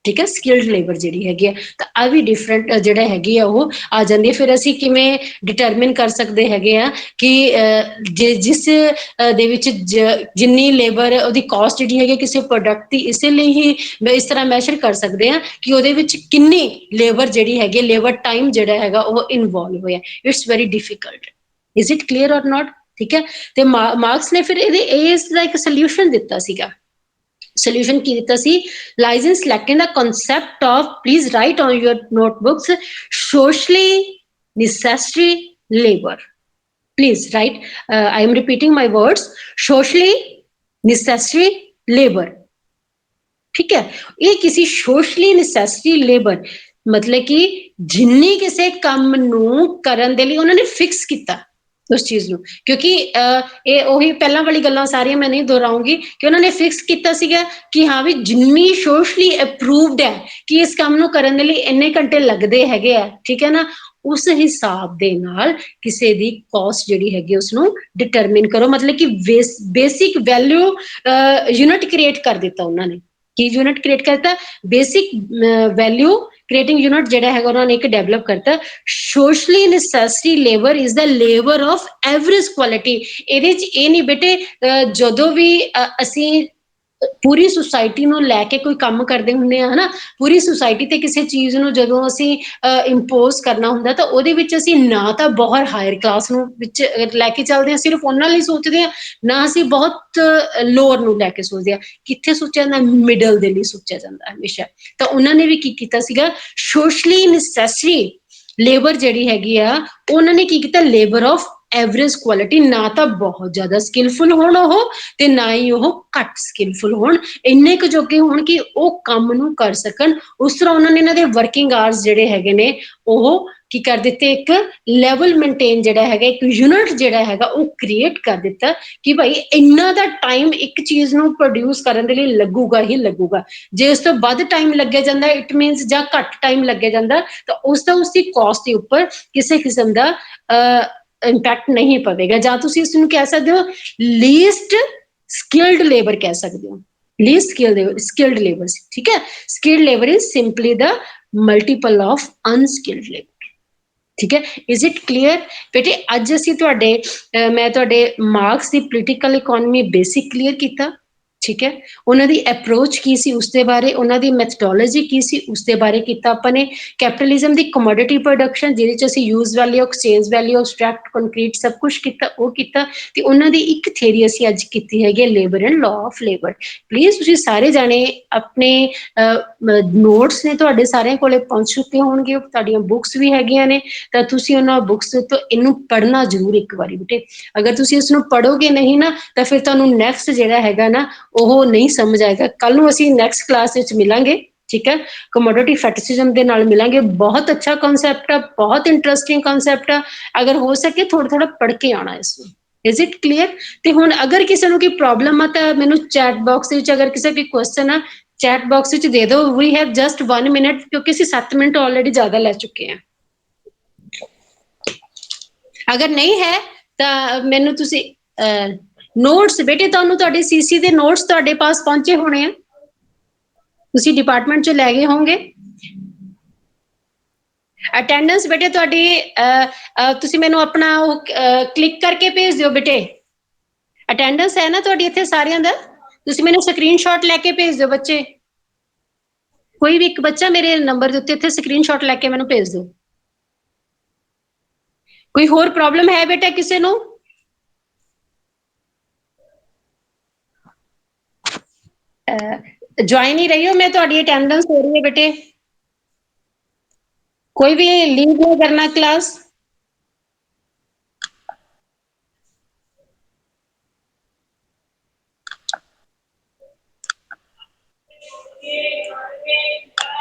ਠੀਕ ਹੈ। ਸਕਿਲਡ ਲੇਬਰ ਜਿਹੜੀ ਹੈਗੀ ਆ, ਤਾਂ ਆ ਵੀ ਡਿਫਰੈਂਟ ਜਿਹੜਾ ਹੈਗੀ ਆ ਉਹ ਆ ਜਾਂਦੀ ਹੈ। ਫਿਰ ਅਸੀਂ ਕਿਵੇਂ ਡਿਟਰਮਿਨ ਕਰ ਸਕਦੇ ਹੈਗੇ ਆ ਕਿ ਜਿਸ ਦੇ ਵਿੱਚ ਜਿੰਨੀ ਲੇਬਰ ਉਹਦੀ ਕਾਸਟ ਜਿਹੜੀ ਹੈਗੀ ਕਿਸੇ ਪ੍ਰੋਡਕਟ ਦੀ, ਇਸੇ ਲਈ ਹੀ ਇਸ ਤਰ੍ਹਾਂ ਮੈਸ਼ਰ ਕਰ ਸਕਦੇ ਆ ਕਿ ਉਹਦੇ ਵਿੱਚ ਕਿੰਨੀ ਲੇਬਰ ਜਿਹੜੀ ਹੈਗੀ, ਲੇਬਰ ਟਾਈਮ ਜਿਹੜਾ ਹੈਗਾ ਉਹ ਇਨਵੋਲਵ ਹੋਇਆ। It's very difficult. Is it clear ਔਰ ਨਾਟ? ਠੀਕ ਹੈ। ਤੇ ਮਾਰਕਸ ਨੇ ਫਿਰ ਇਸ ਦਾ ਇੱਕ ਸੋਲਿਊਸ਼ਨ ਦਿੱਤਾ ਸੀਗਾ। ਸੋਲਿਊਸ਼ਨ ਕੀ ਦਿੱਤਾ ਸੀ? lies in selecting the concept of, please write on your notebooks, socially necessary labor. Please write, I am repeating my words, socially necessary labor. ठीक है। ਇਹ ਕਿਸੇ socially necessary labor ਮਤਲਬ ਕਿ ਜਿੰਨੀ ਕਿਸੇ ਕੰਮ ਨੂੰ ਕਰਨ ਦੇ ਲਈ ਉਹਨਾਂ ਨੇ ਫਿਕਸ ਕੀਤਾ ਉਸ ਚੀਜ਼ ਨੂੰ, ਕਿਉਂਕਿ ਇਹ ਉਹੀ ਪਹਿਲਾਂ ਵਾਲੀ ਗੱਲਾਂ ਸਾਰੀਆਂ ਮੈਂ ਨਹੀਂ ਦੁਹਰਾਉਂਗੀ ਕਿ ਉਹਨਾਂ ਨੇ ਫਿਕਸ ਕੀਤਾ ਸੀਗਾ ਕਿ ਹਾਂ ਵੀ ਜਿੰਨੀ ਸੋਸ਼ਲੀ ਅਪਰੂਵਡ ਹੈ ਕਿ ਇਸ ਕੰਮ ਨੂੰ ਕਰਨ ਦੇ ਲਈ ਇੰਨੇ ਘੰਟੇ ਲੱਗਦੇ ਹੈਗੇ ਆ, ਠੀਕ ਹੈ ਨਾ। ਉਸ ਹਿਸਾਬ ਦੇ ਨਾਲ ਕਿਸੇ ਦੀ ਕਾਸਟ ਜਿਹੜੀ ਹੈਗੀ ਉਸਨੂੰ ਡਿਟਰਮਿਨ ਕਰੋ। ਮਤਲਬ ਕਿ ਬੇਸਿਕ ਵੈਲਿਊ ਯੂਨਿਟ ਕ੍ਰੀਏਟ ਕਰ ਦਿੱਤਾ ਉਹਨਾਂ ਨੇ। ਕੀ ਯੂਨਿਟ ਕ੍ਰੀਏਟ ਕਰਤਾ? ਬੇਸਿਕ ਵੈਲਿਊ ਕ੍ਰੀਏਟਿੰਗ ਯੂਨਿਟ ਜਿਹੜਾ ਹੈਗਾ ਉਹਨਾਂ ਨੇ ਇੱਕ ਡਿਵੈਲਪ ਕਰਤਾ। Socially necessary labour is the labour of average quality. ਇਹਦੇ 'ਚ ਇਹ ਨਹੀਂ ਬੇਟੇ ਜਦੋਂ ਵੀ ਅਸੀਂ ਪੂਰੀ ਸੁਸਾਇਟੀ ਨੂੰ ਲੈ ਕੇ ਕੋਈ ਕੰਮ ਕਰਦੇ ਹੁੰਦੇ ਆ ਹਨਾ, ਪੂਰੀ ਸੁਸਾਇਟੀ ਤੇ ਕਿਸੇ ਚੀਜ਼ ਨੂੰ ਜਦੋਂ ਅਸੀਂ ਇੰਪੋਜ਼ ਕਰਨਾ ਹੁੰਦਾ ਤਾਂ ਉਹਦੇ ਵਿੱਚ ਅਸੀਂ ਨਾ ਤਾਂ ਬਹੁਤ ਹਾਇਰ ਕਲਾਸ ਨੂੰ ਵਿੱਚ ਲੈ ਕੇ ਚੱਲਦੇ ਹਾਂ, ਸਿਰਫ ਉਹਨਾਂ ਲਈ ਸੋਚਦੇ ਹਾਂ, ਨਾ ਅਸੀਂ ਬਹੁਤ ਲੋਅਰ ਨੂੰ ਲੈ ਕੇ ਸੋਚਦੇ ਹਾਂ। ਕਿੱਥੇ ਸੋਚਿਆ ਜਾਂਦਾ? ਮਿਡਲ ਦੇ ਲਈ ਸੋਚਿਆ ਜਾਂਦਾ ਹਮੇਸ਼ਾ। ਤਾਂ ਉਹਨਾਂ ਨੇ ਵੀ ਕੀ ਕੀਤਾ ਸੀਗਾ, ਸੋਸ਼ਲੀ ਨੈਸੈਸਰੀ ਲੇਬਰ ਜਿਹੜੀ ਹੈਗੀ ਆ ਉਹਨਾਂ ਨੇ ਕੀ ਕੀਤਾ, ਲੇਬਰ ਆਫ ਐਵਰੇਜ ਕੁਆਲਿਟੀ। ਨਾ ਤਾਂ ਬਹੁਤ ਜ਼ਿਆਦਾ ਸਕਿਲਫੁਲ ਹੋਣ ਉਹ ਤੇ ਨਾ ਹੀ ਉਹ ਘੱਟ ਸਕਿਲਫੁਲ ਹੋਣ, ਇੰਨੇ ਕੁ ਜੋਗੇ ਹੋਣ ਕਿ ਉਹ ਕੰਮ ਨੂੰ ਕਰ ਸਕਣ। ਉਸ ਤਰ੍ਹਾਂ ਉਹਨਾਂ ਨੇ ਇਹਨਾਂ ਦੇ ਵਰਕਿੰਗ ਆਵਰਸ ਜਿਹੜੇ ਹੈਗੇ ਨੇ ਉਹ ਕੀ ਕਰ ਦਿੱਤੇ, ਇੱਕ ਲੈਵਲ ਮੇਨਟੇਨ ਜਿਹੜਾ ਹੈਗਾ, ਇੱਕ ਯੂਨਿਟ ਜਿਹੜਾ ਹੈਗਾ ਉਹ ਕ੍ਰੀਏਟ ਕਰ ਦਿੱਤਾ ਕਿ ਭਾਈ ਇੰਨਾ ਦਾ ਟਾਈਮ ਇੱਕ ਚੀਜ਼ ਨੂੰ ਪ੍ਰੋਡਿਊਸ ਕਰਨ ਦੇ ਲਈ ਲੱਗੂਗਾ ਹੀ ਲੱਗੂਗਾ। ਜੇ ਉਸ ਤੋਂ ਵੱਧ ਟਾਈਮ ਲੱਗਿਆ ਜਾਂਦਾ ਇਟ ਮੀਨਸ, ਜਾਂ ਘੱਟ ਟਾਈਮ ਲੱਗਿਆ ਜਾਂਦਾ ਤਾਂ ਉਸਦੀ ਕਾਸਟ ਦੇ ਉੱਪਰ ਕਿਸੇ ਕਿਸਮ ਦਾ ਇੰਪੈਕਟ ਨਹੀਂ ਪਵੇਗਾ। ਜਾਂ ਤੁਸੀਂ ਇਸ ਨੂੰ ਕਹਿ ਸਕਦੇ ਹੋ ਲੀਸਟ skilled labor ਕਹਿ ਸਕਦੇ ਹੋ, least skilled labor, ਠੀਕ ਹੈ। skilled labor is simply the multiple of unskilled labor, ਠੀਕ ਹੈ। is it clear ਬੇਟੇ? ਅੱਜ ਅਸੀਂ ਮੈਂ ਤੁਹਾਡੇ ਮਾਰਕਸ ਦੀ ਪੋਲੀਟੀਕਲ ਇਕੋਨਮੀ ਬੇਸਿਕ ਕਲੀਅਰ ਕੀਤਾ, ਠੀਕ ਹੈ। ਉਹਨਾਂ ਦੀ ਅਪਰੋਚ ਕੀ ਸੀ ਉਸਦੇ ਬਾਰੇ, ਉਹਨਾਂ ਦੀ ਮੈਥਡੋਲੋਜੀ ਕੀ ਸੀ ਉਸਦੇ ਬਾਰੇ ਕੀਤਾ ਆਪਾਂ ਨੇ। ਕੈਪੀਟਲਿਜ਼ਮ ਦੀ ਕਮੋਡਿਟੀ ਪ੍ਰੋਡਕਸ਼ਨ ਜਿਹਦੇ 'ਚ ਅਸੀਂ use value, exchange value, abstract, concrete ਸਭ ਕੁਛ ਕੀਤਾ, ਉਹ ਕੀਤਾ। ਤੇ ਉਹਨਾਂ ਦੀ ਇੱਕ ਥਿਊਰੀ ਅਸੀਂ ਅੱਜ ਕੀਤੀ ਹੈਗੀ labour and law of labour. Please ਤੁਸੀਂ ਸਾਰੇ ਜਾਣੇ ਆਪਣੇ ਨੋਟਸ ਨੇ ਤੁਹਾਡੇ ਸਾਰਿਆਂ ਕੋਲੇ ਪਹੁੰਚ ਚੁੱਕੇ ਹੋਣਗੇ, ਤੁਹਾਡੀਆਂ ਬੁੱਕਸ ਵੀ ਹੈਗੀਆਂ ਨੇ, ਤਾਂ ਤੁਸੀਂ ਉਹਨਾਂ ਬੁੱਕਸ ਤੋਂ ਇਹਨੂੰ ਪੜ੍ਹਨਾ ਜ਼ਰੂਰ ਇੱਕ ਵਾਰੀ ਬੇਟੇ। ਅਗਰ ਤੁਸੀਂ ਇਸਨੂੰ ਪੜ੍ਹੋਗੇ ਨਹੀਂ ਨਾ ਤਾਂ ਫਿਰ ਤੁਹਾਨੂੰ ਨੈਕਸਟ ਜਿਹੜਾ ਹੈਗਾ ਨਾ ਉਹ ਨਹੀਂ ਸਮਝ ਆਏਗਾ। ਕੱਲ ਨੂੰ ਅਸੀਂ ਨੈਕਸਟ ਕਲਾਸ ਵਿੱਚ ਮਿਲਾਂਗੇ, ਠੀਕ ਹੈ, ਕਮੋਡਿਟੀ ਫੈਟਿਸਿਜ਼ਮ ਦੇ ਨਾਲ ਮਿਲਾਂਗੇ। ਬਹੁਤ ਅੱਛਾ ਕਨਸੈਪਟ ਆ, ਬਹੁਤ ਇੰਟਰਸਟਿੰਗ ਕਨਸੈਪਟ ਆ। ਅਗਰ ਹੋ ਸਕੇ ਥੋੜਾ ਥੋੜਾ ਪੜ੍ਹ ਕੇ ਆਉਣਾ ਇਸ ਨੂੰ। Is it clear? ਤੇ ਹੁਣ ਅਗਰ ਕਿਸੇ ਨੂੰ ਕੋਈ ਪ੍ਰੋਬਲਮ ਆ ਤਾਂ ਮੈਨੂੰ ਚੈਟ ਬਾਕਸ ਵਿੱਚ ਅਗਰ ਕਿਸੇ ਕੋਈ ਕੁਐਸਚਨ ਆ ਚੈਟ ਬਾਕਸ ਵਿੱਚ ਦੇ ਦਿਓ। ਵੀ ਹੈਵ ਜਸਟ 1 ਮਿੰਟ, ਕਿਉਂਕਿ ਅਸੀਂ 7 ਮਿੰਟ ਆਲਰੇਡੀ ਜ਼ਿਆਦਾ ਲੈ ਚੁੱਕੇ ਹਾਂ। ਅਗਰ ਨਹੀਂ ਹੈ ਤਾਂ ਮੈਨੂੰ ਤੁਸੀਂ ਨੋਟਸ ਬੇਟੇ, ਤੁਹਾਨੂੰ ਤੁਹਾਡੇ ਸੀਸੀ ਦੇ ਨੋਟਸ ਤੁਹਾਡੇ ਪਾਸ ਪਹੁੰਚੇ ਹੋਣੇ ਆ, ਤੁਸੀਂ ਡਿਪਾਰਟਮੈਂਟ ਚੋਂ ਲੈ ਗਏ ਹੋਵੋਗੇ। ਅਟੈਂਡੈਂਸ ਬੇਟੇ ਤੁਹਾਡੀ ਤੁਸੀਂ ਮੈਨੂੰ ਆਪਣਾ ਉਹ ਕਲਿੱਕ ਕਰਕੇ ਭੇਜ ਦਿਓ ਬੇਟੇ। ਅਟੈਂਡੈਂਸ ਹੈ ਨਾ ਤੁਹਾਡੀ ਇੱਥੇ ਸਾਰਿਆਂ ਦਾ, ਤੁਸੀਂ ਮੈਨੂੰ ਸਕਰੀਨਸ਼ਾਟ ਲੈ ਕੇ ਭੇਜ ਦਿਓ ਬੱਚੇ। ਕੋਈ ਵੀ ਇੱਕ ਬੱਚਾ ਮੇਰੇ ਨੰਬਰ ਦੇ ਉੱਤੇ ਇੱਥੇ ਸਕਰੀਨਸ਼ਾਟ ਲੈ ਕੇ ਮੈਨੂੰ ਭੇਜ ਦਿਓ। ਕੋਈ ਹੋਰ ਪ੍ਰੋਬਲਮ ਹੈ ਬੇਟਾ ਕਿਸੇ ਨੂੰ? ਜੁਆਇਨ ਹੀ ਰਹੀ ਹੋ, ਮੈਂ ਤੁਹਾਡੀ ਅਟੈਂਡੈਂਸ ਹੋ ਰਹੀ ਹੈ ਬੇਟੇ। ਕੋਈ ਵੀ ਲੀਵ ਨਹੀਂ ਕਰਨਾ ਕਲਾਸ।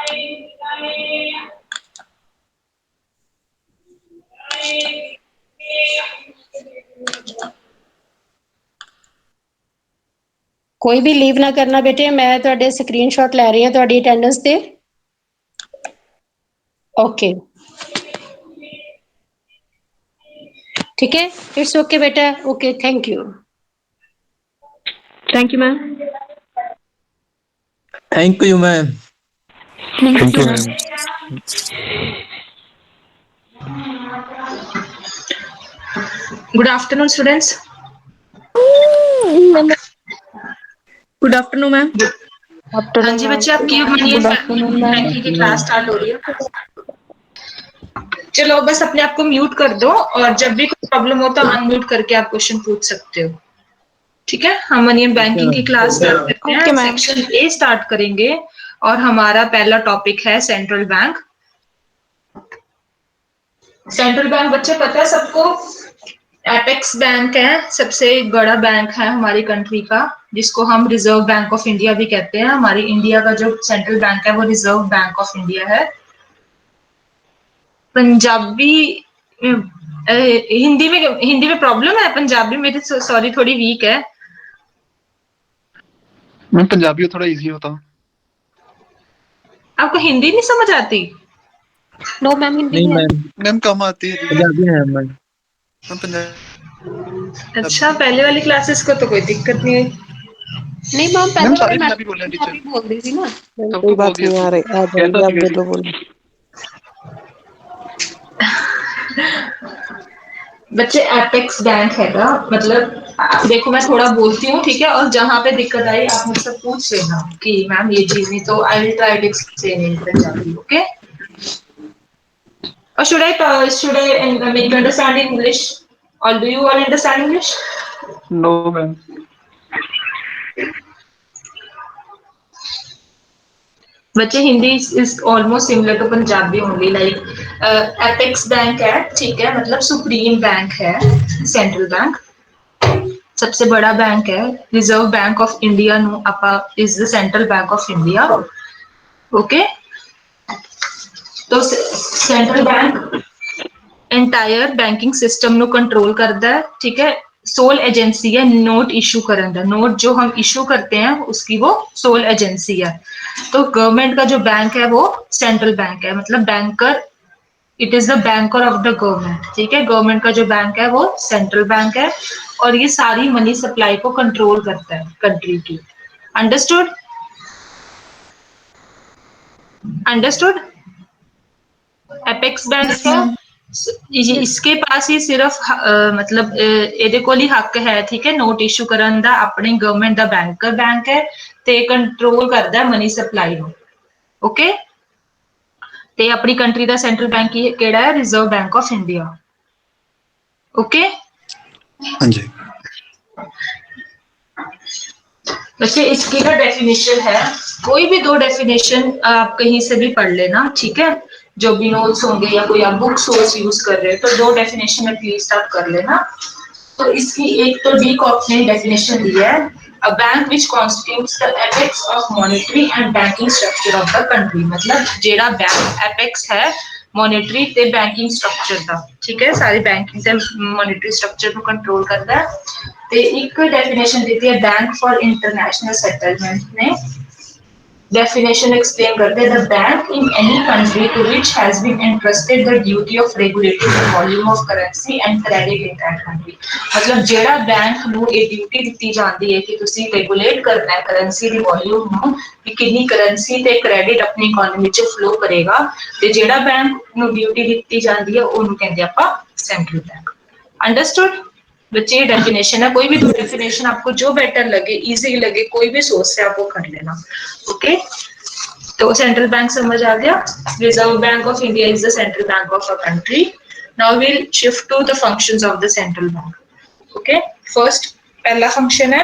ਕੋਈ ਵੀ ਲੀਵ ਨਾ ਕਰਨਾ ਬੇਟੇ, ਮੈਂ ਤੁਹਾਡੇ ਸਕਰੀਨਸ਼ਾਟ ਲੈ ਰਹੀ ਹਾਂ ਤੁਹਾਡੀ ਅਟੈਂਡੈਂਸ ਤੇ। ਓਕੇ, ਠੀਕ ਹੈ, ਇਟਸ ਓਕੇ ਬੇਟਾ, okay, thank you. Thank you ma'am. Thank you, ma'am. Thank you, ma'am. Good afternoon, students. Good afternoon ma'am. हाँ जी बच्चे, आपकी मनी एंड बैंकिंग की क्लास स्टार्ट हो रही है। चलो बस अपने आप को म्यूट कर दो और जब भी कोई प्रॉब्लम हो तो अनम्यूट करके आप क्वेश्चन पूछ सकते हो, ठीक है। हम मनी एंड बैंकिंग की क्लास स्टार्ट करते हैं। सेक्शन ए स्टार्ट करेंगे और हमारा पहला टॉपिक है सेंट्रल बैंक। सेंट्रल बैंक बच्चे पता है सबको, एपेक्स बैंक है, सबसे बड़ा बैंक है हमारी कंट्री का, जिसको हम रिजर्व बैंक ऑफ इंडिया भी कहते हैं। हमारी इंडिया का जो सेंट्रल बैंक है वो रिजर्व बैंक ऑफ इंडिया है। पंजाबी हिंदी में प्रॉब्लम है, पंजाबी मेरी सॉरी थोड़ी वीक है। मैम पंजाबी थोड़ा इजी होता। आपको हिंदी नहीं समझ आती? नो मैम, हिंदी नहीं है। मैम, मैम कम आती है। पंजाबी है मैम। मैम पंजाबी। अच्छा, पहले वाली क्लासेस को तो कोई दिक्कत नहीं हुई। नहीं मैम, मैम पहले सारे वाले पंजाबी बोल रहे हैं टीचर। पंजाबी बोल रही थी ना। कोई बात नहीं आ रही, आ जाएगी, आप दे दो बोल। बच्चे एपेक्स बैंक हैगा, मतलब देखो मैं थोड़ा बोलती हूँ, ठीक है, और जहां पे दिक्कत आई आप मुझसे पूछ लेना कि मैम ये चीज नहीं, तो I will try to explain in Punjabi, okay. और should I make you understand in English, or do you all understand English? No ma'am. बच्चे Hindi is almost similar to Punjabi only, like apex bank है, ठीक है, मतलब सुप्रीम बैंक है, central bank सबसे बड़ा bank है। रिजर्व बैंक ऑफ इंडिया नु आपा is the central bank of India, okay. तो central bank entire banking system नु कंट्रोल करता है, ठीक है। सोल एजेंसी है नोट इशू करने का, नोट जो हम इशू करते हैं उसकी वो सोल एजेंसी है। तो गवर्नमेंट का जो बैंक है वो सेंट्रल बैंक है, मतलब banker, it is the banker of the government, ठीक है। गवर्नमेंट का जो बैंक है वो सेंट्रल बैंक है और ये सारी मनी सप्लाई को कंट्रोल करता है कंट्री की। अंडरस्टूड? अंडरस्टूड? एपेक्स बैंक का इसके पास ही सिर्फ मतलब ਇਹਦੇ ਕੋਲ ਹੀ ਹੱਕ ਹੈ, ਠੀਕ ਹੈ, ਨੋਟ ਇਸ਼ੂ ਕਰਨ ਦਾ। ਆਪਣੀ ਗਵਰਨਮੈਂਟ ਦਾ ਬੈਂਕਰ ਬੈਂਕ ਹੈ ਤੇ ਕੰਟਰੋਲ ਕਰਦਾ ਹੈ ਮਨੀ ਸਪਲਾਈ ਨੂੰ, ਓਕੇ। ਤੇ ਆਪਣੀ ਕੰਟਰੀ ਦਾ ਸੈਂਟਰਲ ਬੈਂਕ ਹੀ ਕਿਹੜਾ ਹੈ? Reserve bank of India, okay. हाँ जी। वैसे इसकी ना डेफिनेशन है, कोई भी दो डेफिनेशन आप कहीं से भी पढ़ लेना, ठीक है। जो भी नोट्स होंगे या कोई आप बुक सोर्स यूज कर रहे हो तो दो डेफिनेशन में प्लीज आप कर लेना। तो इसकी एक तो डी कॉप ने डेफिनेशन दी है, a bank which constitutes the apex of monetary and banking structure of the country। मतलब जेड़ा बैंक apex है monetary ते banking structure ਦਾ, ठीक है, सारी banking ते monetary structure ਨੂੰ control करता है। ते एक definition देती है बैंक for international settlement ने, definition explain करते हैं the bank in any country to which has been entrusted the duty of regulating the volume of currency and credit in that country। मतलब जेड़ा बैंक ਨੂੰ ਇਹ duty ਦਿੱਤੀ ਜਾਂਦੀ ਹੈ ਕਿ ਤੁਸੀਂ ਰੈਗੂਲੇਟ ਕਰਨਾ ਹੈ ਕਰੰਸੀ ਦੀ ਵੋਲਿਊਮ ਨੂੰ ਕਿ ਕਿੰਨੀ ਕਰੰਸੀ ਤੇ ਕ੍ਰੈਡਿਟ ਆਪਣੀ ਇਕਨੋਮੀ ਚ ਫਲੋ ਕਰੇਗਾ, ਤੇ ਜਿਹੜਾ ਬੈਂਕ ਨੂੰ ਡਿਊਟੀ ਦਿੱਤੀ ਜਾਂਦੀ ਹੈ ਉਹਨੂੰ ਕਹਿੰਦੇ ਆਪਾਂ सेंट्रल बैंक। अंडरस्टूड बच्चे? ये डेफिनेशन है, कोई भी दो डेफिनेशन आपको जो बेटर लगे, इजी लगे, कोई भी सोच से आप वो कर लेना। ओके, तो सेंट्रल बैंक समझ आ गया। Reserve Bank of India is the central bank of a country. Now we'll shift to the functions of the central bank. Okay, first पहला फंक्शन है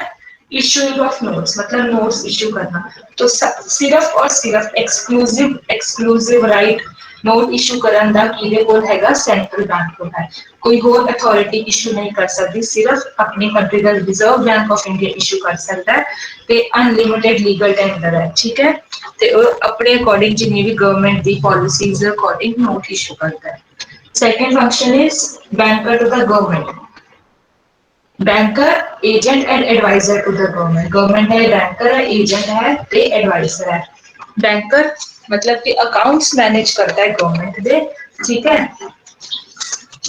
इशूइंग ऑफ नोट्स, मतलब नोट्स इशू करना। तो सिर्फ और सिर्फ एक्सक्लूसिव राइट नोट इशू करन दा किदे कोल हैगा, सेंट्रल बैंक कोल है। कोई और अथॉरिटी इशू नहीं कर सकती, सिर्फ अपनी कंट्री का reserve Bank of India issue कर सकता है ते अनलिमिटेड लीगल टेंडर है, ठीक है। ते अपने अकॉर्डिंग जितनी भी गवर्नमेंट दी पॉलिसीज अकॉर्डिंग नोट इशू करता है। Second function is banker to the government, banker agent and adviser to the government. Government है बैंकर है, एजेंट है ते एडवाइजर है। बैंकर मतलब कि अकाउंट्स मैनेज करता है गवर्नमेंट दे, ठीक है।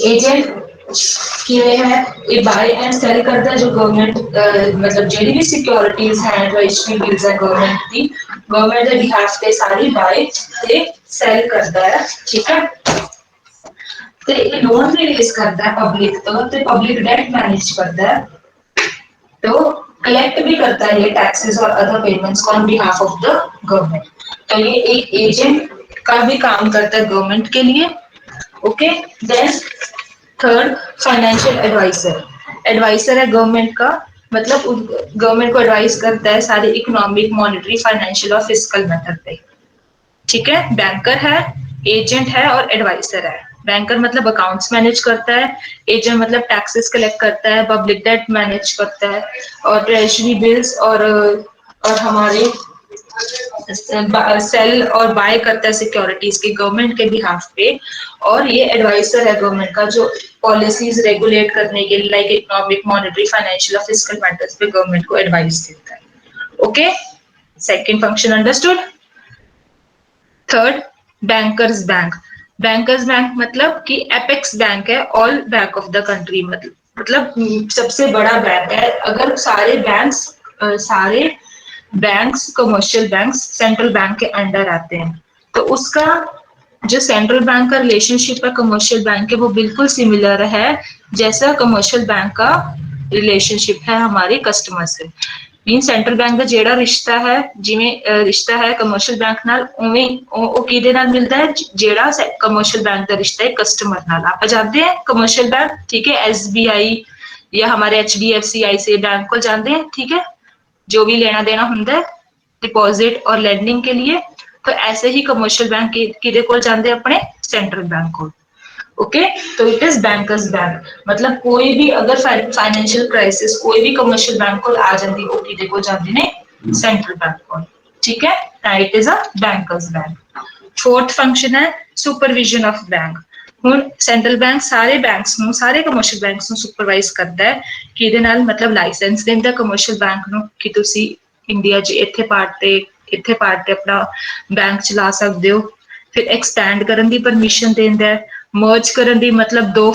एजेंट किए है ये बाय एंड सेल करता है जो गवर्नमेंट मतलब जेडी भी सिक्योरिटीज हैं जो इशू बिल्स है गवर्नमेंट दी, गवर्नमेंट दे बिहाफ पे सारी बाय ते सेल करता है, ठीक है। ते लोन रिलीज करता है पब्लिक तो पब्लिक डेट मैनेज करता है, तो कलेक्ट भी करता है ये टैक्सेस और other payments on behalf of the government. तो ये एक एजेंट का भी काम करता है गवर्नमेंट के लिए। Okay, then third financial adviser. Adviser है गवर्नमेंट का, मतलब गवर्नमेंट को एडवाइस करता है सारे इकोनॉमिक, मॉनेटरी, फाइनेंशियल और फिस्कल मेथड पे, ठीक है। बैंकर है, एजेंट है और एडवाइजर है। बैंकर मतलब अकाउंट्स मैनेज करता है, एजेंट मतलब टैक्सेस कलेक्ट करता है, पब्लिक डेट मैनेज करता है और ट्रेजरी बिल्स और हमारे सेल और बाय करता है सिक्योरिटीज के गवर्नमेंट के बिहाफ पे। और ये एडवाइजर है गवर्नमेंट का जो पॉलिसीज रेगुलेट करने के लिए लाइक इकोनॉमिक, मॉनेटरी, फाइनेंशियल और फिस्कल मैटर्स पे गवर्नमेंट को एडवाइस देता है। Okay, second function understood. Third bankers bank. Bankers bank मतलब कि एपेक्स बैंक है all bank of the country, मतलब सबसे बड़ा बैंक है। अगर सारे banks commercial banks central bank के अंडर आते हैं तो उसका जो सेंट्रल बैंक का रिलेशनशिप है कमर्शियल बैंक के वो बिल्कुल सिमिलर है जैसा कमर्शियल बैंक का रिलेशनशिप है हमारे कस्टमर से। मीन सेंट्रल बैंक का जेड़ा रिश्ता है जिवें रिश्ता है कमर्शियल बैंक नाल उवें ओ किदे नाल मिलता है जेड़ा कमर्शियल बैंक का रिश्ता है कस्टमर नाल। आप जानते हैं कमर्शियल बैंक, ठीक है, एसबीआई या हमारे एचडीएफसी आईसीआई बैंक को जानते हैं, ठीक है, जो भी लेना देना होता है डिपॉजिट और लैंडिंग के लिए, तो ऐसे ही कमर्शियल बैंक किदे कोल जांदे अपने सेंट्रल बैंक को। ओके, तो इट इज बैंकर्स बैंक, मतलब कोई भी अगर फाइनेंशियल क्राइसिस कोई भी कमर्शियल बैंक को आ जाती वो किदे को जांदे ने सेंट्रल बैंक को, ठीक है। It is a bankers bank. Fourth function है सुपरविजन ऑफ बैंक। ਹੁਣ ਸੈਂਟਰਲ ਬੈਂਕ ਸਾਰੇ ਬੈਂਕਸ ਨੂੰ, ਸਾਰੇ ਕਮਰਸ਼ੀਅਲ ਬੈਂਕਸ ਨੂੰ ਸੁਪਰਵਾਈਜ਼ ਕਰਦਾ ਹੈ ਕਿ ਇਹਦੇ ਨਾਲ ਮਤਲਬ ਲਾਇਸੈਂਸ ਦਿੰਦਾ ਕਮਰਸ਼ੀਅਲ ਬੈਂਕ ਨੂੰ ਕਿ ਤੁਸੀਂ ਇੰਡੀਆ 'ਚ ਇੱਥੇ ਪਾਰਟ ਤੇ ਆਪਣਾ ਬੈਂਕ ਚਲਾ ਸਕਦੇ ਹੋ। ਫਿਰ ਐਕਸਪੈਂਡ ਕਰਨ ਦੀ ਪਰਮਿਸ਼ਨ ਦਿੰਦਾ ਹੈ, ਮਰਜ ਕਰਨ ਦੀ ਮਤਲਬ ਦੋ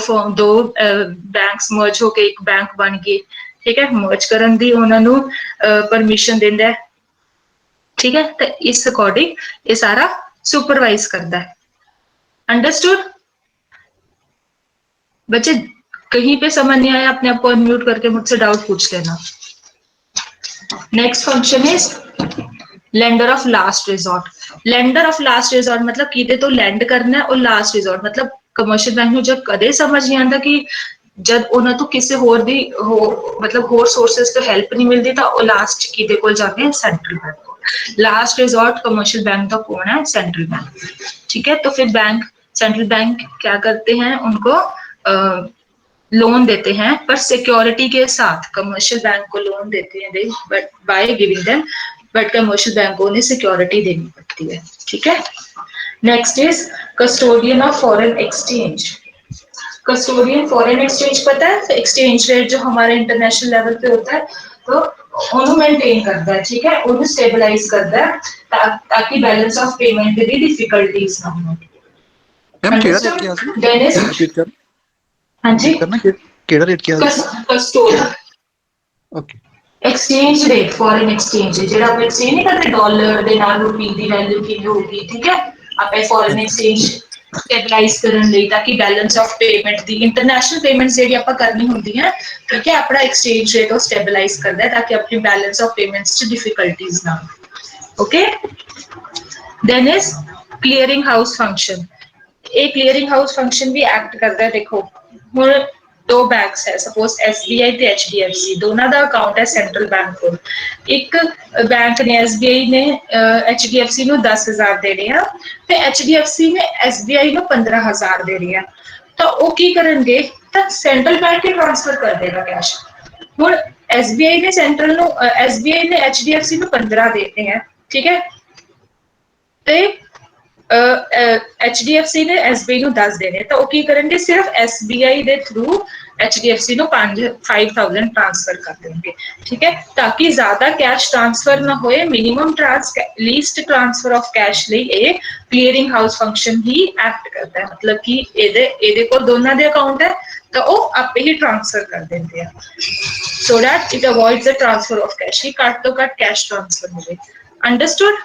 ਬੈਂਕਸ ਮਰਜ ਹੋ ਕੇ ਇੱਕ ਬੈਂਕ ਬਣ ਗਏ, ਠੀਕ ਹੈ, ਮਰਜ ਕਰਨ ਦੀ ਉਹਨਾਂ ਨੂੰ ਪਰਮਿਸ਼ਨ ਦਿੰਦਾ ਹੈ, ठीक है। तो इस अकॉर्डिंग ये सारा सुपरवाइज करता है। अंडरस्टूड बच्चे? कहीं पे समझ नहीं आया अपने आप को अनम्यूट करके मुझसे डाउट पूछ लेना। Next function is lender of last resort. Lender of last resort मतलब किदे तो लैंड करना है और लास्ट रिजॉर्ट मतलब कमर्शियल बैंक में जब कदे समझ नहीं आता कि जब उन्हें तो किसी होर दी मतलब होर सोर्सेस तो हेल्प नहीं मिलती तो वो लास्ट किदे कोल जाते हैं सेंट्रल बैंक को। लास्ट रिजॉर्ट कमर्शियल बैंक का कौन है? सेंट्रल बैंक, ठीक है। तो फिर बैंक सेंट्रल बैंक क्या करते हैं, उनको लोन देते हैं पर सिक्योरिटी के साथ, कमर्शियल बैंक को लोन देते हैं they but by giving them, but commercial bank को उन्हें सिक्योरिटी देनी पड़ती है, ठीक है। Next is custodian of foreign exchange. Custodian foreign exchange पता है, एक्सचेंज रेट जो हमारे इंटरनेशनल लेवल पे होता है, तो उन्हें मेंटेन करता है, ठीक है, उन्हें स्टेबलाइज करता है ताकि बैलेंस ऑफ पेमेंट में भी डिफिकल्टीज ना हो। मैम केड़ा रेट क्या ਸੀ डेनिस रिपीट कर हाँ जी करना केड़ा रेट क्या ਸੀ custodian okay exchange rate foreign exchange ਜਿਹੜਾ ਆਪਾਂ ਐਕਸਚੇਂਜ ਨਹੀਂ ਕਰਦੇ ਡਾਲਰ ਦੇ ਨਾਲ ਰੁਪਏ ਦੀ ਵੈਲਿਊ ਕਿੰਨੀ ਹੋਊਗੀ, ਠੀਕ ਹੈ, ਆਪਾਂ ਫॉरेन एक्सचेंज स्टेबलाइज ਕਰਨ ਲਈ ਤਾਂ ਕਿ balance of payment the international payments ਜਿਹੜੀ ਆਪਾਂ ਕਰਨੀ ਹੁੰਦੀਆਂ, ਠੀਕ ਹੈ, ਆਪਣਾ ਐਕਸਚੇਂਜ ਰੇਟ ਉਹ ਸਟੇਬਲਾਈਜ਼ ਕਰਦਾ ਹੈ ਤਾਂ ਕਿ ਆਪਣੀ ਬੈਲੈਂਸ ਆਫ ਪੇਮੈਂਟਸ ਚ ਡਿਫਿਕਲਟੀਜ਼ ਨਾ ਹੋ। Okay, then is clearing house function. एक क्लीयरिंग हाउस फंक्शन भी एक्ट करता है। देखो हुण दो बैंक्स है, सपोज SBI ते HDFC, दोनों का अकाउंट है सेंट्रल बैंक को। एक बैंक ने SBI ने HDFC ਨੂੰ 10,000 देने हैं ते HDFC ने SBI ਨੂੰ 15,000 देने हैं, तो वो की करेंगे, तो सेंट्रल बैंक ही ट्रांसफर कर देगा कैश। हुण SBI ने सेंट्रल ਨੂੰ SBI ने HDFC ਨੂੰ 15 देते हैं, ठीक है, ਤੇ HDFC ਨੇ SBI ਨੂੰ 10 ਦੇਣੇ, ਤਾਂ ਉਹ ਕੀ ਕਰਨਗੇ, ਸਿਰਫ SBI ਦੇ ਥਰੂ HDFC ਨੂੰ 5,000 ट्रांसफर कर देंगे, ठीक है, ताकि ज्यादा कैश ट्रांसफर ना होए, minimum least transfer of cash लिए ये क्लीयरिंग हाउस फंक्शन ही एक्ट करता है। मतलब कि ਇਹਦੇ ਕੋਲ ਦੋਨਾਂ ਦੇ ਅਕਾਊਂਟ ਹੈ ਤਾਂ ਉਹ ਆਪੇ ਹੀ ट्रांसफर कर देते हैं, so that it avoids the transfer of cash, कि ਘੱਟ ਤੋਂ ਘੱਟ कैश ट्रांसफर होवे। Understood.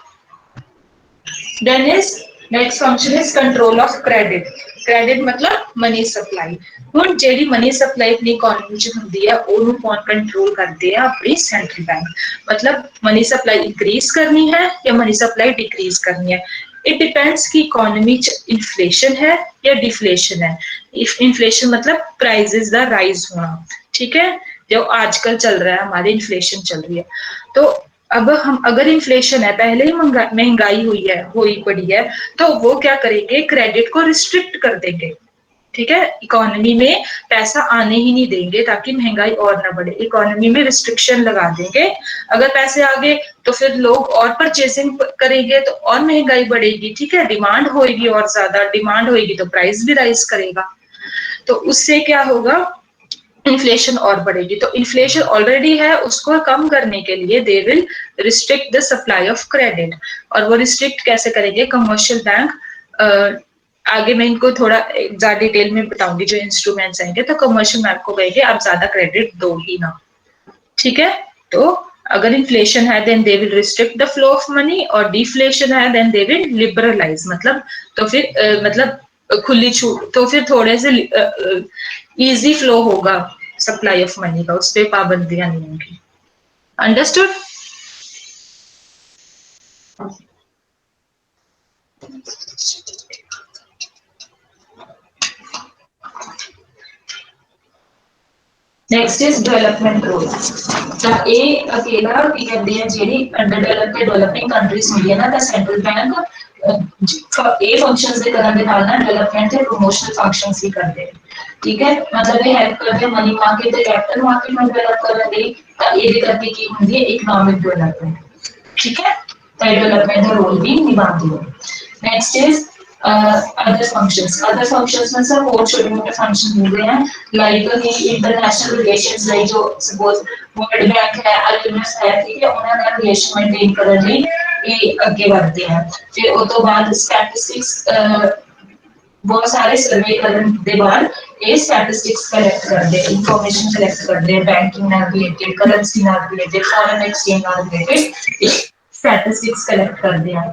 Then is next function is control of credit। credit मतलब मनी सप्लाई। ਹੁਣ ਜਿਹੜੀ मनी सप्लाई अपनी इकोनॉमी ਚ ਹੁੰਦੀ ਹੈ ਉਹਨੂੰ कौन कंट्रोल करते हैं, अपनी सेंट्रल बैंक। मतलब मनी सप्लाई इंक्रीज करनी है या मनी सप्लाई डिक्रीज करनी है, इट डिपेंड्स कि इकोनॉमी च इन्फ्लेशन है या डिफ्लेशन है। इन्फ्लेशन मतलब प्राइजेस का राइज होना, ठीक है, जो आजकल चल रहा है, हमारी इन्फ्लेशन चल रही है। तो अब हम अगर इन्फ्लेशन है, पहले ही महंगाई हुई पड़ी है, तो वो क्या करेंगे, क्रेडिट को रिस्ट्रिक्ट कर देंगे, ठीक है, इकोनॉमी में पैसा आने ही नहीं देंगे ताकि महंगाई और ना बढ़े, इकोनॉमी में रिस्ट्रिक्शन लगा देंगे। अगर पैसे आ गए तो फिर लोग और परचेसिंग करेंगे तो और महंगाई बढ़ेगी, ठीक है, डिमांड होगी और ज्यादा डिमांड होगी तो प्राइस भी राइज करेगा, तो उससे क्या होगा, इन्फ्लेशन और बढ़ेगी। तो इन्फ्लेशन ऑलरेडी है, उसको कम करने के लिए दे will restrict the supply of credit. और वो रिस्ट्रिक्ट कैसे करेंगे, कमर्शियल बैंक, आगे मैं इनको थोड़ा ज्यादा डिटेल में बताऊंगी जो इंस्ट्रूमेंट्स आएंगे, तो कमर्शियल बैंक को कहेंगे आप ज्यादा क्रेडिट दो ही ना, ठीक है। तो अगर इन्फ्लेशन है then they will restrict the flow of money, और डिफ्लेशन है देन दे विल लिबरलाइज, मतलब तो फिर मतलब खुली छूट, तो फिर थोड़े से इजी फ्लो होगा सप्लाई ऑफ मनी का, उस पर पाबंदियां नहीं होंगी। Understood. Next is development role. ਤਾਂ ਇਹ ਅਕੇਲਾ ਕੀ ਕਹਿੰਦੇ ਆ, ਜਿਹੜੀ ਅੰਡਰ ਡਿਵੈਲਪ ਤੇ ਡਿਵੈਲਪਿੰਗ ਕੰਟਰੀਜ਼ ਹੁੰਦੀ ਹੈ ਨਾ, ਤਾਂ ਸੈਂਟਰਲ ਬੈਂਕ ਇਹ ਫੰਕਸ਼ਨਸ ਦੇ ਕਰਨ ਦੇ ਨਾਲ ਨਾ ਡਿਵੈਲਪਮੈਂਟ ਤੇ ਪ੍ਰੋਮੋਸ਼ਨਲ ਫੰਕਸ਼ਨਸ ਵੀ ਕਰਦੇ ਨੇ, ਠੀਕ ਹੈ। ਮਤਲਬ ਇਹ ਹੈਲਪ ਕਰਦੇ ਮਨੀ ਮਾਰਕੀਟ ਤੇ ਕੈਪੀਟਲ ਮਾਰਕੀਟ ਨੂੰ ਡਿਵੈਲਪ ਕਰਨ ਲਈ, ਤਾਂ ਇਹਦੇ ਕਰਕੇ ਕੀ ਹੁੰਦੀ ਹੈ, ਇਕਨੋਮਿਕ ਡਿਵੈਲਪਮੈਂਟ, ਠੀਕ ਹੈ, ਤਾਂ ਡਿਵੈਲਪਮੈਂਟ ਦਾ ਰੋਲ ਵੀ ਨਿਭਾਉਂਦੀ ਹੈ। नेक्स्ट इज other functions में सब और छोटे मोटे फंक्शन हो गए हैं, लाइक इंटरनेशनल रिलेशंस, लाइक जो सपोज वर्ल्ड बैंक है, IMF है, ठीक है, उन्होंने रिलेशन मेंटेन करने लिए ये आगे बढ़ते हैं। फिर उस तो बाद स्टैटिस्टिक्स, बहुत सारे सर्वे करने के बाद ये स्टैटिस्टिक्स कलेक्ट करते हैं, इंफॉर्मेशन कलेक्ट करते हैं, बैंकिंग नाल रिलेटेड, करेंसी नाल रिलेटेड, फॉरेन एक्सचेंज नाल रिलेटेड स्टैटिस्टिक्स कलेक्ट करते हैं।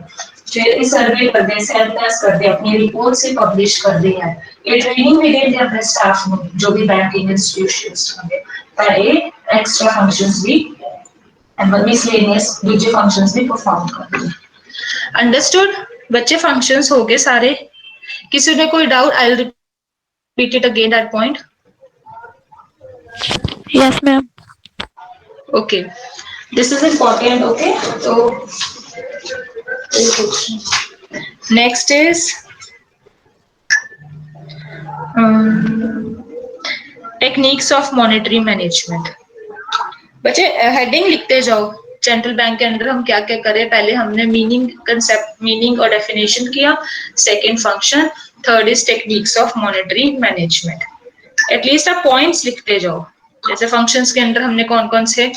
फिर ये सर्वे करते हैं, सेल्फ टेस्ट करते हैं, अपनी रिपोर्ट से पब्लिश करते हैं, ये ट्रेनिंग भी देते हैं अपने स्टाफ को जो भी बैंकिंग इंस्टीट्यूशंस होंगे, पर ये एक्स्ट्रा फंक्शंस भी मिसलेनियस दूसरे फंक्शंस भी परफॉर्म करते हैं। अंडरस्टूड बच्चे, फंक्शंस हो गए सारे। किसी ने कोई doubt? I will repeat it again that point. Yes ma'am. Okay, this is important. Okay, तो next is techniques of monetary management. बच्चे हेडिंग लिखते जाओ, सेंट्रल बैंक के अंदर हम क्या क्या करें। पहले हमने मीनिंग, कंसेप्ट, मीनिंग और डेफिनेशन किया, second function, third is techniques of monetary management. At least आप पॉइंट्स लिखते जाओ, जैसे फंक्शंस के अंदर हमने कौन कौन से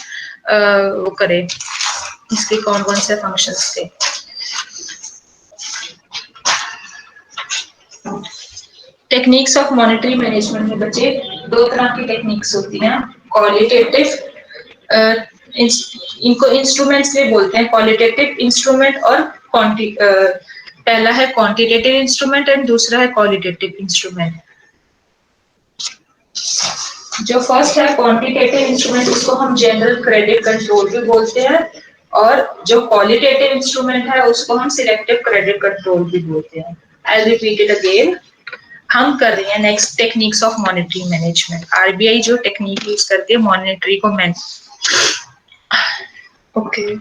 वो करे, इसके कौन कौन से फंक्शंस थे। टेक्निक्स ऑफ मॉनेटरी मैनेजमेंट में बच्चे दो तरह की टेक्निक्स होती हैं, क्वालिटेटिव, इनको इंस्ट्रूमेंट्स भी बोलते हैं, क्वालिटेटिव इंस्ट्रूमेंट और पहला है क्वांटिटेटिव इंस्ट्रूमेंट एंड दूसरा है क्वालिटेटिव इंस्ट्रूमेंट। जो फर्स्ट है क्वांटिटेटिव इंस्ट्रूमेंट, उसको हम जनरल क्रेडिट कंट्रोल भी बोलते हैं, और जो क्वालिटेटिव इंस्ट्रूमेंट है उसको हम सिलेक्टिव क्रेडिट कंट्रोल भी बोलते हैं। आई रिपीट इट अगेन, हम कर रहे हैं next techniques of monetary management. RBI जो टेक्निक यूज करती है मॉनेटरी को okay,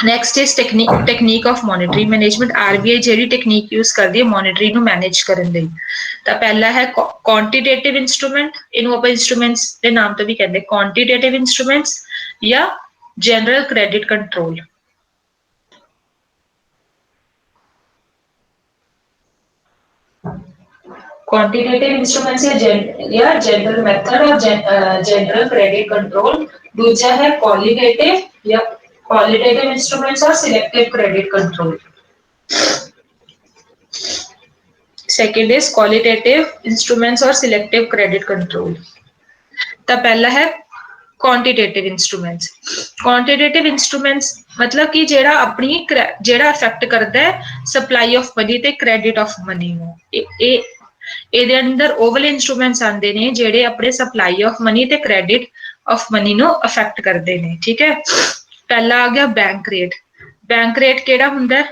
next is technique of monetary management. RBI ਜਿਹੜੀ ਟੈਕਨੀਕ ਯੂਜ਼ ਕਰਦੀ ਹੈ ਮੋਨਿਟਰੀ ਨੂੰ ਮੈਨੇਜ ਕਰਨ ਲਈ, ਤਾਂ ਪਹਿਲਾ ਹੈ ਕੁਆਂਟੀਟੇਟਿਵ ਇੰਸਟਰੂਮੈਂਟ। ਇਹਨੂੰ ਆਪਾਂ ਇੰਸਟਰੂਮੈਂਟਸ ਦੇ ਨਾਮ ਤੋਂ ਵੀ ਕਹਿੰਦੇ, ਕੁਆਂਟੀਟੇਟਿਵ ਇੰਸਟਰੂਮੈਂਟਸ ਜਾਂ general credit control. Quantitative instruments या जनरल मेथड और जनरल क्रेडिट कंट्रोल। दूसरा है क्वालिटेटिव या क्वालिटेटिव इंस्ट्रूमेंट्स और selective credit control. Second is qualitative instruments और सिलेक्टिव क्रेडिट कंट्रोल। तो पहला है क्वांटिटेटिव इंस्ट्रूमेंट्स। क्वांटिटेटिव इंस्ट्रूमेंट्स मतलब कि जेड़ा अपनी जेड़ा अफेक्ट करता है सप्लाई ऑफ मनी ते क्रेडिट ऑफ मनी ਨੂੰ। ਇਹਦੇ ਅੰਦਰ ਉਹ ਵਾਲੇ ਇੰਸਟਰੂਮੈਂਟਸ ਆਉਂਦੇ ਨੇ ਜਿਹੜੇ ਆਪਣੇ ਸਪਲਾਈ ਆਫ ਮਨੀ ਤੇ ਕ੍ਰੈਡਿਟ ਆਫ ਮਨੀ ਨੂੰ ਅਫੈਕਟ ਕਰਦੇ ਨੇ, ਠੀਕ ਹੈ। ਪਹਿਲਾ ਆ ਗਿਆ ਬੈਂਕ ਰੇਟ। ਬੈਂਕ ਰੇਟ ਕਿਹੜਾ ਹੁੰਦਾ,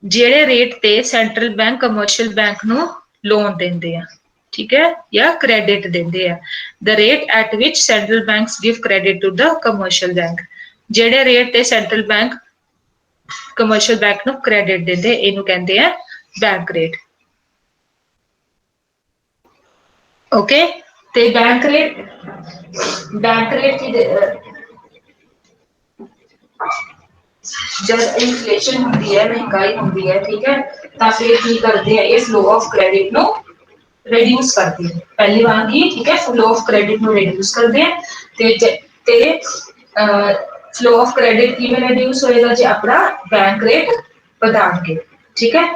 ਜਿਹੜੇ ਰੇਟ ਤੇ ਸੈਂਟਰਲ ਬੈਂਕ ਕਮਰਸ਼ੀਅਲ ਬੈਂਕ ਨੂੰ ਲੋਨ ਦਿੰਦੇ ਆ, ਠੀਕ ਹੈ, ਜਾਂ ਕ੍ਰੈਡਿਟ ਦਿੰਦੇ ਆ। The rate at which central banks give credit to the commercial bank. ਜਿਹੜੇ ਰੇਟ ਤੇ ਸੈਂਟਰਲ ਬੈਂਕ ਕਮਰਸ਼ੀਅਲ ਬੈਂਕ ਨੂੰ ਕ੍ਰੈਡਿਟ ਦਿੰਦੇ, ਇਹਨੂੰ ਕਹਿੰਦੇ ਆ ਬੈਂਕ ਰੇਟ। ओके, ते बैंक रेट की जब इन्फ्लेशन होती है, महंगाई होती है, ठीक है, तो फिर की करते हैं ये flow of credit no reduce करते हैं। पहली बात की, ठीक है, flow of credit no reduce करते हैं। ते फ्लो ऑफ क्रेडिट की में रिड्यूस होएगा जे अपना बैंक रेट बढ़ान के, ठीक है।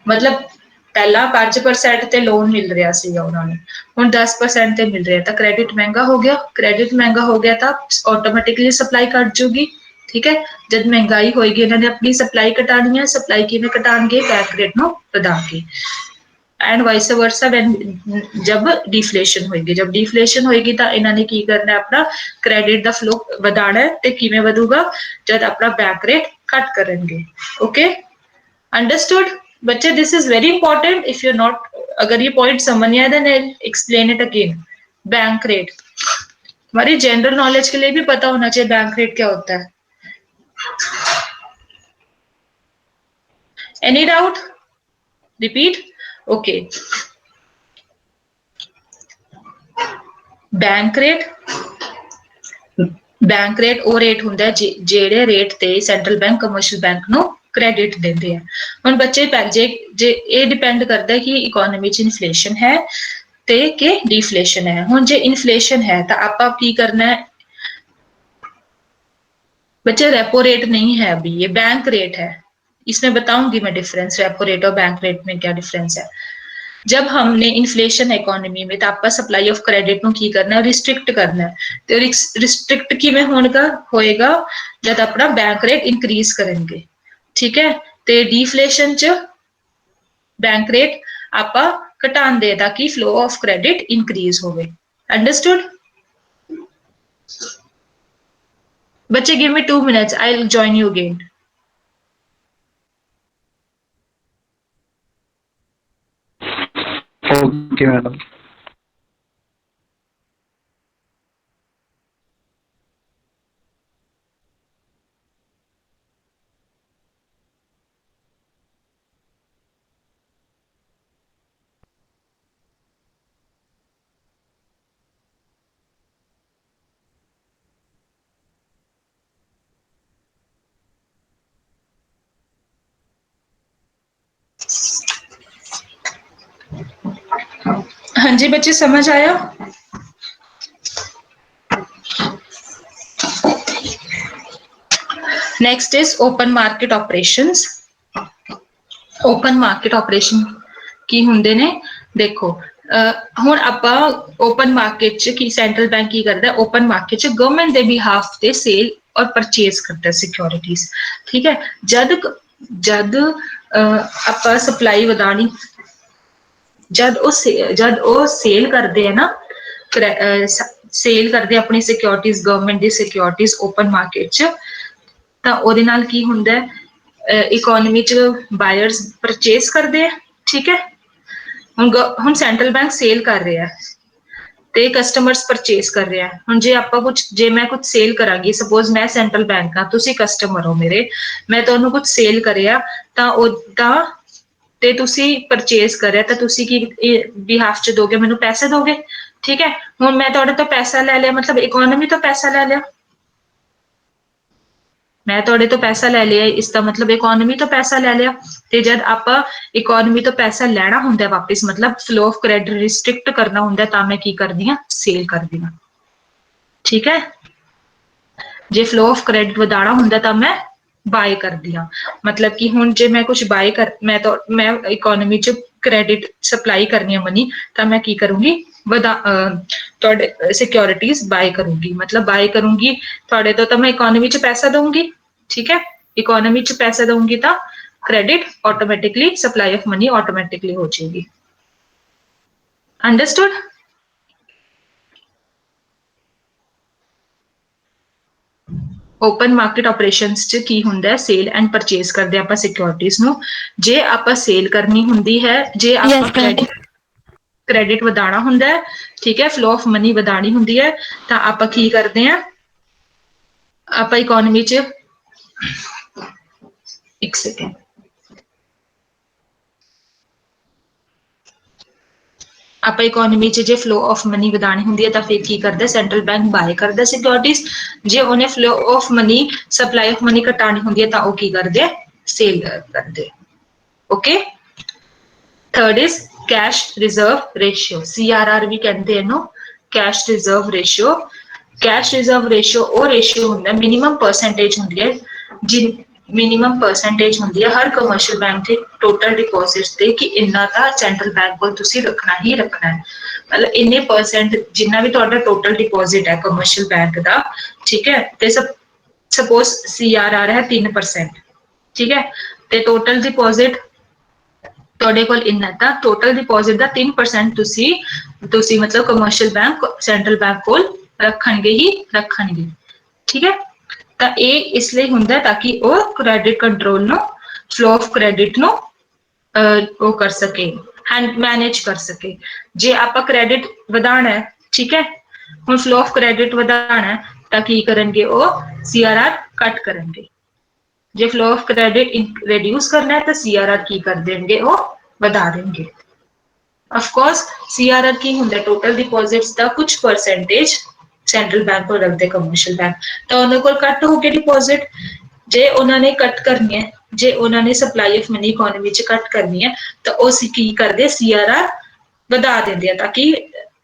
मतलब पहला 5% ਤੇ ਲੋਨ ਮਿਲ ਰਿਹਾ ਸੀਗਾ ਉਹਨਾਂ ਨੂੰ, ਹੁਣ 10% ਤੇ ਮਿਲ ਰਿਹਾ, ਤਾਂ ਕ੍ਰੈਡਿਟ ਮਹਿੰਗਾ ਹੋ ਗਿਆ। ਕ੍ਰੈਡਿਟ ਮਹਿੰਗਾ ਹੋ ਗਿਆ ਤਾਂ ਆਟੋਮੈਟਿਕਲੀ ਸਪਲਾਈ ਘਟ ਜੂਗੀ, ਠੀਕ ਹੈ। ਜਦ ਮਹਿੰਗਾਈ ਹੋਏਗੀ ਇਹਨਾਂ ਨੇ ਆਪਣੀ ਸਪਲਾਈ ਘਟਾਣੀ ਹੈ। ਸਪਲਾਈ ਕਿਵੇਂ ਘਟਾਣਗੇ, ਬੈਂਕ ਰੇਟ ਨੂੰ ਵਧਾ ਕੇ। एंड वाइस वर्सा जब डिफ्लेशन होएगी, जब डिफ्लेशन होएगी तो इन्होंने की करना है, अपना क्रेडिट का फ्लो बढ़ाना है। तो किवें वधूगा, जब अपना बैंक रेट कट करेंगे। ओके, अंडरस्टूड बच्चे, this is very important. If you not, अगर ये पॉइंट समझ नहीं आया then I explain it again. Bank rate हमारी जनरल नॉलेज के लिए भी पता होना चाहिए बैंक रेट क्या होता है। Any doubt, repeat. Okay, bank rate ਉਹ ਰੇਟ ਹੁੰਦਾ ਹੈ ਜਿਹੜੇ ਰੇਟ ਤੇ ਸੈਂਟਰਲ ਬੈਂਕ ਕਮਰਸ਼ੀਅਲ ਬੈਂਕ ਨੂੰ ਕ੍ਰੈਡਿਟ ਦਿੰਦੇ ਆ। ਹੁਣ ਬੱਚੇ ਜੇ ਇਹ ਡਿਪੈਂਡ ਕਰਦਾ ਕਿ ਇਕਨੋਮੀ ਚ ਇਨਫਲੇਸ਼ਨ ਹੈ ਤੇ ਕਿ डिफ्लेशन है। ਹੁਣ ਜੇ इन्फ्लेशन है तो आप की करना है बच्चे, रेपो रेट नहीं है अभी, ये बैंक रेट है। इसमें बताऊंगी मैं डिफरेंस रेपो रेट और बैंक रेट में क्या डिफरेंस है। जब हमने इन्फ्लेशन इकोनॉमी में तो आप सप्लाई ऑफ क्रेडिट ਨੂੰ ਕੀ ਕਰਨਾ, रिस्ट्रिक्ट करना है। तो रिस्ट्रिक्ट किवें होएगा, जब अपना बैंक रेट इंक्रीज करेंगे, ठीक है। तो डिफ्लेशन च बैंक रेट आप घटाते ताकि फ्लो ऑफ क्रेडिट इंक्रीज होवे। अंडरस्टूड बच्चे, give me 2 minutes, I will join you again. Okay madam. हाँ जी बच्चे समझ आया? Next is open market operations. Open market operation की हुंदे ने, देखो ਹੁਣ ਆਪਾਂ ਓਪਨ ਮਾਰਕੀਟ ਚ ਕੀ ਸੈਂਟਰਲ ਬੈਂਕ ਕੀ ਕਰਦਾ, ਓਪਨ ਮਾਰਕੀਟ ਚ ਗਵਰਨਮੈਂਟ ਦੇ ਬਿਹਾਫ ਤੇ ਸੇਲ ਔਰ ਪਰਚੇਸ ਕਰਦਾ ਸਿਕਿਉਰਿਟੀਜ਼। ਠੀਕ ਹੈ, ਜਦ ਆਪਾਂ ਸਪਲਾਈ ਵਧਾਣੀ, ਜਦ ਉਹ ਸੇਲ ਕਰਦੇ ਆ ਨਾ, ਸੇਲ ਕਰਦੇ ਆਪਣੀ ਸਿਕਿਉਰਿਟੀਜ਼, ਗਵਰਨਮੈਂਟ ਦੀ ਸਿਕਿਉਰਿਟੀਜ਼ ਓਪਨ ਮਾਰਕੀਟ ਚ, ਤਾਂ ਉਹਦੇ ਨਾਲ ਕੀ ਹੁੰਦਾ ਹੈ, ਇਕੋਨਮੀ ਚ ਬਾਇਰਸ ਪਰਚੇਸ ਕਰਦੇ ਆ। ਠੀਕ ਹੈ, ਹੁਣ ਸੈਂਟਰਲ ਬੈਂਕ ਸੇਲ ਕਰ ਰਿਹਾ ਤੇ ਕਸਟਮਰਸ ਪਰਚੇਸ ਕਰ ਰਿਹਾ। ਹੁਣ ਜੇ ਮੈਂ ਕੁਝ ਸੇਲ ਕਰਾਂਗੀ, ਸਪੋਜ਼ ਮੈਂ ਸੈਂਟਰਲ ਬੈਂਕ ਆ, ਤੁਸੀਂ ਕਸਟਮਰ ਹੋ ਮੇਰੇ, ਮੈਂ ਤੁਹਾਨੂੰ ਕੁਝ ਸੇਲ ਕਰਿਆ ਤਾਂ ਤੇ ਤੁਸੀਂ ਪਰਚੇਸ ਕਰਿਆ, ਤਾਂ ਤੁਸੀਂ ਕੀ ਬਿਹਾਫ ਚ ਦੋਗੇ, ਮੈਨੂੰ ਪੈਸੇ ਦੋਗੇ। ਠੀਕ ਹੈ, ਹੁਣ ਮੈਂ ਤੁਹਾਡੇ ਤੋਂ ਪੈਸਾ ਲੈ ਲਿਆ, ਮਤਲਬ ਇਕੋਨਮੀ ਤੋਂ ਪੈਸਾ ਲੈ ਲਿਆ, ਮੈਂ ਤੁਹਾਡੇ ਤੋਂ ਪੈਸਾ ਲੈ ਲਿਆ, ਇਸ ਦਾ ਮਤਲਬ ਇਕੋਨਮੀ ਤੋਂ ਪੈਸਾ ਲੈ ਲਿਆ। ਤੇ ਜਦ ਆਪਾਂ ਇਕੋਨਮੀ ਤੋਂ ਪੈਸਾ ਲੈਣਾ ਹੁੰਦਾ ਵਾਪਿਸ, ਮਤਲਬ ਫਲੋ ਆਫ ਕ੍ਰੈਡਿਟ ਰਿਸਟ੍ਰਿਕਟ ਕਰਨਾ ਹੁੰਦਾ, ਤਾਂ ਮੈਂ ਕੀ ਕਰਦੀ ਹਾਂ, ਸੇਲ ਕਰਦੀ ਹਾਂ। ਠੀਕ ਹੈ, ਜੇ ਫਲੋ ਆਫ ਕ੍ਰੈਡਿਟ ਵਧਾਣਾ ਹੁੰਦਾ ਤਾਂ ਮੈਂ ਬਾਏ ਕਰਦੀ ਹਾਂ। ਮਤਲਬ ਕਿ ਹੁਣ ਜੇ ਮੈਂ ਕੁਝ ਬਾਏ ਮੈਂ ਇਕੋਨਮੀ ਚ ਕ੍ਰੈਡਿਟ ਸਪਲਾਈ ਕਰਨੀ ਹੈ ਮਨੀ, ਤਾਂ ਮੈਂ ਕੀ ਕਰੂੰਗੀ, ਤੁਹਾਡੇ ਸਿਕਿਉਰਿਟੀਜ਼ ਬਾਏ ਕਰੂੰਗੀ। ਮਤਲਬ ਬਾਏ ਕਰੂੰਗੀ ਤੁਹਾਡੇ ਤੋਂ, ਤਾਂ ਮੈਂ ਇਕੋਨਮੀ ਚ ਪੈਸਾ ਦਊਂਗੀ। ਠੀਕ ਹੈ, ਇਕੋਨਮੀ ਚ ਪੈਸਾ ਦਊਂਗੀ ਤਾਂ credit automatically, supply of money automatically हो जाएगी। Understood? ओपन मार्केट ऑपरेशंस च की हुंदा है, सेल एंड परचेज करदे आपां सिक्योरिटीज नू। जे आपां सेल करनी हुंदी है, जे आपां क्रेडिट वधाना हुंदा है, ठीक है, फ्लो ऑफ मनी वधानी हुंदी है, तां आपां की करदे हैं, आपां इकोनॉमी च, एक सेकेंड, ਆਪਾਂ ਇਕੋਨਮੀ ਚ ਜੇ ਫਲੋ ਆਫ ਮਨੀ ਵਧਾਣੀ ਹੁੰਦੀ ਹੈ ਤਾਂ ਫਿਰ ਕੀ ਕਰਦਾ, ਸੈਂਟਰਲ ਬੈਂਕ ਬਾਏ ਕਰਦਾ ਸਿਕਿਉਰਿਟੀਜ਼। ਜੇ ਉਹਨੇ flow of money, supply of money ਘਟਾਣੀ ਹੁੰਦੀ ਹੈ ਤਾਂ ਉਹ ਕੀ ਕਰਦੇ, ਸੇਲ ਕਰਦੇ। Okay, third is cash reserve ratio, CRR ਵੀ ਕਹਿੰਦੇ ਇਹਨੂੰ, cash reserve ratio. Cash reserve ratio ਉਹ ਰੇਸ਼ੀਓ ਹੁੰਦਾ, ਮਿਨੀਮਮ ਪਰਸੈਂਟੇਜ ਹੁੰਦੀ ਹੈ, ਮਿਨੀਮਮ ਪਰਸੈਂਟੇਜ ਹੁੰਦੀ ਹੈ ਹਰ ਕਮਰਸ਼ੀਅਲ ਬੈਂਕ ਦੇ ਟੋਟਲ ਡਿਪੋਜ਼ਿਟਸ ਤੇ, ਕਿ ਇੰਨਾ ਤਾਂ ਸੈਂਟਰਲ ਬੈਂਕ ਕੋਲ ਤੁਸੀਂ ਰੱਖਣਾ ਹੀ ਰੱਖਣਾ ਹੈ। ਮਤਲਬ ਇੰਨੇ ਪਰਸੈਂਟ ਜਿੰਨਾ ਵੀ ਤੁਹਾਡਾ ਟੋਟਲ ਡਿਪੋਜ਼ਿਟ ਹੈ ਕਮਰਸ਼ੀਅਲ ਬੈਂਕ ਦਾ। ਠੀਕ ਹੈ, ਤੇ ਸਪੋਜ਼ CRR ਹੈ 3%। ਠੀਕ ਹੈ, ਤੇ ਟੋਟਲ ਡਿਪੋਜ਼ਿਟ ਤੁਹਾਡੇ ਕੋਲ ਇੰਨਾ, ਤਾਂ ਟੋਟਲ ਡਿਪੋਜ਼ਿਟ ਦਾ 3% ਤੁਸੀਂ ਮਤਲਬ ਕਮਰਸ਼ੀਅਲ ਬੈਂਕ ਸੈਂਟਰਲ ਬੈਂਕ ਕੋਲ ਰੱਖਣਗੇ ਹੀ ਰੱਖਣਗੇ। ਠੀਕ ਹੈ, ਤਾਂ ਇਹ ਇਸ ਲਈ ਹੁੰਦਾ ਤਾਂ ਕਿ ਉਹ ਕ੍ਰੈਡਿਟ ਕੰਟਰੋਲ ਨੂੰ, ਫਲੋ ਆਫ ਕ੍ਰੈਡਿਟ ਨੂੰ ਉਹ ਕਰ ਸਕੇ, ਹੈਂਡ ਮੈਨੇਜ ਕਰ ਸਕੇ। ਜੇ ਆਪਾਂ ਕ੍ਰੈਡਿਟ ਵਧਾਣਾ ਹੈ, ਠੀਕ ਹੈ, ਹੁਣ ਫਲੋ ਆਫ ਕ੍ਰੈਡਿਟ ਵਧਾਣਾ ਤਾਂ ਕੀ ਕਰਨਗੇ, ਉਹ CRR ਕੱਟ ਕਰਨਗੇ। ਜੇ ਫਲੋ ਆਫ ਕ੍ਰੈਡਿਟ ਰਿਡਿਊਸ ਕਰਨਾ ਹੈ ਤਾਂ CRR ਕੀ ਕਰ ਦੇਣਗੇ, ਉਹ ਵਧਾ ਦੇਣਗੇ। ਆਫ ਕੋਰਸ CRR ਕੀ ਹੁੰਦਾ, ਟੋਟਲ ਡਿਪੋਜ਼ਿਟਸ ਦਾ ਕੁਝ ਪਰਸੈਂਟੇਜ ਸੈਂਟਰਲ ਬੈਂਕ ਕੋਲ ਰੱਖਦੇ ਕਮਰਸ਼ੀਅਲ ਬੈਂਕ, ਤਾਂ ਉਹਨਾਂ ਕੋਲ ਕੱਟ ਹੋ ਕੇ ਡਿਪੋਜ਼ਿਟ, ਜੇ ਉਹਨਾਂ ਨੇ ਕੱਟ ਕਰਨੀ ਹੈ, ਜੇ ਉਹਨਾਂ ਨੇ ਸਪਲਾਈ ਆਫ ਮਨੀ ਇਕੋਨਮੀ ਚ ਕੱਟ ਕਰਨੀ ਹੈ ਤਾਂ ਉਹ ਕੀ ਕਰਦੇ, CRR ਵਧਾ ਦਿੰਦੇ ਆ, ਤਾਂ ਕਿ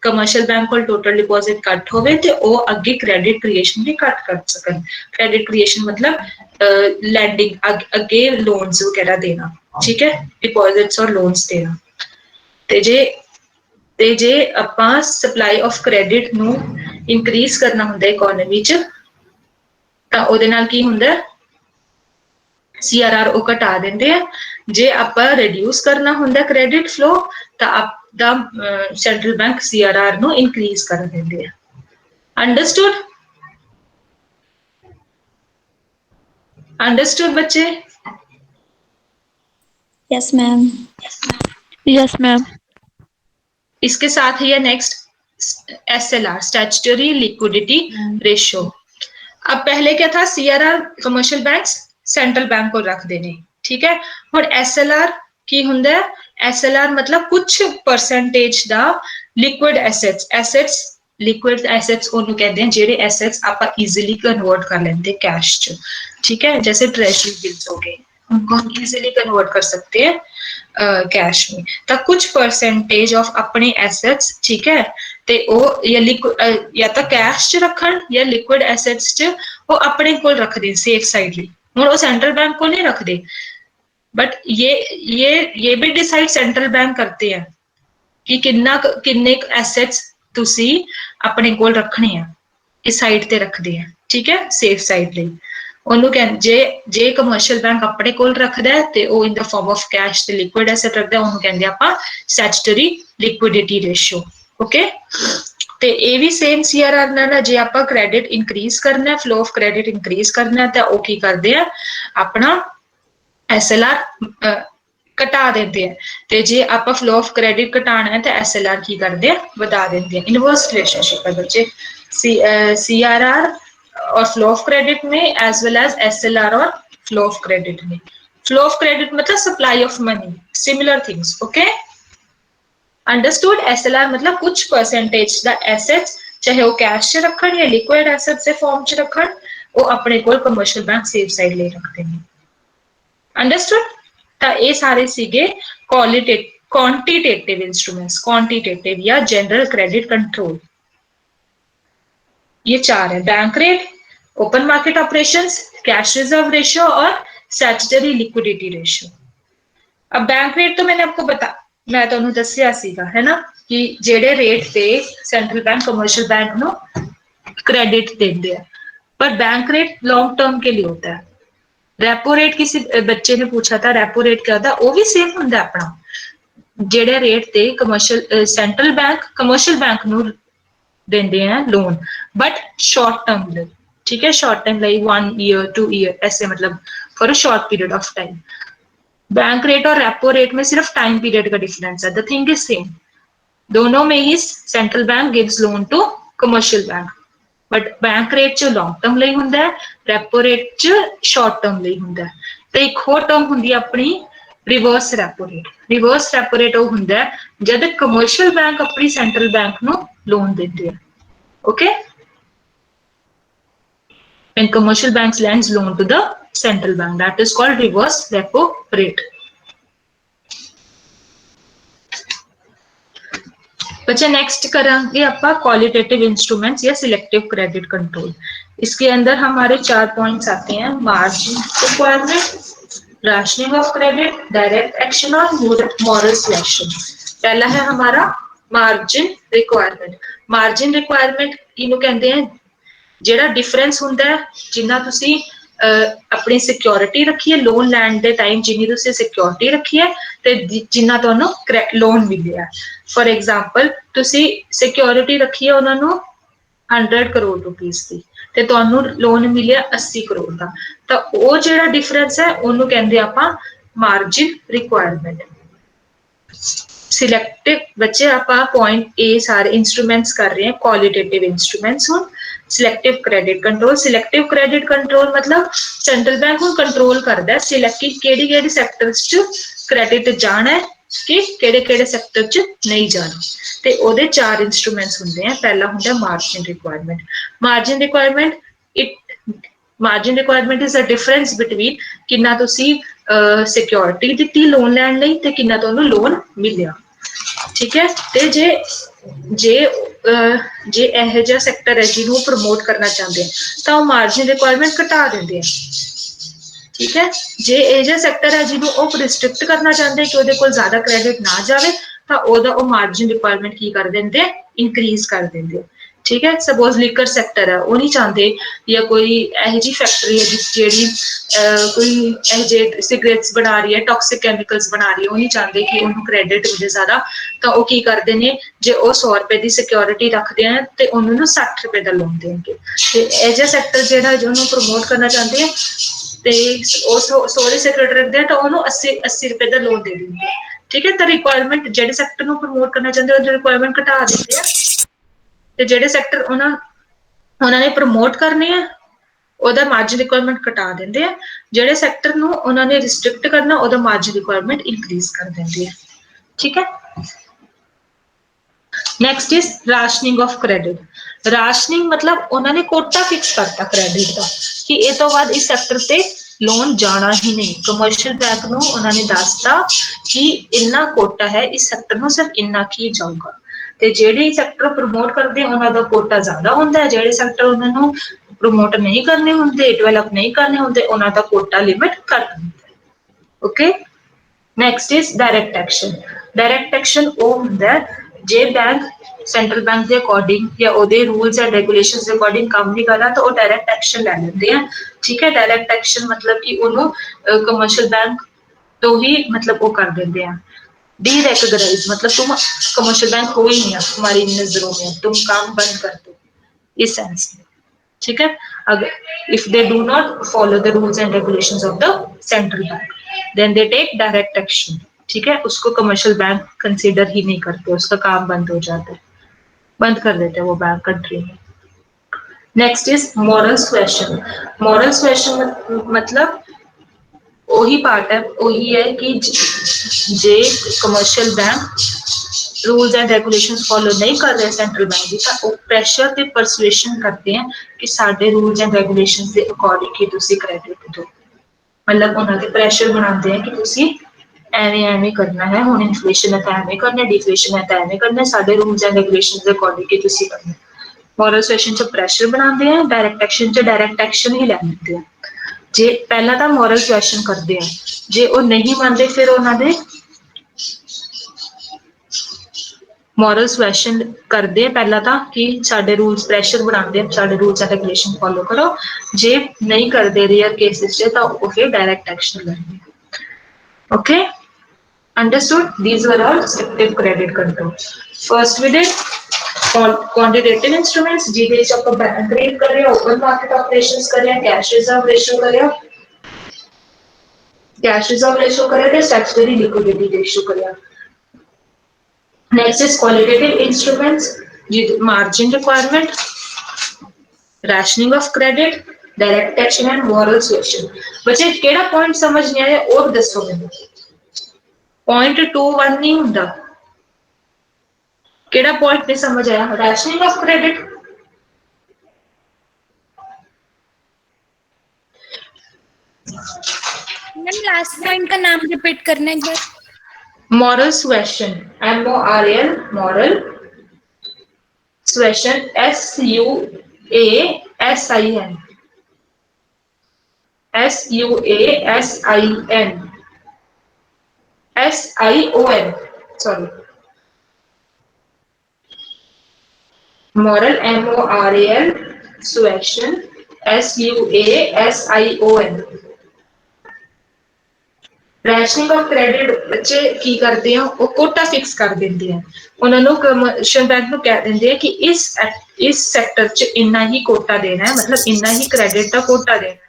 ਕਮਰਸ਼ੀਅਲ ਬੈਂਕ ਕੋਲ ਟੋਟਲ ਡਿਪੋਜ਼ਿਟ ਕੱਟ ਹੋਵੇ ਤੇ ਉਹ ਅੱਗੇ ਕ੍ਰੈਡਿਟ ਕ੍ਰੀਏਸ਼ਨ ਵੀ ਘੱਟ ਕਰ ਸਕਣ। ਕ੍ਰੈਡਿਟ ਕ੍ਰੀਏਸ਼ਨ ਮਤਲਬ ਲੈਂਡਿੰਗ, ਅੱਗੇ ਲੋਨਸ ਵਗੈਰਾ ਦੇਣਾ। ਠੀਕ ਹੈ, ਡਿਪੋਜ਼ਿਟਸ ਔਰ ਲੋਨਸ ਦੇਣਾ। ਤੇ ਜੇ ਆਪਾਂ ਸਪਲਾਈ ਆਫ ਕ੍ਰੈਡਿਟ ਨੂੰ ਇਨਕਰੀਜ਼ ਕਰਨਾ ਹੁੰਦਾ ਇਕੋਨਮੀ ਚ, ਤਾਂ ਉਹਦੇ ਨਾਲ ਕੀ ਹੁੰਦਾ, CRR ਉਹ ਘਟਾ ਦਿੰਦੇ ਆ। ਜੇ ਆਪਾਂ ਰਿਡਿਊਸ ਕਰਨਾ ਹੁੰਦਾ ਕ੍ਰੈਡਿਟ ਫਲੋ, ਤਾਂ ਆਪਦਾ ਸੈਂਟਰਲ ਬੈਂਕ CRR ਨੂੰ ਇਨਕਰੀਜ਼ ਕਰ ਦਿੰਦੇ ਆ। ਅੰਡਰਸਟੂਡ? अंडरस्टूड बच्चे? Yes ma'am. Yes ma'am. इसके साथ ही है next SLR, statutory liquidity ratio. अब पहले क्या था, CRR commercial banks central bank को रख देने। ठीक है, और SLR की हुंदा है, SLR मतलब कुछ परसेंटेज दा लिक्विड एसेट्स लिक्विड एसेट्स ਉਹਨੂੰ ਕਹਿੰਦੇ हैं ਜਿਹੜੇ एसेट्स ਆਪਾਂ इजीली कन्वर्ट कर लेंगे कैश च। ठीक है, जैसे ट्रेजरी बिल्स हो गए, उनको हम इजीली कन्वर्ट कर सकते हैं कैश में। तो कुछ परसेंटेज ऑफ अपने एसेट्स, ठीक है, ते ਉਹ या तो कैश च रखन या लिक्विड एसेट्स च वो अपने कोल रखदे सेफ साइड ਲਈ। ਹੁਣ ਉਹ सेंट्रल बैंक को नहीं रखते, बट ये भी डिसाइड सेंट्रल बैंक करते हैं कि किन्ने एसेट्स तुसी अपने कोल रखने हैं, इस साइड ते रखते हैं, ठीक है, सेफ साइड ਲਈ। ਉਹਨੂੰ ਕਹਿੰਦੇ ਜੇ ਕਮਰਸ਼ੀਅਲ ਬੈਂਕ ਆਪਣੇ ਕੋਲ ਰੱਖਦਾ ਹੈ ਤੇ ਉਹ ਇਨ ਦਾ ਫਾਰਮ ਆਫ ਕੈਸ਼ ਤੇ ਲਿਕੁਇਡ ਐਸੈਟ ਰੱਖਦਾ, ਉਹਨੂੰ ਕਹਿੰਦੇ ਆਪਾਂ ਸਟੈਚੂਟਰੀ ਲਿਕੁਇਡਿਟੀ ਰੇਸ਼ੀਓ। ਓਕੇ, ਤੇ ਇਹ ਵੀ ਸੇਮ ਸੀਆਰਆਰ ਨਾਲ ਹੈ। ਜੇ ਆਪਾਂ ਕ੍ਰੈਡਿਟ ਇਨਕਰੀਜ਼ ਕਰਨਾ ਹੈ, ਫਲੋ ਆਫ ਕ੍ਰੈਡਿਟ ਇਨਕਰੀਜ਼ ਕਰਨਾ ਹੈ, ਤਾਂ ਉਹ ਕੀ ਕਰਦੇ ਆ, ਆਪਣਾ ਐਸਐਲਆਰ ਘਟਾ ਦਿੰਦੇ ਆ। ਤੇ ਜੇ ਆਪਾਂ ਫਲੋ ਆਫ ਕ੍ਰੈਡਿਟ ਘਟਾਣਾ ਹੈ ਤਾਂ ਐਸਐਲਆਰ ਕੀ ਕਰਦੇ ਆ, ਵਧਾ ਦਿੰਦੇ ਆ। ਇਨਵਰਸ ਰਿਲੇਸ਼ਨशिप है बच्चे, सीआरआर और फ्लो ऑफ क्रेडिट में एज वेल एज एसएलआर और फ्लो ऑफ क्रेडिट में। फ्लो ऑफ क्रेडिट मतलब supply of money, similar things. Okay, understood. SLR मतलब कुछ परसेंटेज द एसेट्स, चाहे वो कैश च रखन या लिक्विड एसेट से फॉर्म च रखन, वो अपने कोल कमर्शियल बैंक सेफ साइड ले रखते हैं। अंडरस्टूड। तो ये सारे सीगे क्वांटिटेटिव इंस्ट्रूमेंट्स, क्वांटिटेटिव या जनरल क्रेडिट कंट्रोल। ये चार है, bank rate, open market operations, cash reserve ratio और स्टैट्यूटरी लिक्विडिटी रेशियो। अब बैंक रेट तो मैंने आपको मैं तुहानू दस्सिया सीगा, है ना, कि जेड़े रेट पे सेंट्रल बैंक कमर्शियल बैंक नो क्रेडिट देते हैं, पर बैंक रेट लॉन्ग टर्म के लिए होता है। रेपो रेट, किसी बच्चे ने पूछा था रेपो रेट क्या होता है, वो भी सेम होता है अपना। जेड़े रेट ते commercial central bank commercial bank नो देंदे हैं लोन, बट शॉर्ट टर्म, ठीक है, short time like 1 year 2 year ऐसे, मतलब for a short period of time. Bank rate और रेपो रेट में सिर्फ टाइम पीरियड का डिफरेंस है, द थिंग इज सेम। दोनों में ही central bank gives loan to commercial bank, but bank rate च लॉन्ग टर्म ਲਈ ਹੁੰਦਾ ਹੈ, रेपो रेट च शॉर्ट टर्म ਲਈ ਹੁੰਦਾ ਹੈ। ਤੇ ਇੱਕ ਹੋਰ ਟਰਮ ਹੁੰਦੀ ਹੈ ਆਪਣੀ reverse repo rate. Reverse repo rate ਉਹ ਹੁੰਦਾ ਹੈ ਜਦ ਕਮਰਸ਼ੀਅਲ ਬੈਂਕ ਆਪਣੀ ਸੈਂਟਰਲ ਬੈਂਕ ਨੂੰ ਲੋਨ ਦਿੰਦੇ ਆ। Okay, when commercial banks lends loan to the central bank, that is called reverse repo rate। बच्चा नेक्स्ट करेंगे आपका क्वालिटेटिव इंस्ट्रूमेंट्स या सिलेक्टिव क्रेडिट कंट्रोल। इसके अंदर हमारे 4 पॉइंट्स आते हैं, margin requirement, rationing of credit, direct action और मॉरल सिलेक्शन। पहला है हमारा मार्जिन रिक्वायरमेंट। मार्जिन रिक्वायरमेंट इनू कहते हैं ਜਿਹੜਾ डिफरेंस ਹੁੰਦਾ ਹੈ ਜਿੰਨਾ ਤੁਸੀਂ ਆਪਣੀ ਸਿਕਿਉਰਿਟੀ ਰੱਖੀ ਹੈ ਲੋਨ ਲੈਣ ਦੇ ਟਾਈਮ, ਜਿੰਨੀ ਤੁਸੀਂ ਸਿਕਿਉਰਿਟੀ ਰੱਖੀ ਹੈ ਤੇ ਜਿੰਨਾ ਤੁਹਾਨੂੰ ਲੋਨ ਮਿਲਿਆ। ਫॉर एग्जांपल ਤੁਸੀਂ ਸਿਕਿਉਰਿਟੀ ਰੱਖੀ ਹੈ ਉਹਨਾਂ ਨੂੰ 100 ਕਰੋੜ ਰੁਪਈਸ ਦੀ ਤੇ ਤੁਹਾਨੂੰ ਲੋਨ ਮਿਲਿਆ 80 ਕਰੋੜ ਦਾ, ਤਾਂ ਉਹ ਜਿਹੜਾ ਡਿਫਰੈਂਸ ਹੈ ਉਹਨੂੰ ਕਹਿੰਦੇ ਆਪਾਂ ਮਾਰजिन ਰਿਕੁਆਇਰਮੈਂਟ। सिलेक्टिव बच्चे आप पॉइंट ए सारे इंस्ट्रूमेंट्स कर रहे हैं, क्वालिटेटिव इंस्ट्रूमेंट्स हूँ। Selective credit control, selective credit control मतलब सेंट्रल बैंक हूँ कंट्रोल करता है सिलेक्ट कि केड़ी सैक्टर्स च क्रेडिट जाना है कि केड़े सैक्टर च नहीं जाना। ते ओदे 4 इंस्ट्रूमेंट्स होंगे हैं। पहला होंगे margin requirement. Margin requirement is a difference between कितना तुसी सिक्योरिटी दी लोन लैण लई ते कितना तुहानू लोन मिलिया, ठीक है। ते जे इहो जिहा सैक्टर है जिन्होंने प्रमोट करना चाहते हैं तो मार्जिन रिक्वायरमेंट घटा देंगे, ठीक है। जे इहो जिहा सैक्टर है जिन्होंने रिस्ट्रिक्ट करना चाहते हैं कि उहदे कोल ज्यादा क्रेडिट ना जाए तो ओहदा मार्जिन रिक्वायरमेंट की कर देंगे, इंक्रीज कर देंगे, ठीक है। सपोज लिकर सैक्टर है वो नहीं चाहते, या कोई यह जी फैक्ट्री है जी कोई यह जे सिगरेट्स बना रही है, टॉक्सिक कैमिकल्स बना रही है, वो नहीं चाहते कि उन्होंने क्रेडिट मिले ज्यादा, तो वो की करते हैं जे वो 100 रुपए की सिक्योरिटी रखते हैं तो उन्होंने 60 रुपए का लोन देंगे। तो यह जो सैक्टर जो प्रमोट करना चाहते हैं तो 100 की सिक्योरिटी रखते हैं तो उन्होंने 80 रुपए का लोन दे देंगे, ठीक है। तो रिक्वायरमेंट जो सैक्टर को प्रमोट करना चाहते हैं रिक्वायरमेंट घटा देते हैं, ਤੇ ਜਿਹੜੇ ਸੈਕਟਰ ਉਹਨਾਂ ਨੇ ਪ੍ਰਮੋਟ ਕਰਨੇ ਆ ਉਹਦਾ ਮਾਰजिन ਰਿਕੁਆਇਰਮੈਂਟ ਘਟਾ ਦਿੰਦੇ ਆ, ਜਿਹੜੇ ਸੈਕਟਰ ਨੂੰ ਉਹਨਾਂ ਨੇ ਰਿਸਟ੍ਰਿਕਟ ਕਰਨਾ ਉਹਦਾ ਮਾਰजिन ਰਿਕੁਆਇਰਮੈਂਟ ਇਨਕਰੀਜ਼ ਕਰ ਦਿੰਦੇ ਆ, ਠੀਕ ਹੈ। Next is rationing of credit. Rationing मतलब उन्होंने कोटा फिक्स करता क्रेडिट का कि ये तो बाद इस सैक्टर से ਲੋਨ ਜਾਣਾ ਹੀ ਨਹੀਂ। ਕਮਰਸ਼ੀਅਲ ਬੈਂਕ ਨੂੰ ਉਹਨਾਂ ਨੇ ਦੱਸਤਾ ਕਿ ਇੰਨਾ ਕੋਟਾ ਹੈ, ਇਸ ਸੈਕਟਰ ਨੂੰ ਸਿਰਫ ਇੰਨਾ ਕੀ ਜਾਊਗਾ। ਤੇ ਜਿਹੜੇ ਸੈਕਟਰ ਪ੍ਰਮੋਟ ਕਰਦੇ ਉਹਨਾਂ ਦਾ ਕੋਟਾ ਜ਼ਿਆਦਾ ਹੁੰਦਾ ਹੈ, ਜਿਹੜੇ ਸੈਕਟਰ ਉਹਨਾਂ ਨੂੰ ਪ੍ਰਮੋਟ ਨਹੀਂ ਕਰਨੇ ਹੁੰਦੇ, ਡਿਵੈਲਪ ਨਹੀਂ ਕਰਨੇ ਹੁੰਦੇ, ਉਹਨਾਂ ਦਾ ਕੋਟਾ ਲਿਮਿਟ ਘੱਟ ਹੁੰਦਾ ਹੈ। Okay, next is direct action. Direct action ਉਹ ਹੁੰਦਾ ਜੇ ਬੈਂਕ ਸੈਂਟਰਲ ਬੈਂਕ ਦੇ ਅਕੋਰਡਿੰਗ ਜਾਂ ਉਹਦੇ ਰੂਲਸ ਐਂਡ ਰੈਗੂਲੇਸ਼ਨਸ ਦੇ ਅਕੋਰਡਿੰਗ ਕੰਮ ਨਹੀਂ ਕਰਦਾ ਤਾਂ ਉਹ ਡਾਇਰੈਕਟ ਐਕਸ਼ਨ ਲੈ ਲੈਂਦੇ ਆ। ਠੀਕ ਹੈ, ਡਾਇਰੈਕਟ ਐਕਸ਼ਨ ਮਤਲਬ ਕਿ ਉਹਨੂੰ ਕਮਰਸ਼ੀयल बैंक तो ही मतलब वो कर देते हैं डीरेकग्नाइज, मतलब तुम कमर्शियल बैंक हो ही नहीं है तुम्हारी नजरों में, तुम काम बंद कर दो इस सेंस में। ठीक है, अगर if they do not follow the rules and regulations of the central bank then they take direct action. ठीक है, उसको कमर्शियल बैंक कंसीडर ही नहीं करते, उसका काम बंद हो जाता है, बंद कर देते हैं वो बैंक कंट्री में। Next is moral suasion. Moral suasion मतलब वही पार्ट है, वही है कि जे commercial bank rules and regulations follow नहीं कर रहे सेंट्रल बैंक की तो वो प्रेशर ते परसुएशन करते हैं कि साडे रूल्स एंड रेगुलेशंस के अकॉर्डिंग ही तुसी क्रेडिट दो। मतलब उन्होंने ते प्रेशर बनाते हैं कि तुसी एवें एवें करना है, हुण इन्फ्लेशन है तो एवें करना है, डिफ्लेशन है तो एवें करना है, साडे रूल्स एंड रेगुलेशंस के अकॉर्डिंग ही तुसी करना है। मॉरल सुएशन च प्रेशर बनाते हैं, डायरेक्ट एक्शन च डायरेक्ट एक्शन ही ले लेते हैं। जे पहला तो मॉरल सुएशन करते हैं, जे वो नहीं मानते फिर उन्होंने मॉरल सुएशन करते हैं पहला तो कि साडे रूल्स प्रेशर बनाते हैं, साडे रूल्स एंड रेगुलेशन फॉलो करो। जे नहीं करते रेयर केसेस च तो वो फिर डायरेक्ट एक्शन लेंगे। Okay, understood? These were all restrictive credit control. First we did quantitative instruments ਜਿਹਦੇ ਵਿੱਚ ਆਪਾਂ ਬੈਂਕ ਰੇਟ ਕਰ ਰਹੇ ਹਾਂ, open market operations ਕਰ ਰਹੇ ਹਾਂ, cash reserve ratio ਕਰ ਰਹੇ ਹਾਂ, cash reserve ratio ਕਰ ਰਹੇ ਹਾਂ, statutory liquidity ratio ਕਰ ਰਹੇ ਹਾਂ। Next is qualitative instruments ਜਿਹਦੇ margin requirement, rationing of credit, direct action and moral suasion। ਬੱਚੇ ਕਿਹੜਾ point ਸਮਝ ਨਹੀਂ ਆਇਆ ਉਹ ਦੱਸੋ ਮੈਨੂੰ। point 21 नहीं ਹੁੰਦਾ, केड़ा पॉइंट नहीं समझ आया? Rationing of credit, ma'am last point का नाम रिपीट करना एक बार। Moral suasion, MORAL moral suasion, SUASIN, SUASIN, sorry, moral MORAL suasion, SUASION। Rationing of credit बच्चे की करते हैं, वो कोटा फिक्स कर देंगे हैं, उन्होंने कमर्शियल बैंक को कह देंगे हैं कि इस सेक्टर च इन्ना ही कोटा देना है, मतलब इन्ना ही क्रेडिट का कोटा देना है।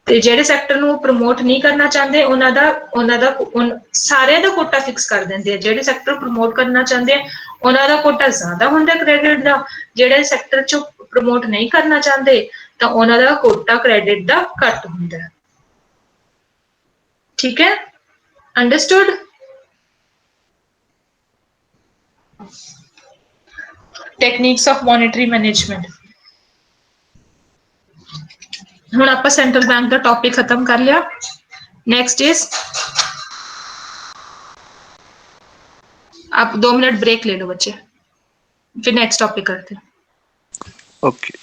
ਤੇ ਜਿਹੜੇ ਸੈਕਟਰ ਨੂੰ ਪ੍ਰਮੋਟ ਨਹੀਂ ਕਰਨਾ ਚਾਹੁੰਦੇ ਉਹਨਾਂ ਦਾ ਸਾਰਿਆਂ ਦਾ ਕੋਟਾ ਫਿਕਸ ਕਰ ਦਿੰਦੇ ਆ। ਜਿਹੜੇ ਸੈਕਟਰ ਪ੍ਰਮੋਟ ਕਰਨਾ ਚਾਹੁੰਦੇ ਆ ਉਹਨਾਂ ਦਾ ਕੋਟਾ ਜ਼ਿਆਦਾ ਹੁੰਦਾ ਕ੍ਰੈਡਿਟ ਦਾ, ਜਿਹੜੇ ਸੈਕਟਰ ਚ ਪ੍ਰਮੋਟ ਨਹੀਂ ਕਰਨਾ ਚਾਹੁੰਦੇ ਤਾਂ ਉਹਨਾਂ ਦਾ ਕੋਟਾ ਕ੍ਰੈਡਿਟ ਦਾ ਘੱਟ ਹੁੰਦਾ। ठीक है, understood? Techniques of monetary management. हुण आपां सेंट्रल बैंक का टॉपिक खत्म कर लिया। नेक्स्ट इज आप 2 मिनट ब्रेक ले लो बच्चे, फिर नेक्स्ट टॉपिक करते हैं। ओके।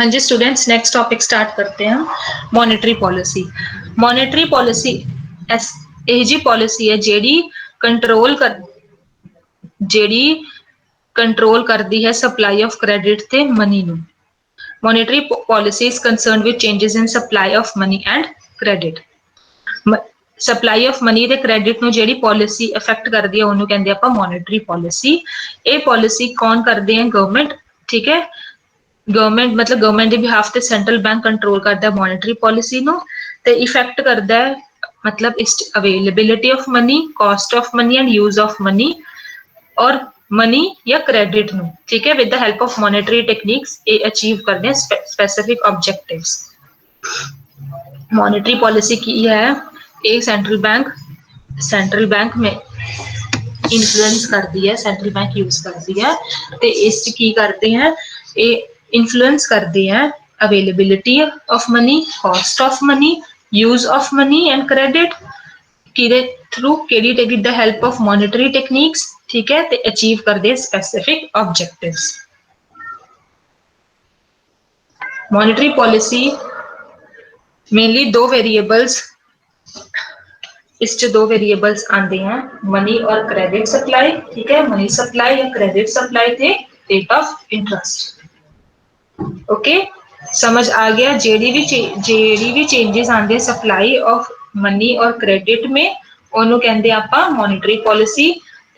हाँ जी स्टूडेंट्स, नेक्स्ट टॉपिक स्टार्ट करते हैं। Monetary policy. मॉनेटरी पॉलिसी ਇਹ जी पॉलिसी है ਜਿਹੜੀ कंट्रोल करती है सप्लाई ऑफ क्रेडिट ते मनी ਨੂੰ। Monetary policy is concerned with changes in supply of money and credit. Supply of money ਤੇ ਕ੍ਰੈਡਿਟ ਨੂੰ ਜਿਹੜੀ ਪਾਲਿਸੀ ਅਫੈਕਟ ਕਰਦੀ ਹੈ ਉਹਨੂੰ ਕਹਿੰਦੇ ਆਪਾਂ ਮੋਨੇਟਰੀ ਪਾਲਿਸੀ। ਇਹ ਪਾਲਿਸੀ ਕੌਣ ਕਰਦੇ ਹੈ? ਗਵਰਨਮੈਂਟ, ਠੀਕ ਹੈ। ਗਵਰਨਮੈਂਟ ਮਤਲਬ ਗਵਰਨਮੈਂਟ ਦੇ ਬਿਹਾਫ ਤੇ ਸੈਂਟਰਲ ਬੈਂਕ ਕੰਟਰੋਲ ਕਰਦਾ ਹੈ ਮੋਨੇਟਰੀ ਪਾਲਿਸੀ ਨੂੰ ਤੇ ਇਫੈਕਟ ਕਰਦਾ ਹੈ मतलब availability of money, cost of money and use of money और मनी या क्रेडिट नु, ठीक है। With the help of monetary techniques ये अचीव करने स्पेसिफिक ऑब्जेक्टिव्स। मॉनेटरी पॉलिसी की है ये सेंट्रल बैंक में इन्फ्लुएंस करती है, सेंट्रल बैंक यूज करती है ते इस की करते हैं ये इन्फ्लुएंस करते हैं availability of money, cost of money, use of money and credit किदे थ्रू केडी take with the help of monetary techniques, ठीक है, ते अचीव कर दे specific objectives. Monetary policy mainly दो वेरिएबल्स, इस च दो वेरिएबल्स आते हैं मनी और क्रेडिट सप्लाई, ठीक है। मनी सप्लाई या क्रेडिट सप्लाई थे रेट ऑफ इंटरेस्ट। ओके समझ आ गया। जेडी भी चेंजेस आते सप्लाई ऑफ मनी और क्रेडिट में ओनू कहते आपां मॉनेटरी पॉलिसी।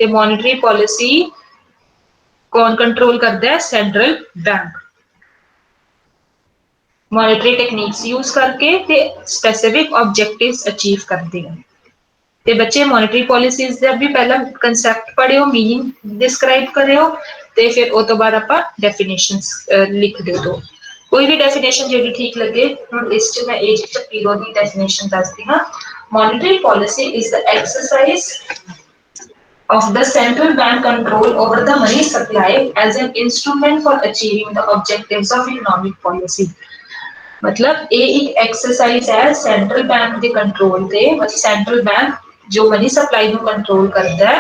ते मॉनेटरी पॉलिसी कौन कंट्रोल करता है? Central bank. Monetary techniques use करके ते स्पेसिफिक ऑब्जेक्टिव्स अचीव करते हैं। ते बच्चे मॉनेटरी पॉलिसीज का भी पहला कंसैप्ट पढ़ियो, मीनिंग डिस्क्राइब करियो ते फिर उस तो बाद आपां डेफिनेशंस लिख दो। कोई भी डेफिनेशन जो ठीक लगे। इस मैं एज पीरो की डेफिनेशन दसदी हां। Monetary policy is the exercise of the central bank control over the money supply as an instrument for achieving the objectives of economic policy। मतलब ये एक एक्सरसाइज है सेंट्रल बैंक के कंट्रोल ते, मतलब सेंट्रल बैंक जो money supply ਨੂੰ control करता है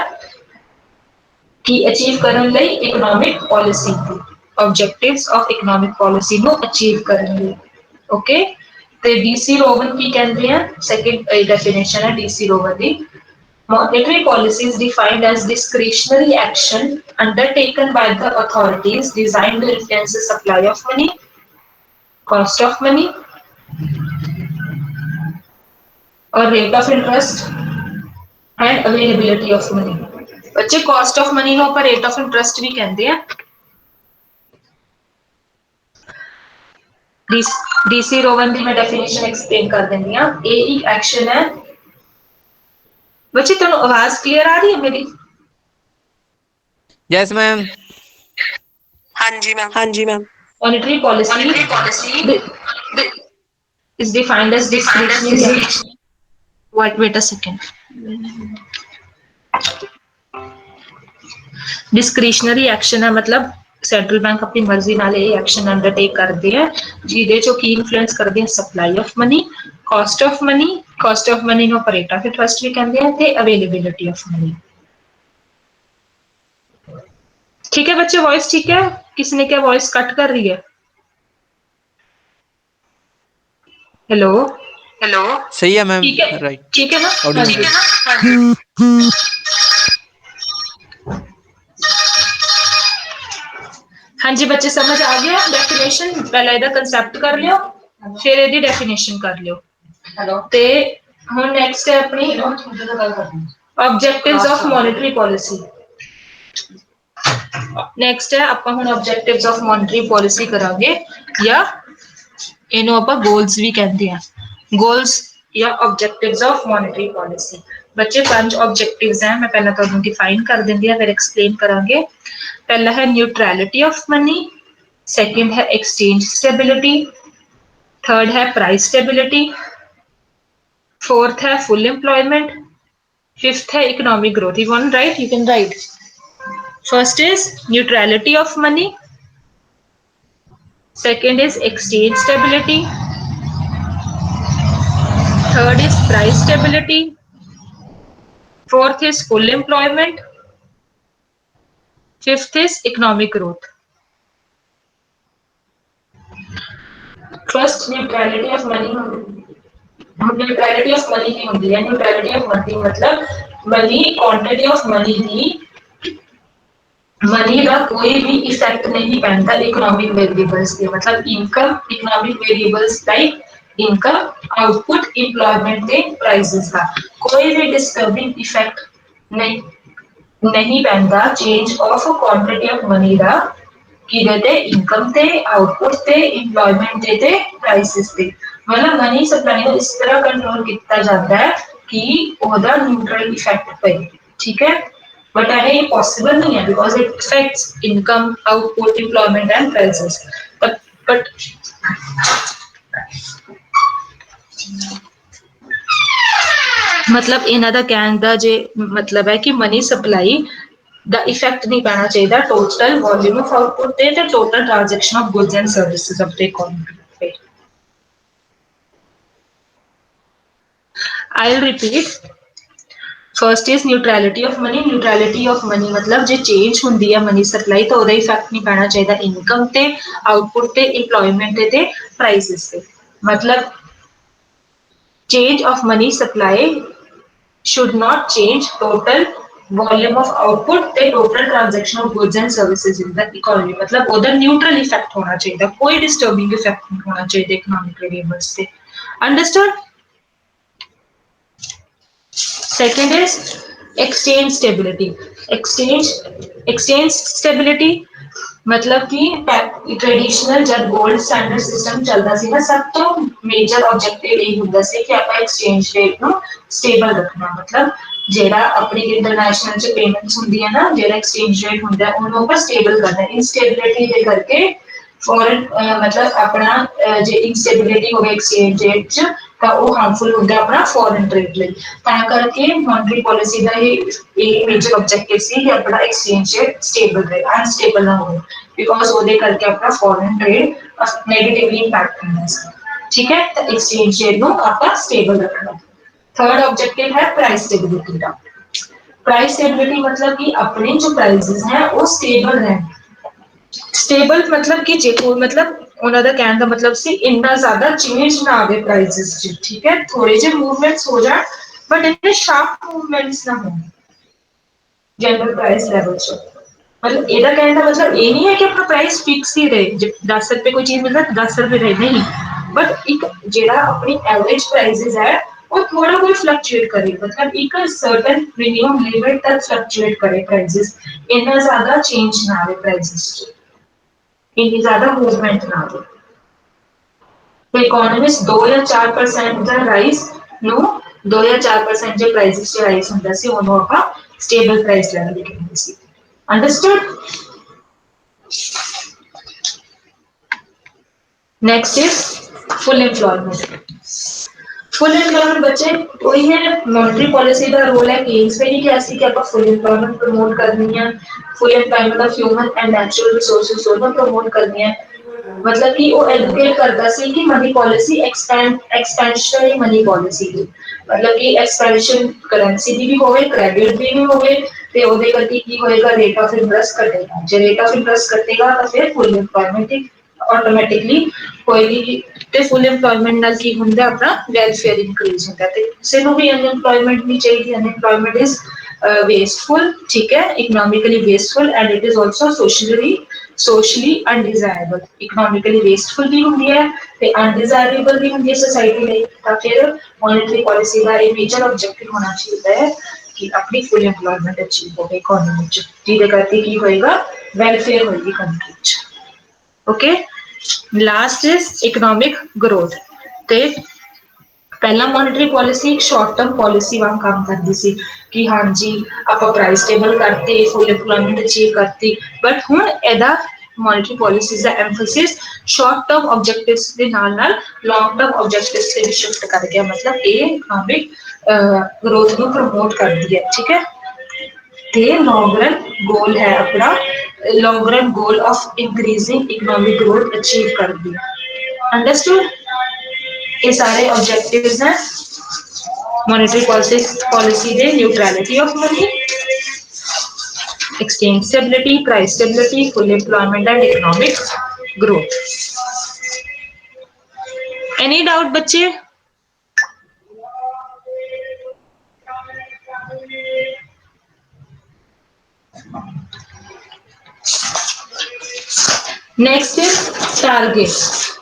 कि अचीव करने ਲਈ economic policy the objectives of economic policy ਨੂੰ अचीव करने ਲਈ। ओके ਤੇ ਡੀਸੀ ਰੋਵਨ ਕੀ ਕਹਿੰਦੇ ਆ? ਸੈਕਿੰਡ ਡੈਫੀਨੇਸ਼ਨ ਹੈ DC ਰੋਵਨ the. Monetary policy is defined as discretionary action undertaken by the authorities designed to influence the supply of money, cost of money, or rate of interest and availability of money। बच्चे cost of money को पर rate of interest भी कहते हैं। DC Rowan की मैं definition explain कर देंगी हां। ये एक एक्शन है। बच्चे तुहानू आवाज क्लियर आ रही है मेरी? Yes ma'am. हाँ जी ma'am. Monetary policy is defined as discretionary। wait a second। Discretionary action है मतलब सेंट्रल बैंक अपनी मर्जी नाल ये एक्शन अंडरटेक करते हैं जिहदे चों की इन्फ्लुएंस करते हैं supply of money, cost of money नो रेट ऑफ इंटरेस्ट भी कहते हैं ते अवेलेबिलिटी ऑफ मनी। ठीक है बच्चे, वॉइस ठीक है? किसी ने क्या वॉइस कट कर रही है? हेलो सही है मैम। ठीक है राइट, ठीक है ना? ऑडियो। हाँ जी बच्चे समझ आ गया डेफिनेशन? पहला ਇਹਦਾ कंसेप्ट कर लियो फिर ਇਹਦੀ डेफिनेशन कर लियो। ਤੇ ਹੁਣ नेक्स्ट है अपनी objectives of monetary policy. Next है ਆਪਾਂ ਹੁਣ ऑब्जेक्टिव्स ऑफ मॉनेटरी पॉलिसी ਕਰਾਂਗੇ या ਇਹਨੂੰ ਆਪਾਂ गोल्स भी कहते हैं। गोल्स या ऑब्जेक्टिव्स ऑफ मॉनेटरी पॉलिसी। बच्चे 5 ऑब्जेक्टिव्स हैं, मैं पहला ਤੁਹਾਨੂੰ डिफाइन कर देंदी है फिर एक्सप्लेन करांगे। पहला है न्यूट्रलिटी ऑफ मनी, सेकंड है एक्सचेंज स्टेबिलिटी, थर्ड है प्राइस स्टेबिलिटी, फोर्थ है फुल एम्प्लॉयमेंट, फिफ्थ है economic growth. You want right? You can write. First is neutrality of money, second is exchange stability, third is price stability, fourth is full employment, fifth is economic growth. First neutrality of money, neutrality of money की होती है। Neutrality of money मतलब money quantity of money the money का कोई भी effect नहीं पैंता economic variables के, मतलब income economic variables like income output employment के प्राइसेस का कोई भी डिस्टर्बिंग इफेक्ट नहीं पैंता change of quantity of money का किदे ते इनकम ते आउटपुट ते एम्प्लॉयमेंट ते प्राइसेस ते, मतलब मनी सप्लाई को इस तरह कंट्रोल किया जाता है कि ओदा न्यूट्रल इफेक्ट पे, ठीक है। बट ये पॉसिबल नहीं है because it affects income output employment and prices. But मतलब इन्हां दा कहने दा जे मतलब है कि मनी सप्लाई दा इफेक्ट नहीं पैना चाहिए टोटल वॉल्यूम ऑफ आउटपुट ते total transaction of goods and services of the economy पे। I will repeat, first is neutrality of money. Neutrality of money मतलब जे चेंज होंदी है मनी सप्लाई तो ओदा इफेक्ट नहीं पैना चाहिए इनकम ते आउटपुट ते एम्प्लॉयमेंट ते प्राइसेस ते, मतलब change of money supply should not change total volume of output the total transaction of goods and services in the economy, मतलब उधर न्यूट्रल इफेक्ट होना चाहिए, कोई डिस्टर्बिंग इफेक्ट नहीं होना चाहिए इकोनॉमिक वेरिएबल्स से। Understood? Second is exchange stability. Exchange stability मतलब कि ट्रेडिशनल जब गोल्ड स्टैंडर्ड सिस्टम चलता सी ना सब तो मेजर ऑब्जेक्टिव यही हुंदा सी कि आप एक्सचेंज रेट नु स्टेबल रखना, मतलब जेड़ा अपनी इंटरनेशनल च पेमेंट्स हुंदी है ना जेड़ा एक्सचेंज रेट हुंदा है उन ऊपर स्टेबल करना। इंस्टेबिलिटी दे करके फॉरेन मतलब अपना जे इंस्टेबिलिटी हो एक्सचेंज रेट च ਤਾਂ ਉਹ ਹਾਰਮਫੁਲ ਹੁੰਦਾ ਆਪਣਾ ਫੋਰਨ ਟ੍ਰੇਡ ਲਈ, ਤਾਂ ਕਰਕੇ ਮੋਨਟਰੀ ਪੋਲਿਸੀ ਦਾ ਇਹ ਮੇਜਰ ਆਬਜੈਕਟਿਵ ਸੀ ਕਿ ਆਪਣਾ ਐਕਸਚੇਂਜ ਰੇਟ ਸਟੇਬਲ ਰਹੇ, ਅਨਸਟੇਬਲ ਨਾ ਹੋਵੇ, ਬਿਕੋਜ਼ ਉਹਦੇ ਕਰਕੇ ਆਪਣਾ ਫੋਰਨ ਟ੍ਰੇਡ ਨੈਗੇਟਿਵਲੀ ਇੰਪੈਕਟ ਹੁੰਦਾ ਸੀ, ਠੀਕ ਹੈ। ਤਾਂ ਐਕਸਚੇਂਜ ਰੇਟ ਨੂੰ ਆਪਾਂ ਸਟੇਬਲ ਰੱਖਣਾ। ਥਰਡ ਆਬਜੈਕਟਿਵ ਹੈ प्राइस स्टेबिलिटी का। प्राइस स्टेबिलिटी मतलब कि अपने जो प्राइसेस हैं वो स्टेबल रहें। स्टेबल मतलब कि जे कोई मतलब उन्होंने कहने का मतलब सी इतना ज्यादा चेंज ना आवे प्राइसेस च, ठीक है, थोड़े जे मूवमेंट्स हो जाए बट इतने शार्प मूवमेंट्स ना हो जनरल प्राइस लेवल च। मतलब एदा कहने का मतलब ये नहीं है कि अपना प्राइस फिक्स ही रहे, 10 रुपए कोई चीज मिलता है 10 रुपए रहे, नहीं, बट एक जेड़ा अपनी एवरेज प्राइसेस है वो थोड़ा बहुत फ्लक्चुएट करे, मतलब एक सर्टेन मिनिमम लिमिट तक फ्लक्चुएट करे प्राइसेस, इतना ज्यादा चेंज ना आवे प्राइसेस च, इतनी ज्यादा मूवमेंट ना हो। तो इकोनॉमिस्ट 2 या 4% ਦਾ ਰਾਈਜ਼ ਨੂੰ 2 या 4% ਜੇ ਪ੍ਰਾਈसेस ਚ ਰਾਈਜ਼ ਹੁੰਦਾ ਸੀ ਉਹਨੂੰ ਆਪਾਂ ਸਟੇਬਲ ਪ੍ਰਾਈਸ ਲੈਵਲ ਲਿਖਦੇ ਸੀ। Understood? Next is full employment. Full employment बच्चे वही है मॉनेटरी पॉलिसी का रोल है केन्स में ही कि ऐसी कि आप फुल एम्प्लॉयमेंट प्रमोट करनी है, full employment of human and natural resources दोनों प्रमोट करनी है, मतलब कि वो एडवोकेट करता सी कि money policy expansionary money policy की, मतलब कि एक्सपेंशन करेंसी दी भी होवे क्रेडिट दी भी होवे ते ओदे करके की होएगा रेट ऑफ इंटरेस्ट घटेगा, जे रेट ऑफ इंटरेस्ट घटेगा तो फिर फुल एम्प्लॉयमेंट ऑटोमेटिकली होएगी ते फुल एम्प्लॉयमेंट नाल की हुंदा अपना वेलफेयर इंक्रीज होता है ते किसी को भी अनएम्प्लॉयमेंट नहीं चाहिए। अनएम्प्लॉयमेंट इज वेस्टफुल, ठीक है, economically wasteful and it is also socially undesirable. Economically wasteful भी होंदी है ते अनडिजायरेबल भी होंदी है सोसाइटी ਲਈ, ਤਾਂ ਫਿਰ मॉनेटरी पॉलिसी ਦਾ ਇਹ ਮੇजर ऑब्जेक्टिव होना चाहिए है कि अपनी फुल एम्प्लॉयमेंट अचीव होवे इकोनॉमी ਚ, ਜਿਹਦੇ ਕਰਕੇ ਕੀ ਹੋਏਗਾ वेलफेयर होएगी कंट्री ਚ। Okay, last is economic growth. ते पहला मॉनेटरी पॉलिसी एक शॉर्ट टर्म पॉलिसी वांग काम करती सी कि हाँ जी आप प्राइस स्टेबल करते फुल एम्प्लॉयमेंट अचीव करती, बट हुण एदा मॉनेटरी पॉलिसीज दा एम्फेसिस शॉर्ट टर्म ऑब्जेक्टिव्स दे नाल नाल लॉन्ग टर्म ऑब्जेक्टिव्स ते भी शिफ्ट कर गया, मतलब ये इकोनॉमिक ग्रोथ को प्रमोट करती है, ठीक है। ते लॉन्ग रन गोल है अपना, long run goal of increasing economic growth achieve कर दी। अंडरस्टूड? ये सारे ऑब्जेक्टिव्स हैं मॉनेटरी पॉलिसी दे। Neutrality of money, exchange stability, price stability, full employment and economic growth. Any doubt बच्चे? Next is target.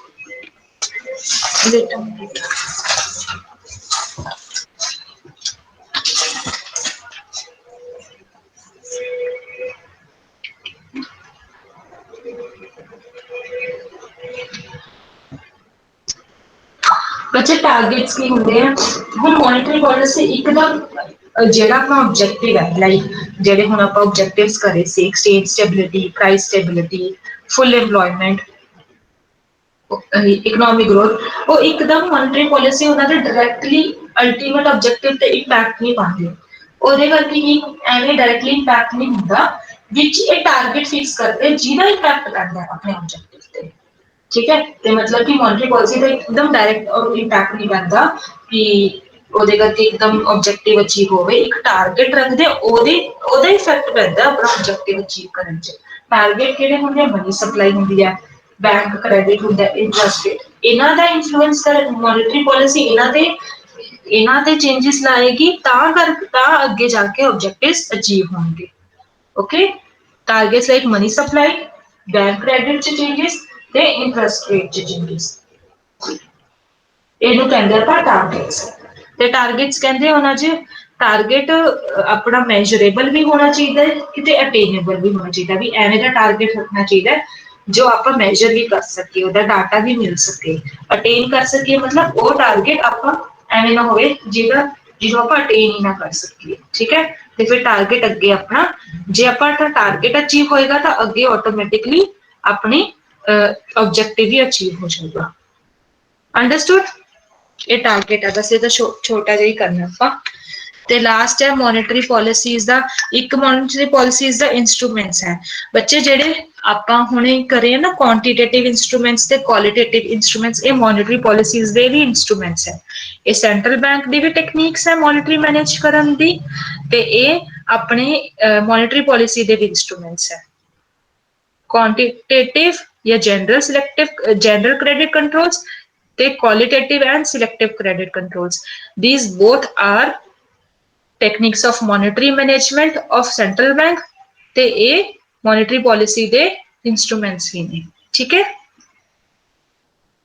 बच्चे टारगेट्स की होंगे हैं हम मॉनेटरी पॉलिसी एकदम जेड़ा अपना ऑब्जेक्टिव है लाइक जेडे हुन आप ऑब्जेक्टिव्स करे सी exchange stability price stability full employment economic growth वो एकदम मॉनेटरी पॉलिसी उन्होंने डायरेक्टली अल्टीमेट ऑब्जेक्टिव ते इंपैक्ट नहीं पाती ਉਹਦੇ ਕਰਕੇ ਹੀ ਐਵੇਂ ਡਾਇਰੈਕਟਲੀ ਇੰਪੈਕਟ ਨਹੀਂ ਹੁੰਦਾ ਵਿੱਚ ਇਹ ਟਾਰਗੇਟ ਫਿਕਸ ਕਰਦੇ ਜਿਹਦਾ ਇੰਪੈਕਟ ਪੈਂਦਾ ਆਪਣੇ ਆਬਜੈਕਟਿਵ ਤੇ ठीक है तो मतलब कि मॉनेटरी पॉलिसी का एकदम डायरेक्ट और इंपैक्ट नहीं बनता कि ਉਹਦੇ ਕਰਕੇ एकदम ऑब्जेक्टिव अचीव होवे एक टारगेट रखदे ਉਹਦਾ इफेक्ट ਪੈਂਦਾ ਆਪਣਾ ऑब्जेक्टिव अचीव ਕਰਨ ਚ टारगेट ਕਿਹੜੇ ਹੁੰਦੇ ਮਨੀ ਸਪਲਾਈ ਹੁੰਦੀ ਹੈ बैंक क्रेडिट ਹੁੰਦਾ इंटरेस्ट रेट ਇਹਨਾਂ ਦਾ ਇਨਫਲੂਐਂਸ ਕਰ ਮੋਨੇਟਰੀ ਪਾਲਿਸੀ ਇਹਨਾਂ ਤੇ ਚੇਂजेस ਲਾਏਗੀ ਤਾਂ ਅੱਗੇ ਜਾ ਕੇ ਆਬਜੈਕਟਿਵਸ ਅਚੀਵ ਹੋਣਗੇ okay targets like money supply bank credit च चेंजेस ਤੇ ਇੰਟਰਸਟ ਰੇਟ ਚ ਚੇਂजेस ਇਹਨੂੰ ਕਹਿੰਦੇ ਆਪਾਂ ਟਾਰਗੇਟਸ ਤੇ ਟਾਰਗੇਟਸ ਕਹਿੰਦੇ ਉਹਨਾਂ ਚ ਟਾਰਗੇਟ ਆਪਣਾ ਮੈਜ਼ਰੇਬਲ ਵੀ ਹੋਣਾ ਚਾਹੀਦਾ ਹੈ ਕਿਤੇ ਅਟੇਨੇਬਲ ਵੀ ਹੋਣਾ ਚਾਹੀਦਾ ਵੀ ਐਵੇਂ ਦਾ ਟਾਰਗੇਟ ਰੱਖਣਾ ਚਾਹੀਦਾ ਜੋ ਆਪਾਂ ਮੈਜ਼ਰ ਵੀ ਕਰ ਸਕੀਏ ਉਹਦਾ ਡਾਟਾ ਵੀ ਮਿਲ ਸਕੇ ਅਟੇਨ ਕਰ ਸਕੀਏ ਮਤਲਬ ਉਹ ਟਾਰਗੇਟ ਆਪਾਂ ਐਵੇਂ ਨਾ ਹੋਵੇ ਜਿਹਨੂੰ ਆਪਾਂ ਅਟੇਨ ਹੀ ਨਾ ਕਰ ਸਕੀਏ ਠੀਕ ਹੈ ਤੇ ਫਿਰ ਟਾਰਗੇਟ ਅੱਗੇ ਆਪਣਾ ਜੇ ਆਪਾਂ ਟਾਰਗੇਟ ਅਚੀਵ ਹੋਏਗਾ ਤਾਂ ਅੱਗੇ ਆਟੋਮੈਟਿਕਲੀ ਆਪਣੀ ऑब्जेक्टिव ही अचीव हो जाएगा अंडरस्टूड ये टारगेट है बस ये तो छोटा जिहा ही करना ਆਪਾਂ ਤੇ ਲਾਸਟ ਹੈ ਮੋਨੇਟਰੀ ਪੋਲਿਸੀਜ਼ ਦਾ ਇੱਕ ਮੋਨੇਟਰੀ ਪੋਲਿਸੀਜ਼ ਦਾ ਇਨਸਟਰੂਮੈਂਟਸ ਹੈ ਬੱਚੇ ਜਿਹੜੇ ਆਪਾਂ ਹੁਣੇ ਕਰੇ ਨਾ ਕੁਆਂਟੀਟੇਟਿਵ ਇਨਸਟਰੂਮੈਂਟਸ ਤੇ ਕੁਆਲਿਟੇਟਿਵ ਇਨਸਟਰੂਮੈਂਟਸ ਇਹ ਮੋਨੇਟਰੀ ਪੋਲਿਸੀਜ਼ ਦੇ ਵੀ ਇਨਸਟਰੂਮੈਂਟਸ ਹੈ ਇਹ ਸੈਂਟਰਲ ਬੈਂਕ ਦੀ ਵੀ ਟੈਕਨੀਕਸ ਹੈ ਮੋਨੇਟਰੀ ਮੈਨੇਜ ਕਰਨ ਦੀ ਤੇ ਇਹ ਆਪਣੇ ਮੋਨੇਟਰੀ ਪੋਲਿਸੀ ਦੇ ਵੀ ਇਨਸਟਰੂਮੈਂਟਸ ਹੈ quantitative या general credit controls they qualitative and selective credit controls these both are techniques of monetary management of central bank ਤੇ ਇਹ monetary policy ਦੇ instruments ਹੀ ਨੇ ਠੀਕ ਹੈ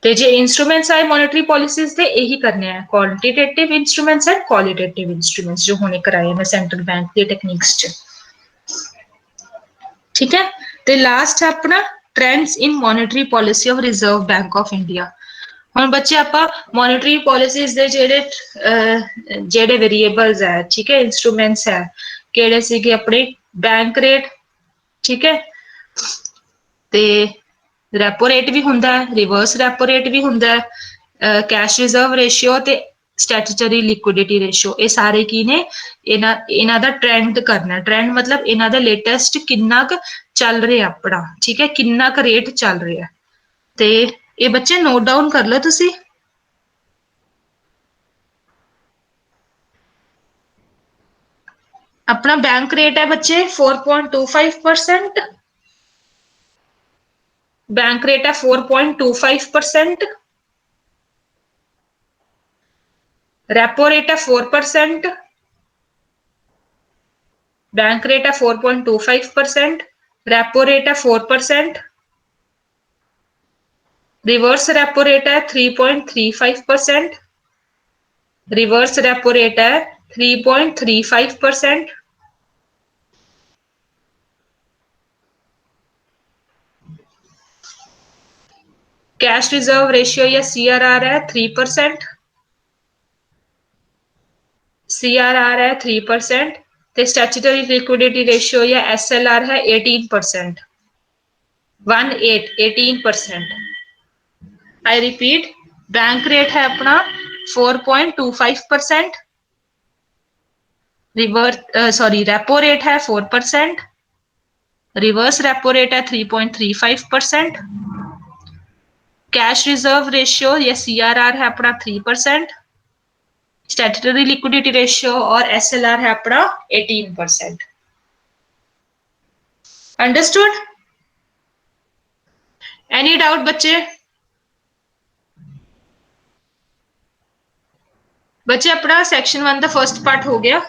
ਤੇ ਜੇ instruments ਆਏ monetary policies ਦੇ ਇਹੀ ਕਰਨੇ ਆ quantitative instruments and qualitative instruments ਜੋ ਹੁਣੇ ਕਰਾਏ ਮੈਂ central bank ਦੇ techniques ਚ ठीक है ਤੇ ਲਾਸਟ ਆਪਣਾ trends in monetary policy of reserve Bank of India ਹੁਣ ਬੱਚੇ ਆਪਾਂ ਮੋਨੇਟਰੀ ਪੋਲਿਸੀਜ਼ ਦੇ ਜਿਹੜੇ ਵੇਰੀਏਬਲਸ ਹੈ ਠੀਕ ਹੈ ਇਨਸਟਰੂਮੈਂਟਸ ਹੈ ਕਿਹੜੇ ਸੀਗੇ ਆਪਣੇ ਬੈਂਕ ਰੇਟ ਠੀਕ ਹੈ ਤੇ ਰੈਪੋ ਰੇਟ ਵੀ ਹੁੰਦਾ ਹੈ ਰਿਵਰਸ ਰੈਪੋ ਰੇਟ ਵੀ ਹੁੰਦਾ ਹੈ ਕੈਸ਼ ਰਿਜ਼ਰਵ ਰੇਸ਼ੀਓ ਤੇ ਸਟੈਚੂਟਰੀ ਲਿਕੁਇਡਿਟੀ ਰੇਸ਼ੀਓ ਇਹ ਸਾਰੇ ਕੀ ਨੇ ਇਹਨਾਂ ਦਾ ਟ੍ਰੈਂਡ ਕਰਨਾ ਟ੍ਰੈਂਡ ਮਤਲਬ ਇਹਨਾਂ ਦਾ ਲੇਟੈਸਟ ਕਿੰਨਾ ਕੁ ਚੱਲ ਰਿਹਾ ਆਪਣਾ ਠੀਕ ਹੈ ਕਿੰਨਾ ਕੁ ਰੇਟ ਚੱਲ ਰਿਹਾ ਤੇ ਇਹ ਬੱਚੇ ਨੋਟ ਡਾਊਨ ਕਰ ਲਓ ਤੁਸੀਂ अपना बैंक रेट है बच्चे 4.25% बैंक रेट है 4.25% रेपो रेट है 4% बैंक रेट है 4.25% रेपो रेट है 4% रिवर्स रेपो रेट है 3.35% रिवर्स रेपो रेट है 3.35% कैश रिजर्व रेशियो या CRR है 3% CRR है 3% ते स्टैट्यूटरी लिक्विडिटी रेशियो या SLR है 18% 18%। आई रिपीट बैंक रेट है अपना 4.25%, रेपो रेट है 4%, रिवर्स रेपो रेट है 3.35%, कैश रिजर्व रेशियो या CRR है अपना 3%, स्टैट्यूटरी लिक्विडिटी रेशियो और SLR है अपना 18%। अंडरस्टूड? एनी डाउट बच्चे? बच्चे अपना सेक्शन 1 द फर्स्ट पार्ट हो गया।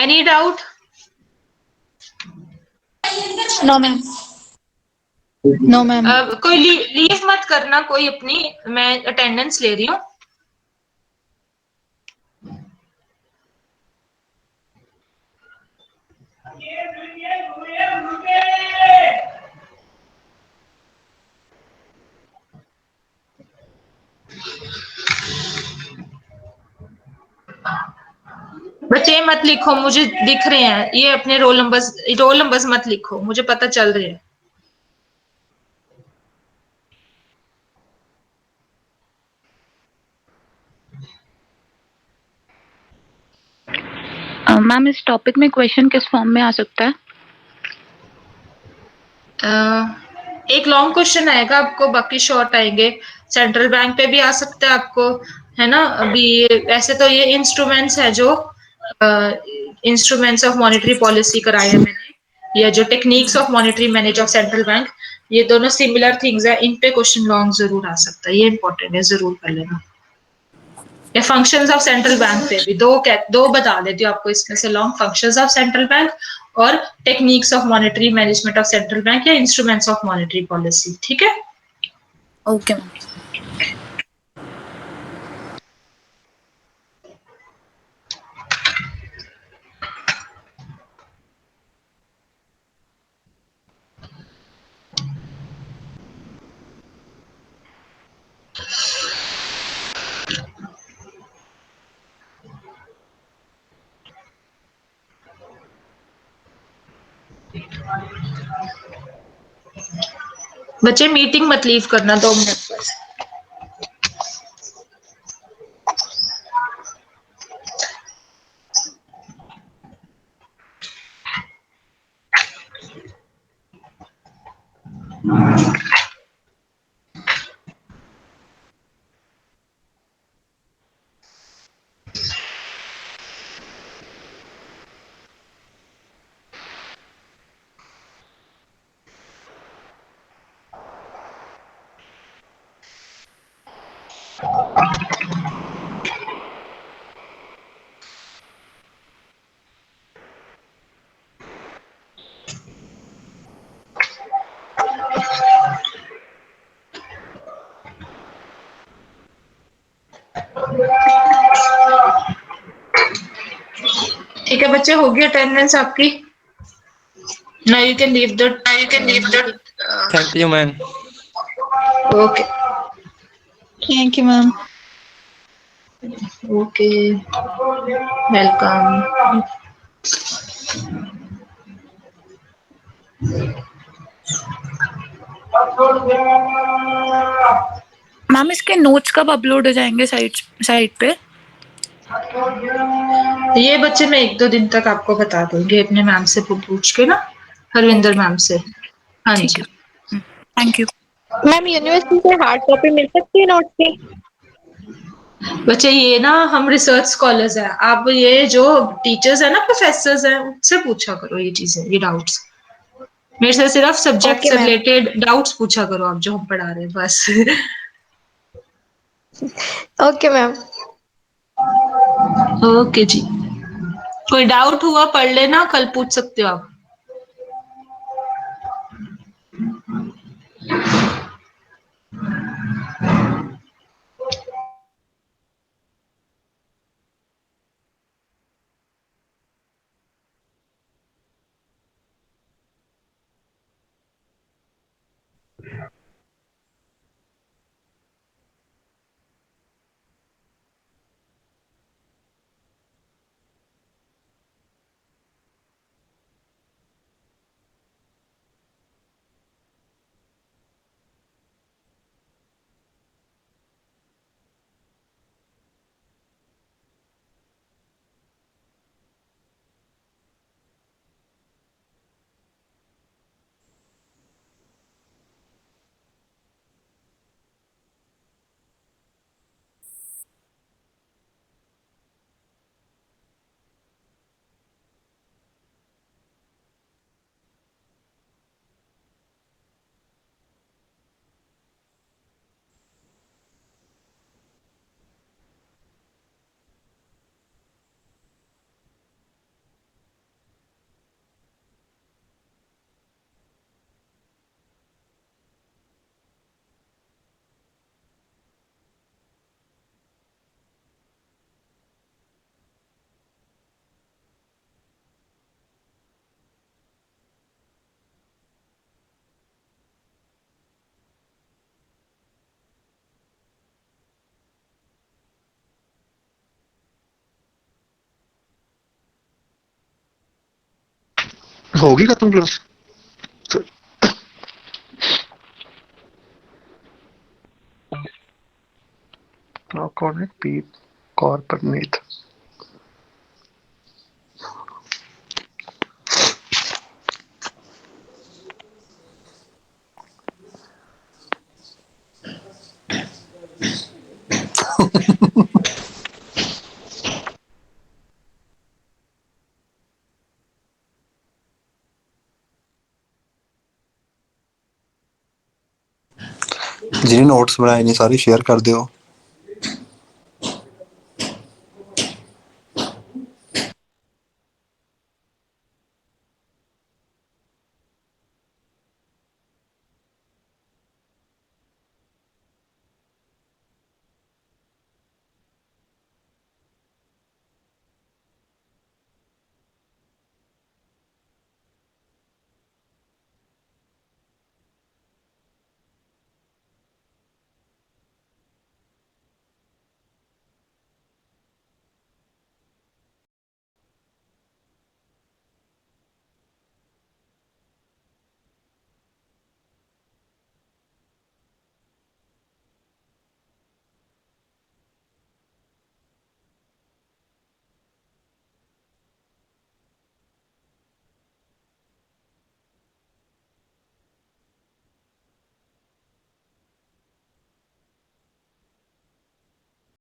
Any doubt? No ma'am. No ma'am. कोई लीव मत करना कोई अपनी, मैं अटेंडेंस ले रही हूँ। बच्चे मत लिखो, मुझे दिख रहे हैं ये अपने रोल नंबर्स मत लिखो, मुझे पता चल रहे हैं। मैम इस टॉपिक में क्वेश्चन किस फॉर्म में आ सकता है? एक लॉन्ग क्वेश्चन आएगा आपको, बाकी शॉर्ट आएंगे। सेंट्रल बैंक पे भी आ सकता है आपको, है ना। अभी वैसे तो ये इंस्ट्रूमेंट्स है जो इंस्ट्रूमेंट्स ऑफ मॉनेटरी पॉलिसी कराए हैं मैंने, या जो techniques of monetary manage of central bank, ये दोनों सिमिलर थिंग्स है। इन पे क्वेश्चन लॉन्ग जरूर आ सकता है, ये इंपॉर्टेंट है, जरूर कर लेना। या फंक्शंस ऑफ सेंट्रल बैंक पे भी दो बता देती हूँ आपको इसमें से long, functions of central bank और techniques of monetary management of central bank या इंस्ट्रूमेंट्स ऑफ मॉनेटरी पॉलिसी। ठीक है, ओके मैम। बच्चे मीटिंग मत लीव करना 2 मिनट बस। ठीक है बच्चे, होगी अटेंडेंस आपकी। Now you can leave the thank you ma'am. Okay thank you ma'am. Okay, welcome. Ma'am इसके नोट्स कब अपलोड हो जाएंगे साइट पे? ये बच्चे मैं 1-2 दिन तक आपको बता दूंगी अपने मैम से पूछ के ना, हरविंदर मैम से। हाँ ठीक जी है, थैंक यू। मैम यूनिवर्सिटी से हार्ड कॉपी मिल सकती है नोट्स की? बच्चे, ये ना हम रिसर्च स्कॉलर्स हैं, आप ये जो टीचर्स है ना, प्रोफेसर्स हैं, उनसे पूछा करो ये चीजें, ये डाउट्स। मेरे से सिर्फ सब्जेक्ट ओके से मैम। रिलेटेड डाउट्स पूछा करो आप, जो हम पढ़ा रहे हैं बस। Okay ma'am. ओके जी, कोई डाउट हुआ पढ़ लेना, कल पूछ सकते हो आप। होगी खत्म क्लास? कौन है? पीप कौर परनीत। ਜਿਹਨੇ ਨੋਟਸ ਬਣਾਏ ਨੇ ਸਾਰੇ ਸ਼ੇਅਰ ਕਰ ਦਿਓ।